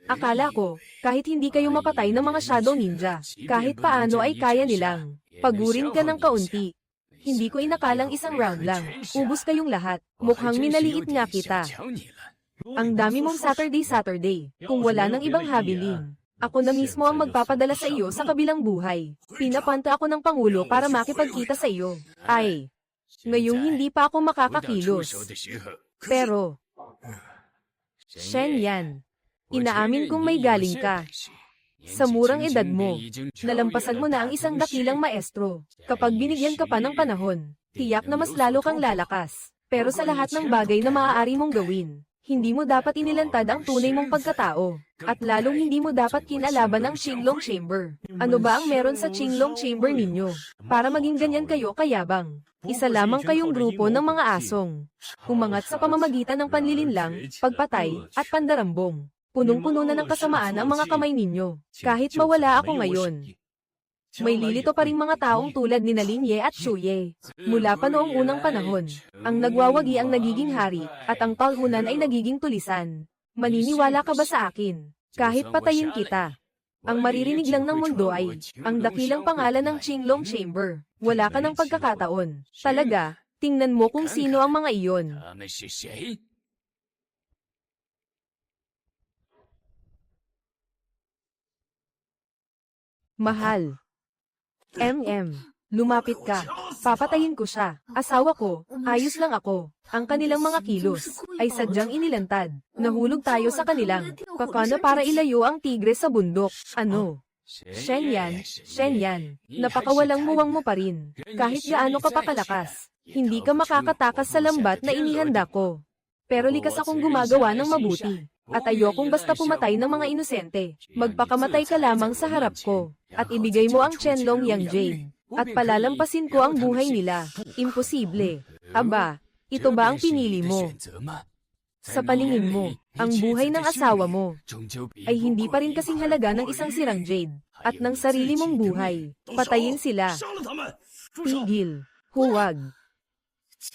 Speaker 1: Akala ko, kahit hindi kayo mapatay ng mga Shadow Ninja, kahit paano ay kaya nilang pagurin ka ng kaunti. Hindi ko inakalang isang round lang. Ubus kayong lahat. Mukhang minaliit nga kita. Ang dami mong Saturday. Kung wala nang ibang habilin, ako na mismo ang magpapadala sa iyo sa kabilang buhay. Pinapanta ako ng Pangulo para makipagkita sa iyo. Ay, ngayong hindi pa ako makakakilos. Pero, Shen Yan, inaamin kong may galing ka. Sa murang edad mo, nalampasan mo na ang isang dakilang maestro. Kapag binigyan ka pa ng panahon, tiyak na mas lalo kang lalakas. Pero sa lahat ng bagay na maaari mong gawin, hindi mo dapat inilantad ang tunay mong pagkatao. At lalong hindi mo dapat kinalaban ang Qinglong Chamber. Ano ba ang meron sa Qinglong Chamber ninyo? Para maging ganyan kayo kayabang. Isa lamang kayong grupo ng mga asong umangat sa pamamagitan ng panlilinlang, pagpatay, at pandarambong. Punong-puno na ng kasamaan ang mga kamay ninyo. Kahit mawala ako ngayon, may lilito pa ring mga taong tulad ni Lin Ye at Xu Ye. Mula pa noong unang panahon, ang nagwawagi ang nagiging hari, at ang palhunan ay nagiging tulisan. Maniniwala ka ba sa akin? Kahit patayin kita, ang maririnig lang ng mundo ay ang dakilang pangalan ng Qinglong Chamber. Wala ka ng pagkakataon. Talaga, tingnan mo kung sino ang mga iyon. Mahal. Lumapit ka. Papatayin ko siya. Asawa ko, ayos lang ako. Ang kanilang mga kilos ay sadyang inilantad. Nahulog tayo sa kanilang pakana para ilayo ang tigre sa bundok. Ano? Shen Yan, napakawalang muwang mo pa rin. Kahit gaano ka pa kalakas, hindi ka makakatakas sa lambat na inihanda ko. Pero likas akong gumagawa ng mabuti. At ayokong basta pumatay ng mga inosente. Magpakamatay ka lamang sa harap ko. At ibigay mo ang Qianlong Yang Jade. At palalampasin ko ang buhay nila. Imposible. Aba, ito ba ang pinili mo? Sa paningin mo, ang buhay ng asawa mo ay hindi pa rin kasing halaga ng isang sirang jade. At ng sarili mong buhay. Patayin sila. Tigil. Huwag.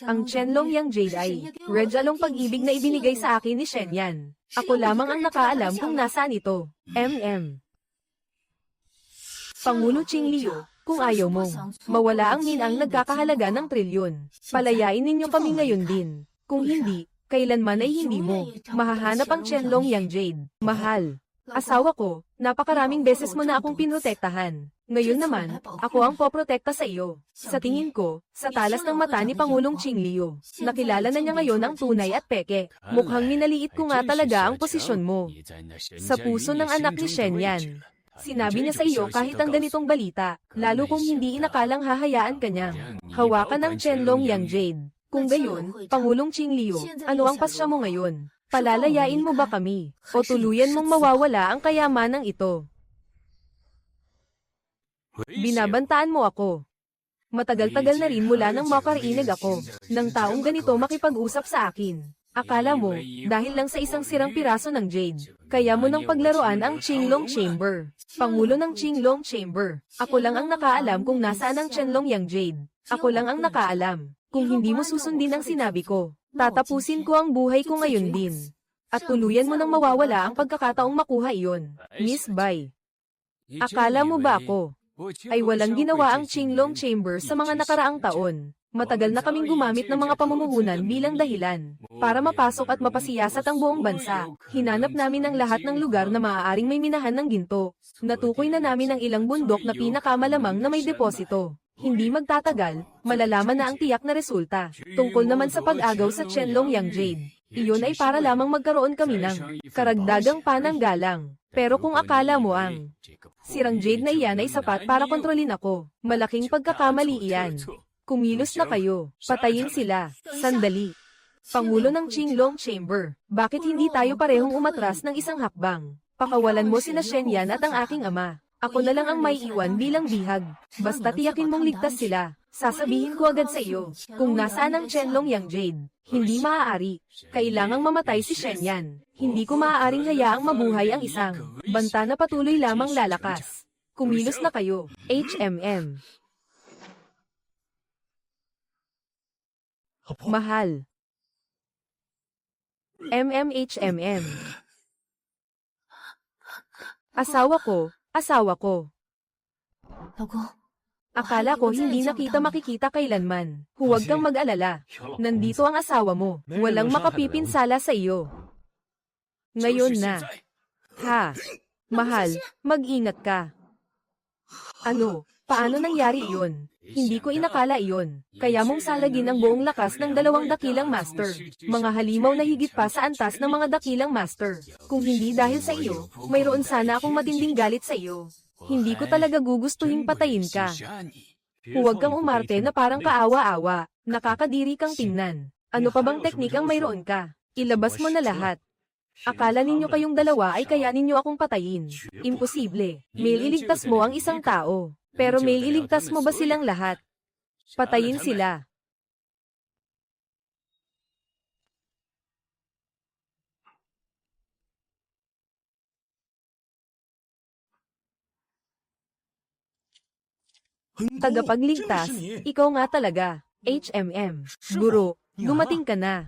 Speaker 1: Ang Qianlong Yang Jade ay regalong pag-ibig na ibinigay sa akin ni Shen Yan. Ako lamang ang nakaalam kung nasaan ito. Pangulo Qing Liu, kung ayaw mong mawala ang minang nagkakahalaga ng trilyon, palayain ninyo kami ngayon din. Kung hindi, kailanman ay hindi mo mahahanap ang Qianlong Yang Jade. Mahal. Asawa ko, napakaraming beses mo na akong pinrotektahan. Ngayon naman, ako ang poprotekta sa iyo. Sa tingin ko, sa talas ng mata ni Pangulong Qing Liu, nakilala na niya ngayon ang tunay at peke. Mukhang minaliit ko nga talaga ang posisyon mo. Sa puso ng anak ni Shen Yan. Sinabi niya sa iyo kahit ang ganitong balita, lalo kung hindi inakalang hahayaan ka niyang hawakan ng Qianlong Yang Jade. Kung gayon, Pangulong Qing Liu, ano ang pasya mo ngayon? Palalayain mo ba kami? O tuluyan mong mawawala ang kayamanang ito? Binabantaan mo ako. Matagal-tagal na rin mula nang makarinig ako ng taong ganito makipag-usap sa akin. Akala mo, dahil lang sa isang sirang piraso ng jade, kaya mo nang paglaruan ang Qinglong Chamber. Pangulo ng Qinglong Chamber. Ako lang ang nakaalam kung nasaan ang Qianlong Yang Jade. Ako lang ang nakaalam. Kung hindi mo susundin ang sinabi ko, tatapusin ko ang buhay ko ngayon din. At tuluyan mo nang mawawala ang pagkakataong makuha iyon. Miss Bai. Akala mo ba ako ay walang ginawa ang Qinglong Chamber sa mga nakaraang taon? Matagal na kaming gumamit ng mga pamumuhunan bilang dahilan para mapasok at mapasiyasat ang buong bansa. Hinanap namin ang lahat ng lugar na maaaring may minahan ng ginto. Natukoy na namin ang ilang bundok na pinakamalamang na may deposito. Hindi magtatagal, malalaman na ang tiyak na resulta. Tungkol naman sa pag-agaw sa Qianlong Yang Jade, iyon ay para lamang magkaroon kami ng karagdagang pananggalang. Pero kung akala mo ang sirang jade na iyan ay sapat para kontrolin ako, malaking pagkakamali iyan. Kumilos na kayo, patayin sila, sandali. Pangulo ng Qinglong Chamber, bakit hindi tayo parehong umatras ng isang hakbang? Pakawalan mo sina Shen Yan at ang aking ama. Ako na lang ang may iwan bilang bihag. Basta tiyakin mong ligtas sila. Sasabihin ko agad sa iyo, kung nasaan ang Qianlong Yang Jade, hindi maaari. Kailangang mamatay si Shen Yan. Hindi ko maaaring hayaang mabuhay ang isang banta na patuloy lamang lalakas. Kumilos na kayo, HMM. Mahal. MMHMM. Asawa ko. Akala ko hindi na kita makikita kailanman. Huwag kang mag-alala. Nandito ang asawa mo. Walang makapipinsala sa iyo. Ngayon na. Ha? Mahal, mag-ingat ka. Ano? Paano nangyari iyon? Hindi ko inakala iyon. Kaya mong salagin ang buong lakas ng dalawang dakilang master. Mga halimaw na higit pa sa antas ng mga dakilang master. Kung hindi dahil sa iyo, mayroon sana akong matinding galit sa iyo. Hindi ko talaga gugustuhin patayin ka. Huwag kang umarte na parang kaawa-awa. Nakakadiri kang tingnan. Ano pa bang teknik ang mayroon ka? Ilabas mo na lahat. Akala ninyo kayong dalawa ay kaya ninyo akong patayin. Imposible. Maililigtas mo ang isang tao. Pero maililigtas mo ba silang lahat? Patayin sila. Tagapagligtas, ikaw nga talaga. HMM. Guro, dumating ka na.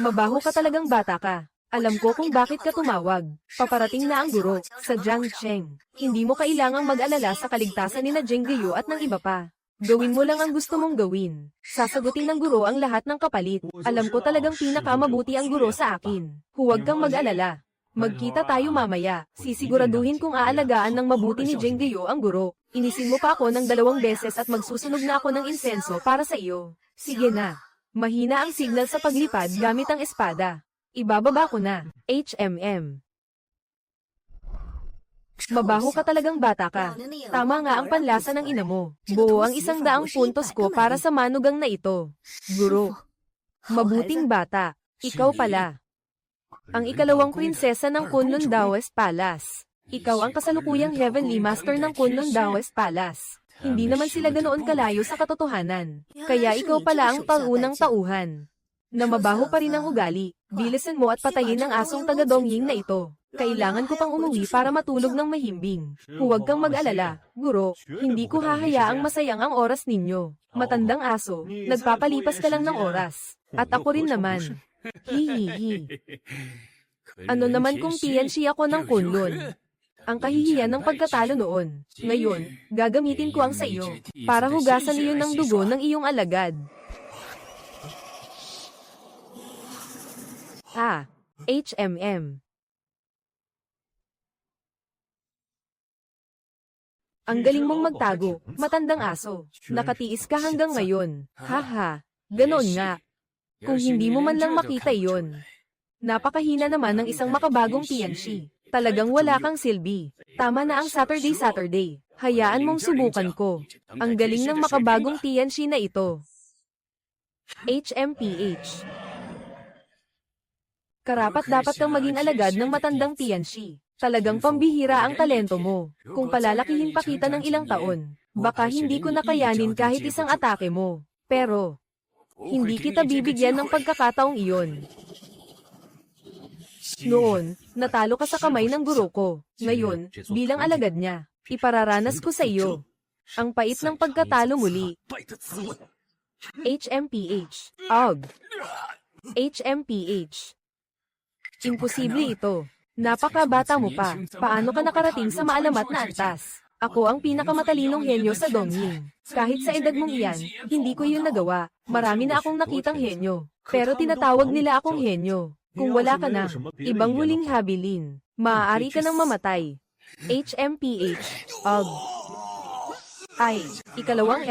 Speaker 1: Mabaho ka talagang bata ka. Alam ko kung bakit ka tumawag. Paparating na ang guro, sa Jiang Cheng. Hindi mo kailangang mag-alala sa kaligtasan ni na Zheng Guiyu at ng iba pa. Gawin mo lang ang gusto mong gawin. Sasagutin ng guro ang lahat ng kapalit. Alam ko talagang pinakamabuti ang guro sa akin. Huwag kang mag-alala. Magkita tayo mamaya. Sisiguraduhin kung aalagaan ng mabuti ni Zheng Guiyu ang guro. Inisin mo pa ako ng 2 beses at magsusunog na ako ng insenso para sa iyo. Sige na. Mahina ang signal sa paglipad gamit ang espada. Ibababa ko na. HMM. Mabaho ka talagang bata ka. Tama nga ang panlasa ng ina mo. Buo ang 100 puntos ko para sa manugang na ito. Guro. Mabuting bata. Ikaw pala. Ang ikalawang prinsesa ng Kunlun Daoist Palace. Ikaw ang kasalukuyang Heavenly Master ng Kunlun Daoist Palace. Hindi naman sila ganoon kalayo sa katotohanan. Kaya ikaw pala ang taunang tauhan. Na mabaho pa rin ang ugali. Bilisan mo at patayin ang asong taga-Dongying na ito. Kailangan ko pang umuwi para matulog ng mahimbing. Huwag kang mag-alala, guro. Hindi ko hahayaang masayang ang oras ninyo. Matandang aso, nagpapalipas ka lang ng oras. At ako rin naman. Hihihi. Ano naman kung PNC ako ng Kunlun? Ang kahihiyan ng pagkatalo noon. Ngayon, gagamitin ko ang sa iyo, para hugasan iyon ng dugo ng iyong alagad. HMM. Ang galing mong magtago, matandang aso. Nakatiis ka hanggang ngayon. Haha, ganoon nga. Kung hindi mo man lang makita iyon. Napakahina naman ng isang makabagong Tianxi. Talagang wala kang silbi. Tama na ang Saturday. Hayaan mong subukan ko. Ang galing ng makabagong Tianxi na ito. HMPH. Karapat-dapat kang maging alagad ng matandang Tianxi. Talagang pambihira ang talento mo. Kung palalakihin pa kita ng ilang taon, baka hindi ko nakayanin kahit isang atake mo. Pero, hindi kita bibigyan ng pagkakataong iyon. Noon, natalo ka sa kamay ng guro ko. Ngayon, bilang alagad niya, ipararanas ko sa iyo ang pait ng pagkatalo muli. HMPH. HMPH. Imposible ito. Napakabata mo pa. Paano ka nakarating sa maalamat na antas? Ako ang pinakamatalinong henyo sa Dongying. Kahit sa edad mong iyan, hindi ko yun nagawa. Marami na akong nakitang henyo. Pero tinatawag nila akong henyo. Kung wala ka na, ibang huling habilin. Maaari ka nang mamatay. HMPH. Ikalawang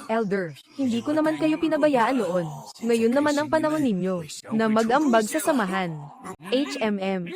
Speaker 1: elder. Hindi ko naman kayo pinabayaan noon. Ngayon naman ang panahon ninyo na mag-ambag sa samahan. HMM.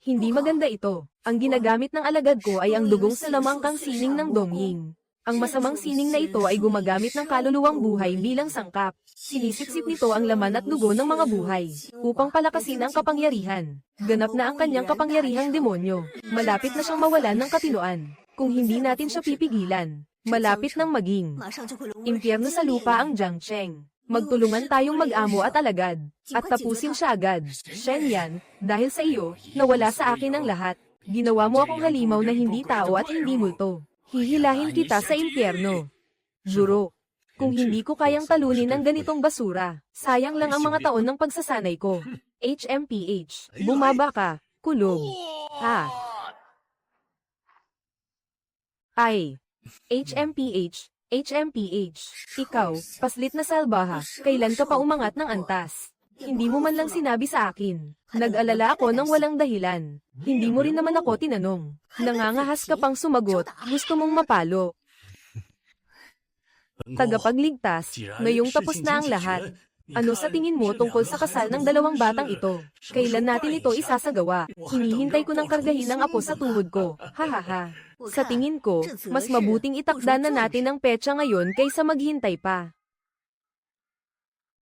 Speaker 1: Hindi maganda ito. Ang ginagamit ng alagad ko ay ang dugong sa lamangkang sining ng Dongying. Ang masamang sining na ito ay gumagamit ng kaluluwang buhay bilang sangkap. Sinisip-sip nito ang laman at dugo ng mga buhay, upang palakasin ang kapangyarihan. Ganap na ang kanyang kapangyarihang demonyo. Malapit na siyang mawalan ng katinoan. Kung hindi natin siya pipigilan, malapit nang maging impyerno sa lupa ang Jiangcheng. Magtulungan tayong mag-amo at alagad, at tapusin siya agad. Shen Yan, dahil sa iyo, nawala sa akin ang lahat. Ginawa mo akong halimaw na hindi tao at hindi multo. Hihilahin kita sa impyerno. Juro, kung hindi ko kayang talunin ang ganitong basura, sayang lang ang mga taon ng pagsasanay ko. HMPH, bumaba ka, kulog. HMPH, ikaw, paslit na salbaha, kailan ka pa umangat ng antas? Hindi mo man lang sinabi sa akin. Nag-alala ako ng walang dahilan. Hindi mo rin naman ako tinanong. Nangangahas ka pang sumagot, gusto mong mapalo. Tagapagligtas, ngayong tapos na ang lahat. Ano sa tingin mo tungkol sa kasal ng dalawang batang ito? Kailan natin ito isasagawa? Hinihintay ko ng kargahin ang apo sa tuhod ko. Hahaha. Sa tingin ko, mas mabuting itakda na natin ang petsa ngayon kaysa maghintay pa.